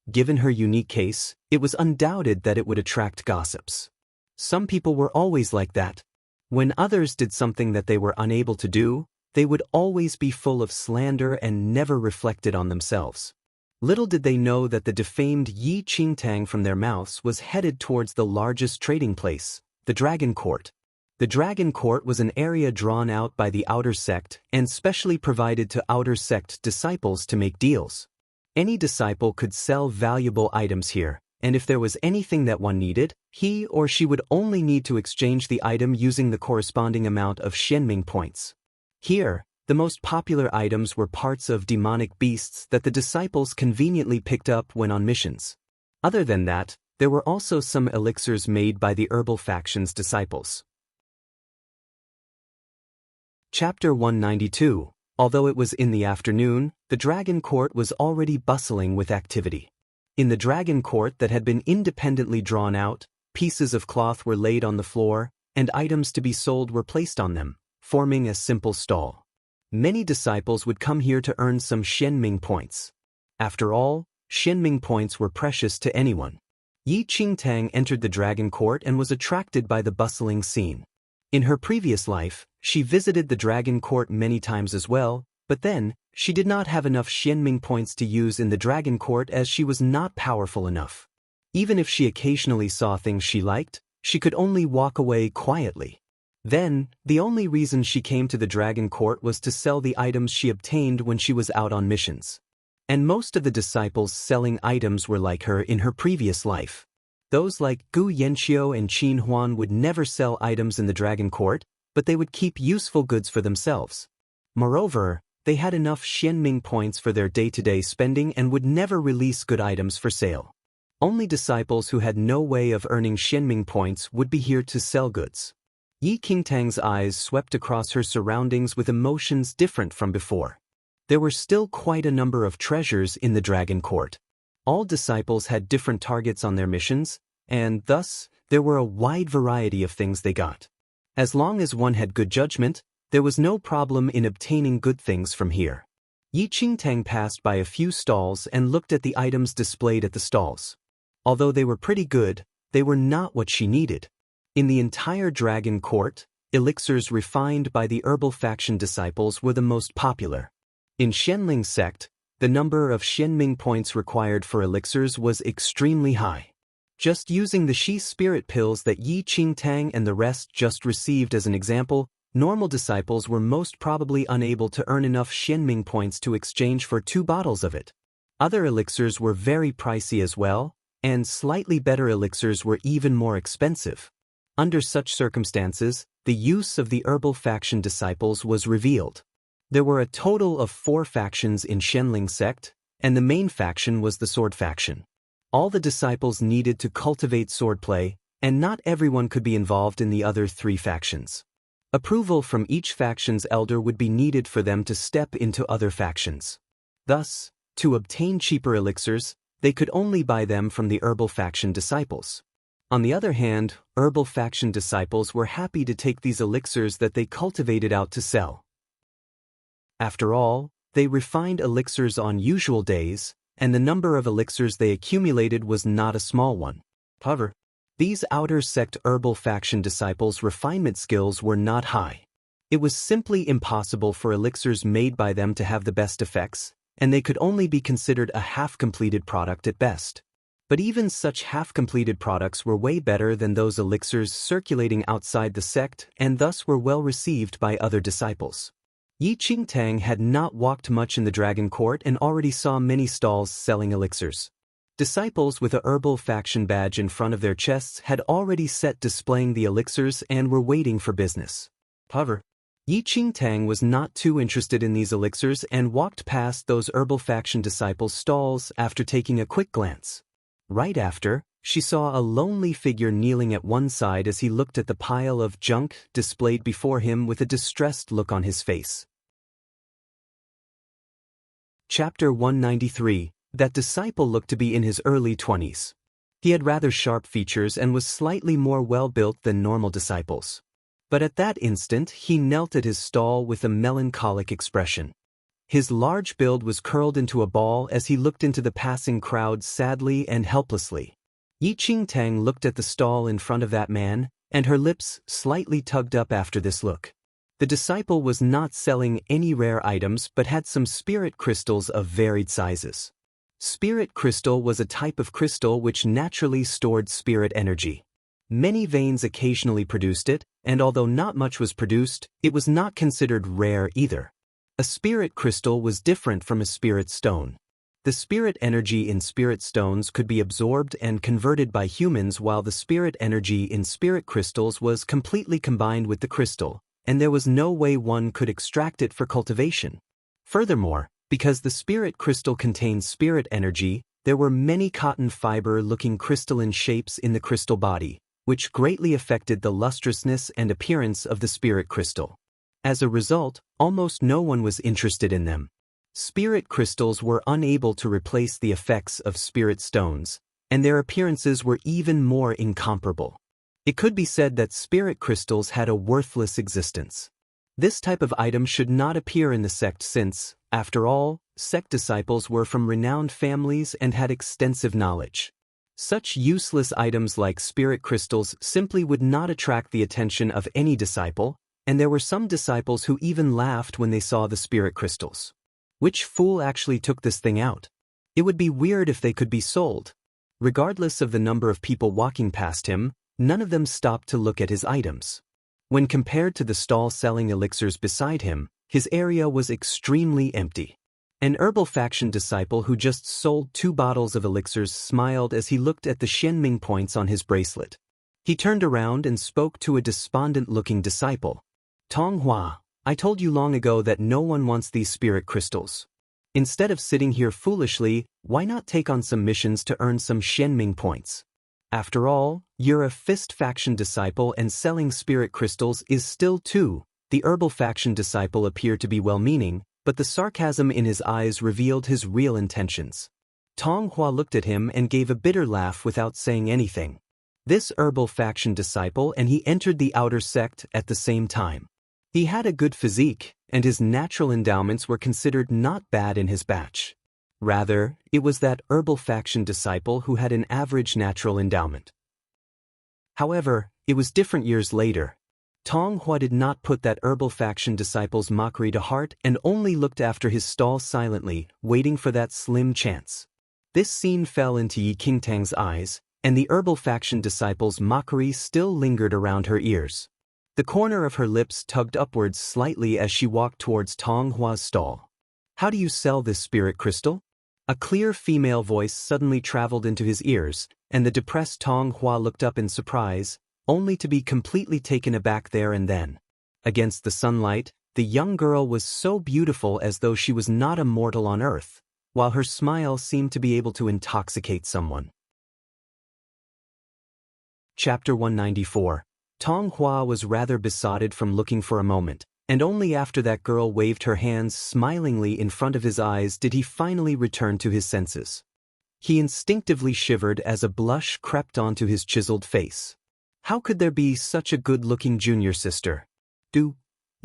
Given her unique case, it was undoubted that it would attract gossips. Some people were always like that. When others did something that they were unable to do, they would always be full of slander and never reflected on themselves. Little did they know that the defamed Yi Qingtang from their mouths was headed towards the largest trading place, the Dragon Court. The Dragon Court was an area drawn out by the outer sect and specially provided to outer sect disciples to make deals. Any disciple could sell valuable items here, and if there was anything that one needed, he or she would only need to exchange the item using the corresponding amount of Xianming points. Here, the most popular items were parts of demonic beasts that the disciples conveniently picked up when on missions. Other than that, there were also some elixirs made by the herbal faction's disciples. Chapter 192. Although it was in the afternoon, the Dragon Court was already bustling with activity. In the Dragon Court that had been independently drawn out, pieces of cloth were laid on the floor, and items to be sold were placed on them, forming a simple stall. Many disciples would come here to earn some Xianming points. After all, Xianming points were precious to anyone. Yi Qingtang entered the Dragon Court and was attracted by the bustling scene. In her previous life, she visited the Dragon Court many times as well, but then, she did not have enough Xianming points to use in the Dragon Court as she was not powerful enough. Even if she occasionally saw things she liked, she could only walk away quietly. Then, the only reason she came to the Dragon Court was to sell the items she obtained when she was out on missions. And most of the disciples selling items were like her in her previous life. Those like Gu Yanqiu and Qin Huan would never sell items in the Dragon Court, but they would keep useful goods for themselves. Moreover, they had enough Xianming points for their day-to-day spending and would never release good items for sale. Only disciples who had no way of earning Xianming points would be here to sell goods. Yi Qingtang's eyes swept across her surroundings with emotions different from before. There were still quite a number of treasures in the Dragon Court. All disciples had different targets on their missions, and thus, there were a wide variety of things they got. As long as one had good judgment, There was no problem in obtaining good things from here. Yi Qingtang passed by a few stalls and looked at the items displayed at the stalls. Although they were pretty good, they were not what she needed. In the entire Dragon Court, elixirs refined by the herbal faction disciples were the most popular. In Shenling sect, the number of Shenming points required for elixirs was extremely high. Just using the Shi spirit pills that Yi Qingtang and the rest just received as an example, normal disciples were most probably unable to earn enough Shenming points to exchange for 2 bottles of it. Other elixirs were very pricey as well, and slightly better elixirs were even more expensive. Under such circumstances, the use of the herbal faction disciples was revealed. There were a total of 4 factions in Shenling sect, and the main faction was the sword faction. All the disciples needed to cultivate swordplay, and not everyone could be involved in the other 3 factions. Approval from each faction's elder would be needed for them to step into other factions. Thus, to obtain cheaper elixirs, they could only buy them from the herbal faction disciples. On the other hand, herbal faction disciples were happy to take these elixirs that they cultivated out to sell. After all, they refined elixirs on usual days, and the number of elixirs they accumulated was not a small one. However, these outer sect herbal faction disciples' refinement skills were not high. It was simply impossible for elixirs made by them to have the best effects, and they could only be considered a half-completed product at best. But even such half-completed products were way better than those elixirs circulating outside the sect and thus were well received by other disciples. Yi Qingtang had not walked much in the Dragon Court and already saw many stalls selling elixirs. Disciples with a herbal faction badge in front of their chests had already set displaying the elixirs and were waiting for business. However, Yi Qingtang was not too interested in these elixirs and walked past those herbal faction disciples' stalls after taking a quick glance. Right after, she saw a lonely figure kneeling at one side as he looked at the pile of junk displayed before him with a distressed look on his face. Chapter 193. That disciple looked to be in his early 20s. He had rather sharp features and was slightly more well-built than normal disciples. But at that instant he knelt at his stall with a melancholic expression. His large build was curled into a ball as he looked into the passing crowd sadly and helplessly. Yi Qingtang looked at the stall in front of that man, and her lips slightly tugged up after this look. The disciple was not selling any rare items but had some spirit crystals of varied sizes. Spirit crystal was a type of crystal which naturally stored spirit energy. Many veins occasionally produced it, and although not much was produced, it was not considered rare either. A spirit crystal was different from a spirit stone. The spirit energy in spirit stones could be absorbed and converted by humans while the spirit energy in spirit crystals was completely combined with the crystal, and there was no way one could extract it for cultivation. Furthermore, because the spirit crystal contained spirit energy, there were many cotton fiber-looking crystalline shapes in the crystal body, which greatly affected the lustrousness and appearance of the spirit crystal. As a result, almost no one was interested in them. Spirit crystals were unable to replace the effects of spirit stones, and their appearances were even more incomparable. It could be said that spirit crystals had a worthless existence. This type of item should not appear in the sect since, after all, sect disciples were from renowned families and had extensive knowledge. Such useless items like spirit crystals simply would not attract the attention of any disciple, and there were some disciples who even laughed when they saw the spirit crystals. Which fool actually took this thing out? It would be weird if they could be sold. Regardless of the number of people walking past him, none of them stopped to look at his items. When compared to the stall selling elixirs beside him, his area was extremely empty. An herbal faction disciple who just sold 2 bottles of elixirs smiled as he looked at the Shenming points on his bracelet. He turned around and spoke to a despondent-looking disciple. Tonghua, I told you long ago that no one wants these spirit crystals. Instead of sitting here foolishly, why not take on some missions to earn some Shenming points? After all, you're a fist faction disciple and selling spirit crystals is still too. The herbal faction disciple appeared to be well-meaning, but the sarcasm in his eyes revealed his real intentions. Tonghua looked at him and gave a bitter laugh without saying anything. This herbal faction disciple and he entered the outer sect at the same time. He had a good physique, and his natural endowments were considered not bad in his batch. Rather, it was that herbal faction disciple who had an average natural endowment. However, it was different years later. Tong Hua did not put that herbal faction disciple's mockery to heart and only looked after his stall silently, waiting for that slim chance. This scene fell into Yi Qingtang's eyes, and the herbal faction disciple's mockery still lingered around her ears. The corner of her lips tugged upwards slightly as she walked towards Tong Hua's stall. "How do you sell this spirit crystal?" A clear female voice suddenly traveled into his ears, and the depressed Tong Hua looked up in surprise, only to be completely taken aback there and then. Against the sunlight, the young girl was so beautiful as though she was not a mortal on earth, while her smile seemed to be able to intoxicate someone. Chapter 194. Tong Hua was rather besotted from looking for a moment, and only after that girl waved her hands smilingly in front of his eyes did he finally return to his senses. He instinctively shivered as a blush crept onto his chiseled face. How could there be such a good-looking junior sister? Do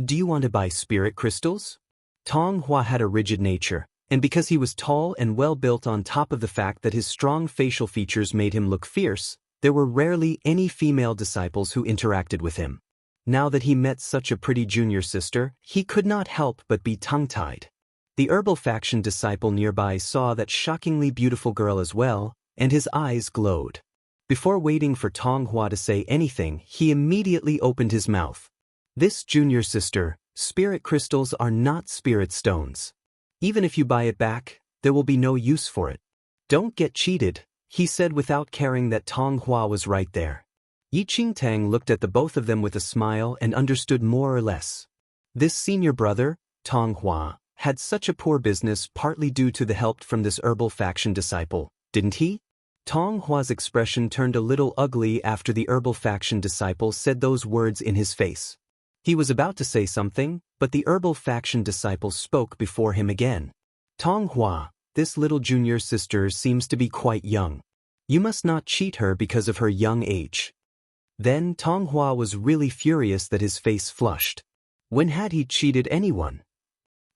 you want to buy spirit crystals? Tong Hua had a rigid nature, and because he was tall and well-built on top of the fact that his strong facial features made him look fierce, there were rarely any female disciples who interacted with him. Now that he met such a pretty junior sister, he could not help but be tongue-tied. The herbal faction disciple nearby saw that shockingly beautiful girl as well, and his eyes glowed. Before waiting for Tong Hua to say anything, he immediately opened his mouth. "This junior sister, spirit crystals are not spirit stones. Even if you buy it back, there will be no use for it. Don't get cheated," he said without caring that Tong Hua was right there. Yi Qingtang looked at the both of them with a smile and understood more or less. This senior brother, Tong Hua, had such a poor business partly due to the help from this herbal faction disciple, didn't he? Tong Hua's expression turned a little ugly after the herbal faction disciple said those words in his face. He was about to say something, but the herbal faction disciple spoke before him again. "Tong Hua, this little junior sister seems to be quite young. You must not cheat her because of her young age." Then Tong Hua was really furious that his face flushed. When had he cheated anyone?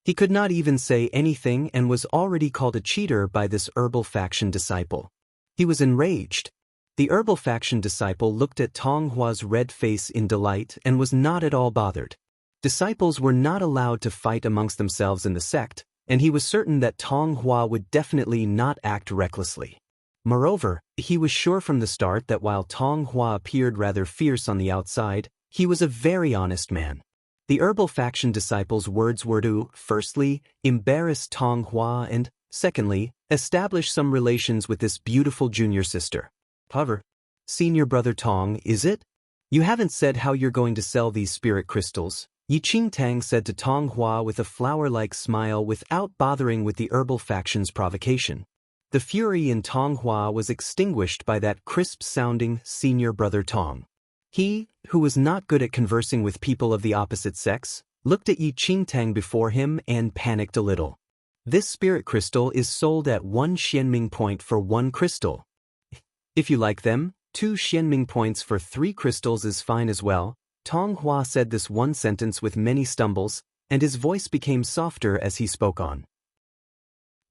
He could not even say anything and was already called a cheater by this herbal faction disciple. He was enraged. The herbal faction disciple looked at Tong Hua's red face in delight and was not at all bothered. Disciples were not allowed to fight amongst themselves in the sect, and he was certain that Tong Hua would definitely not act recklessly. Moreover, he was sure from the start that while Tong Hua appeared rather fierce on the outside, he was a very honest man. The herbal faction disciple's words were to, firstly, embarrass Tong Hua and, secondly, establish some relations with this beautiful junior sister. However, "Senior brother Tong, is it? You haven't said how you're going to sell these spirit crystals," Yi Qingtang said to Tong Hua with a flower-like smile without bothering with the herbal faction's provocation. The fury in Tong Hua was extinguished by that crisp-sounding senior brother Tong. He, who was not good at conversing with people of the opposite sex, looked at Yi Qingtang before him and panicked a little. "This spirit crystal is sold at 1 Xianming point for 1 crystal. If you like them, 2 Xianming points for 3 crystals is fine as well." Tong Hua said this one sentence with many stumbles, and his voice became softer as he spoke on.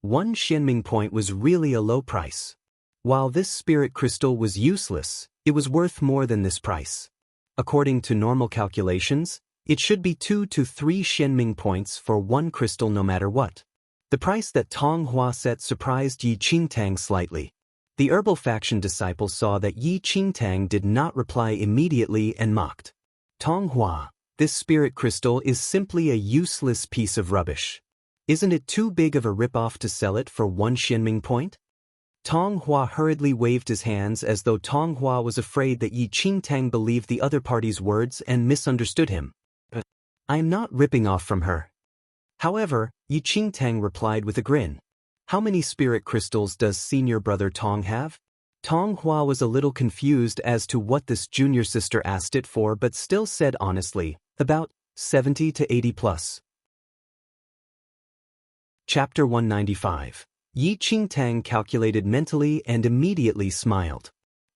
1 Xianming point was really a low price. While this spirit crystal was useless, it was worth more than this price. According to normal calculations, it should be 2 to 3 Xianming points for 1 crystal no matter what. The price that Tong Hua set surprised Yi Qingtang slightly. The herbal faction disciple saw that Yi Qingtang did not reply immediately and mocked. "Tong Hua, this spirit crystal is simply a useless piece of rubbish. Isn't it too big of a rip-off to sell it for 1 Xianming point?" Tong Hua hurriedly waved his hands as though Tong Hua was afraid that Yi Qingtang believed the other party's words and misunderstood him. "But I am not ripping off from her." However, Yi Qingtang replied with a grin. "How many spirit crystals does senior brother Tong have?" Tong Hua was a little confused as to what this junior sister asked it for but still said honestly, "About 70 to 80 plus. Chapter 195. Yi Qingtang calculated mentally and immediately smiled.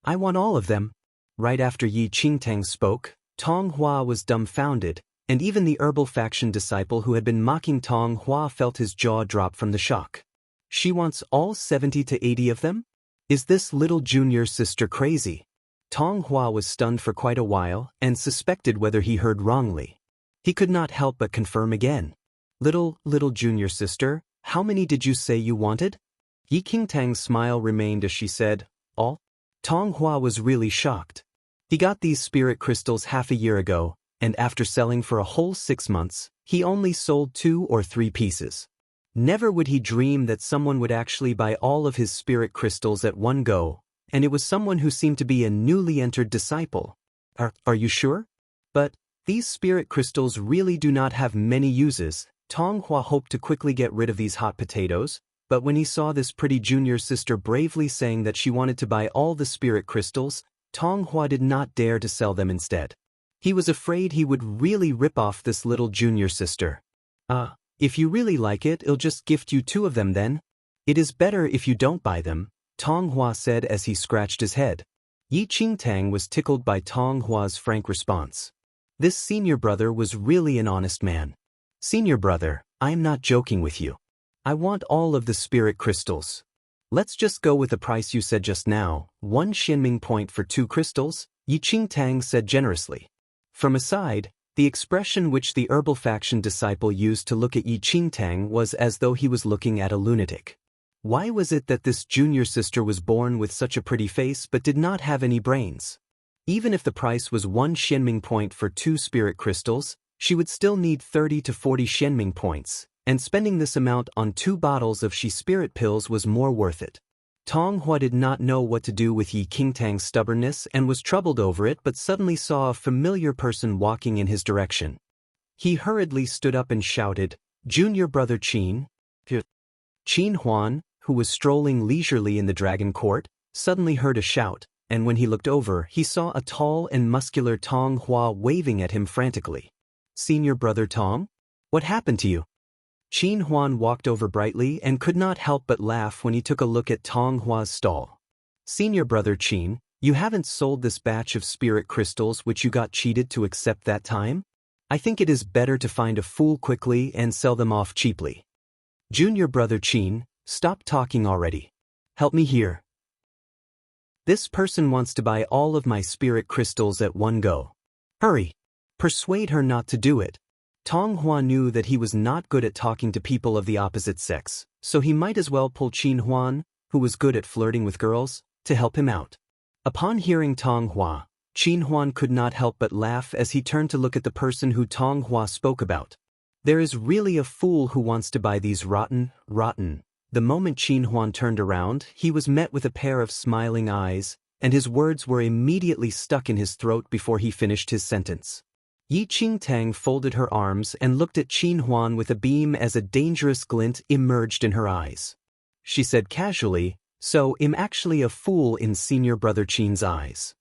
"I want all of them." Right after Yi Qingtang spoke, Tong Hua was dumbfounded, and even the herbal faction disciple who had been mocking Tong Hua felt his jaw drop from the shock. She wants all 70 to 80 of them? Is this little junior sister crazy? Tong Hua was stunned for quite a while and suspected whether he heard wrongly. He could not help but confirm again. Little junior sister, how many did you say you wanted? Yi Qingtang's smile remained as she said, all? Tong Hua was really shocked. He got these spirit crystals half a year ago, and after selling for a whole 6 months, he only sold 2 or 3 pieces. Never would he dream that someone would actually buy all of his spirit crystals at one go, and it was someone who seemed to be a newly entered disciple. Are you sure? But these spirit crystals really do not have many uses. Tong Hua hoped to quickly get rid of these hot potatoes, but when he saw this pretty junior sister bravely saying that she wanted to buy all the spirit crystals, Tong Hua did not dare to sell them instead. He was afraid he would really rip off this little junior sister. If you really like it, I'll just gift you 2 of them then. It is better if you don't buy them, Tong Hua said as he scratched his head. Yi Qingtang was tickled by Tong Hua's frank response. This senior brother was really an honest man. Senior brother, I am not joking with you. I want all of the spirit crystals. Let's just go with the price you said just now, 1 Xianming point for 2 crystals, Yi Qingtang said generously. From aside, the expression which the herbal faction disciple used to look at Yi Qingtang was as though he was looking at a lunatic. Why was it that this junior sister was born with such a pretty face but did not have any brains? Even if the price was 1 Xianming point for 2 spirit crystals, she would still need 30 to 40 Xianming points, and spending this amount on 2 bottles of Shi spirit pills was more worth it. Tong Hua did not know what to do with Yi Qingtang's stubbornness and was troubled over it but suddenly saw a familiar person walking in his direction. He hurriedly stood up and shouted, Junior brother Qin. Qin Huan, who was strolling leisurely in the dragon court, suddenly heard a shout, and when he looked over he saw a tall and muscular Tong Hua waving at him frantically. Senior brother Tong? What happened to you? Qin Huan walked over brightly and could not help but laugh when he took a look at Tong Hua's stall. Senior brother Qin, you haven't sold this batch of spirit crystals which you got cheated to accept that time? I think it is better to find a fool quickly and sell them off cheaply. Junior brother Qin, stop talking already. Help me here. This person wants to buy all of my spirit crystals at one go. Hurry. Persuade her not to do it. Tong Hua knew that he was not good at talking to people of the opposite sex, so he might as well pull Qin Huan, who was good at flirting with girls, to help him out. Upon hearing Tong Hua, Qin Huan could not help but laugh as he turned to look at the person who Tong Hua spoke about. There is really a fool who wants to buy these rotten. The moment Qin Huan turned around, he was met with a pair of smiling eyes, and his words were immediately stuck in his throat before he finished his sentence. Yi Qingtang folded her arms and looked at Qin Huan with a beam as a dangerous glint emerged in her eyes. She said casually, so I'm actually a fool in senior brother Qin's eyes.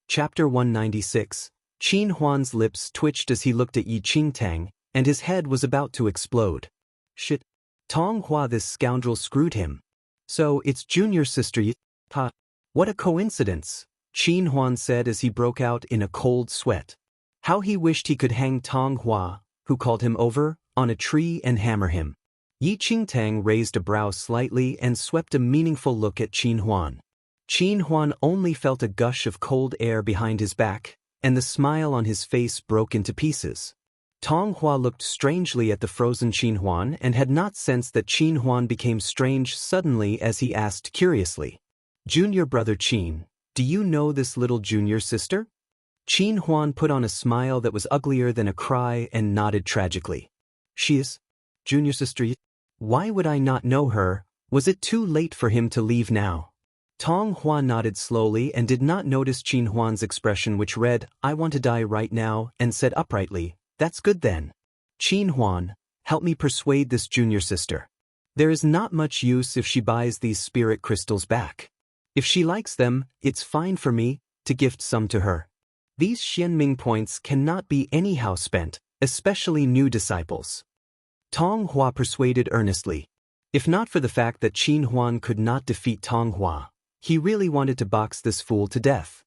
Chapter 196. Qin Huan's lips twitched as he looked at Yi Qingtang, and his head was about to explode. Shit. Tong Hua, this scoundrel screwed him. So it's junior sister Yi. Ha. What a coincidence, Qin Huan said as he broke out in a cold sweat. How he wished he could hang Tong Hua, who called him over, on a tree and hammer him. Yi Qingtang raised a brow slightly and swept a meaningful look at Qin Huan. Qin Huan only felt a gush of cold air behind his back, and the smile on his face broke into pieces. Tong Hua looked strangely at the frozen Qin Huan and had not sensed that Qin Huan became strange suddenly as he asked curiously, Junior brother Qin, do you know this little junior sister? Qin Huan put on a smile that was uglier than a cry and nodded tragically. She is? Junior sister? Why would I not know her? Was it too late for him to leave now? Tong Hua nodded slowly and did not notice Qin Huan's expression, which read, I want to die right now, and said uprightly, That's good then. Qin Huan, help me persuade this junior sister. There is not much use if she buys these spirit crystals back. If she likes them, it's fine for me to gift some to her. These Xianming points cannot be anyhow spent, especially new disciples. Tong Hua persuaded earnestly. If not for the fact that Qin Huan could not defeat Tong Hua, he really wanted to box this fool to death.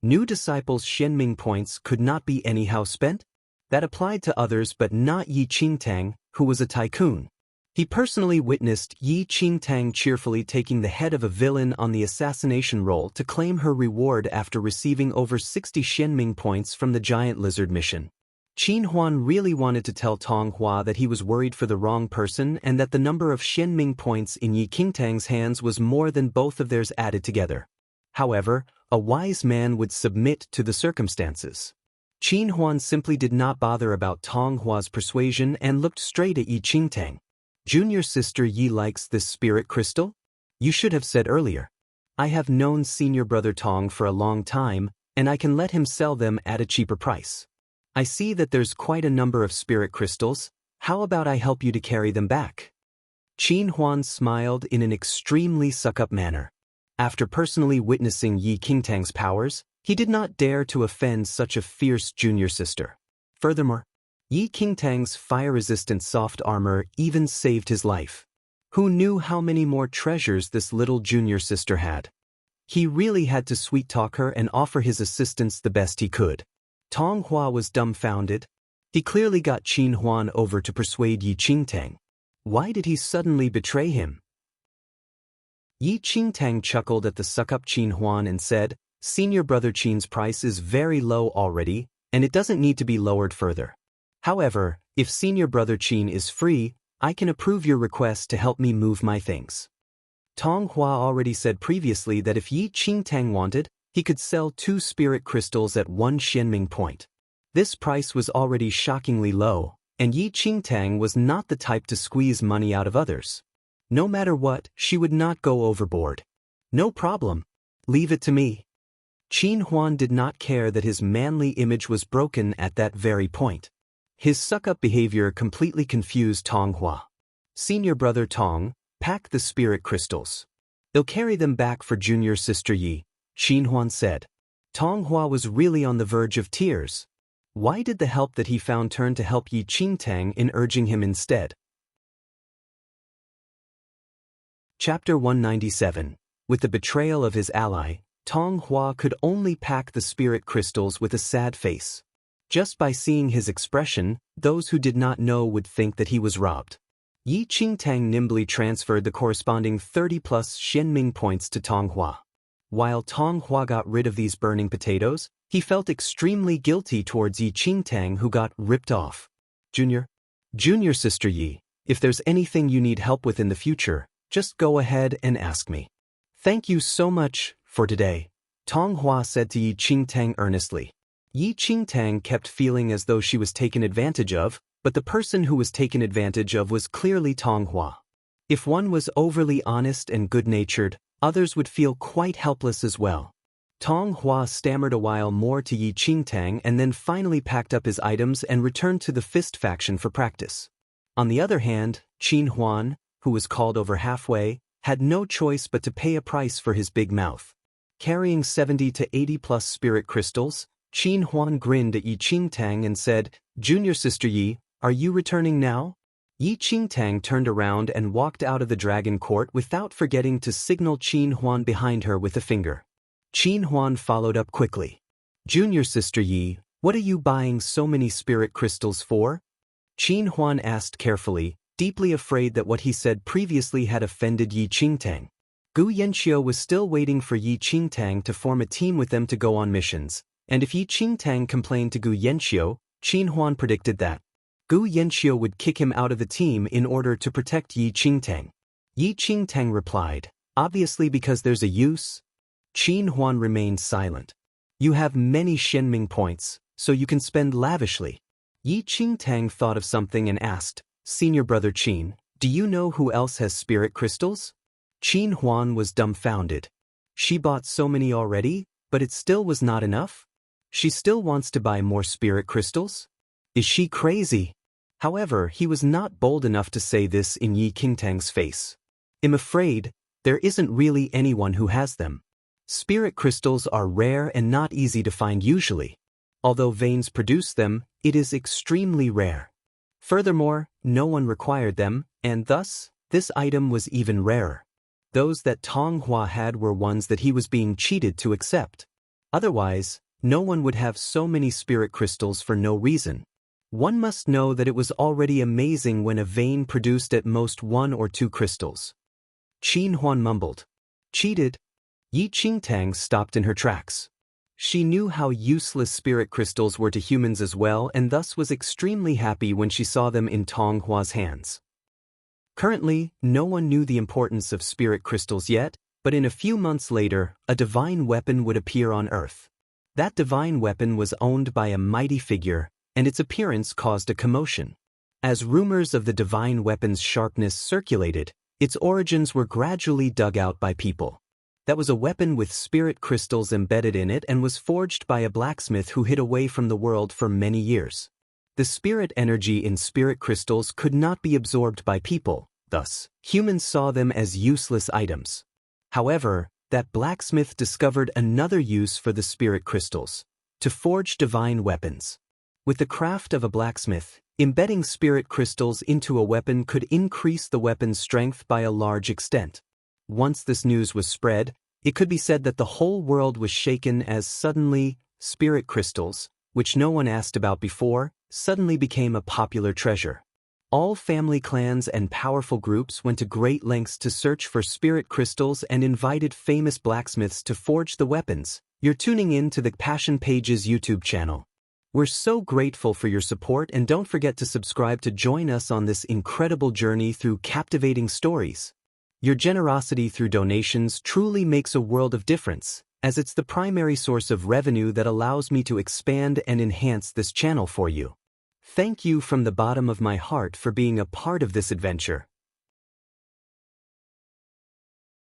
New disciples' Shenming points could not be anyhow spent? That applied to others but not Yi Qingtang, who was a tycoon. He personally witnessed Yi Qingtang cheerfully taking the head of a villain on the assassination roll to claim her reward after receiving over 60 Shenming points from the giant lizard mission. Qin Huan really wanted to tell Tong Hua that he was worried for the wrong person and that the number of Shenming points in Yi Qingtang's hands was more than both of theirs added together. However, a wise man would submit to the circumstances. Qin Huan simply did not bother about Tong Hua's persuasion and looked straight at Yi Qingtang. Junior sister Yi likes this spirit crystal? You should have said earlier. I have known senior brother Tong for a long time, and I can let him sell them at a cheaper price. I see that there's quite a number of spirit crystals. How about I help you to carry them back? Qin Huan smiled in an extremely suck-up manner. After personally witnessing Yi Qingtang's powers, he did not dare to offend such a fierce junior sister. Furthermore, Yi Qingtang's fire-resistant soft armor even saved his life. Who knew how many more treasures this little junior sister had? He really had to sweet-talk her and offer his assistance the best he could. Tong Hua was dumbfounded. He clearly got Qin Huan over to persuade Yi Qingtang. Why did he suddenly betray him? Yi Qingtang chuckled at the suck-up Qin Huan and said, Senior brother Qin's price is very low already, and it doesn't need to be lowered further. However, if senior brother Qin is free, I can approve your request to help me move my things. Tong Hua already said previously that if Yi Qingtang wanted, he could sell 2 spirit crystals at 1 Shenming point. This price was already shockingly low, and Yi Qingtang was not the type to squeeze money out of others. No matter what, she would not go overboard. No problem. Leave it to me. Qin Huan did not care that his manly image was broken at that very point. His suck-up behavior completely confused Tong Hua. Senior brother Tong, pack the spirit crystals. They'll carry them back for junior sister Yi, Qin Huan said. Tong Hua was really on the verge of tears. Why did the help that he found turn to help Yi Qingtang in urging him instead? Chapter 197. With the betrayal of his ally, Tong Hua could only pack the spirit crystals with a sad face. Just by seeing his expression, those who did not know would think that he was robbed. Yi Qingtang nimbly transferred the corresponding 30-plus Shenming points to Tong Hua. While Tong Hua got rid of these burning potatoes, he felt extremely guilty towards Yi Qingtang who got ripped off. Junior sister Yi, if there's anything you need help with in the future, just go ahead and ask me. Thank you so much for today, Tong Hua said to Yi Qingtang earnestly. Yi Qingtang kept feeling as though she was taken advantage of, but the person who was taken advantage of was clearly Tong Hua. If one was overly honest and good-natured, others would feel quite helpless as well. Tong Hua stammered a while more to Yi Qingtang and then finally packed up his items and returned to the fist faction for practice. On the other hand, Qin Huan, who was called over halfway, had no choice but to pay a price for his big mouth. Carrying 70 to 80-plus spirit crystals, Qin Huan grinned at Yi Qingtang and said, Junior sister Yi, are you returning now? Yi Qingtang turned around and walked out of the dragon court without forgetting to signal Qin Huan behind her with a finger. Qin Huan followed up quickly. Junior sister Yi, what are you buying so many spirit crystals for? Qin Huan asked carefully, deeply afraid that what he said previously had offended Yi Qingtang. Gu Yanxiu was still waiting for Yi Qingtang to form a team with them to go on missions, and if Yi Qingtang complained to Gu Yanxiu, Qin Huan predicted that Gu Yanxiu would kick him out of the team in order to protect Yi Qingtang. Yi Qingtang replied, obviously because there's a use. Qin Huan remained silent. You have many Shenming points, so you can spend lavishly. Yi Qingtang thought of something and asked, Senior brother Qin, do you know who else has spirit crystals? Qin Huan was dumbfounded. She bought so many already, but it still was not enough? She still wants to buy more spirit crystals? Is she crazy? However, he was not bold enough to say this in Yi Qingtang's face. I'm afraid, there isn't really anyone who has them. Spirit crystals are rare and not easy to find usually. Although veins produce them, it is extremely rare. Furthermore, no one required them, and thus, this item was even rarer. Those that Tong Hua had were ones that he was being cheated to accept. Otherwise, no one would have so many spirit crystals for no reason. One must know that it was already amazing when a vein produced at most 1 or 2 crystals. Qin Huan mumbled. Cheated? Yi Qingtang stopped in her tracks. She knew how useless spirit crystals were to humans as well, and thus was extremely happy when she saw them in Tong Hua's hands. Currently, no one knew the importance of spirit crystals yet, but in a few months later, a divine weapon would appear on Earth. That divine weapon was owned by a mighty figure, and its appearance caused a commotion. As rumors of the divine weapon's sharpness circulated, its origins were gradually dug out by people. That was a weapon with spirit crystals embedded in it and was forged by a blacksmith who hid away from the world for many years. The spirit energy in spirit crystals could not be absorbed by people, thus, humans saw them as useless items. However, that blacksmith discovered another use for the spirit crystals: to forge divine weapons. With the craft of a blacksmith, embedding spirit crystals into a weapon could increase the weapon's strength by a large extent. Once this news was spread, it could be said that the whole world was shaken as suddenly, spirit crystals, which no one asked about before, suddenly became a popular treasure. All family clans and powerful groups went to great lengths to search for spirit crystals and invited famous blacksmiths to forge the weapons. You're tuning in to the Passion Pages YouTube channel. We're so grateful for your support, and don't forget to subscribe to join us on this incredible journey through captivating stories. Your generosity through donations truly makes a world of difference, as it's the primary source of revenue that allows me to expand and enhance this channel for you. Thank you from the bottom of my heart for being a part of this adventure.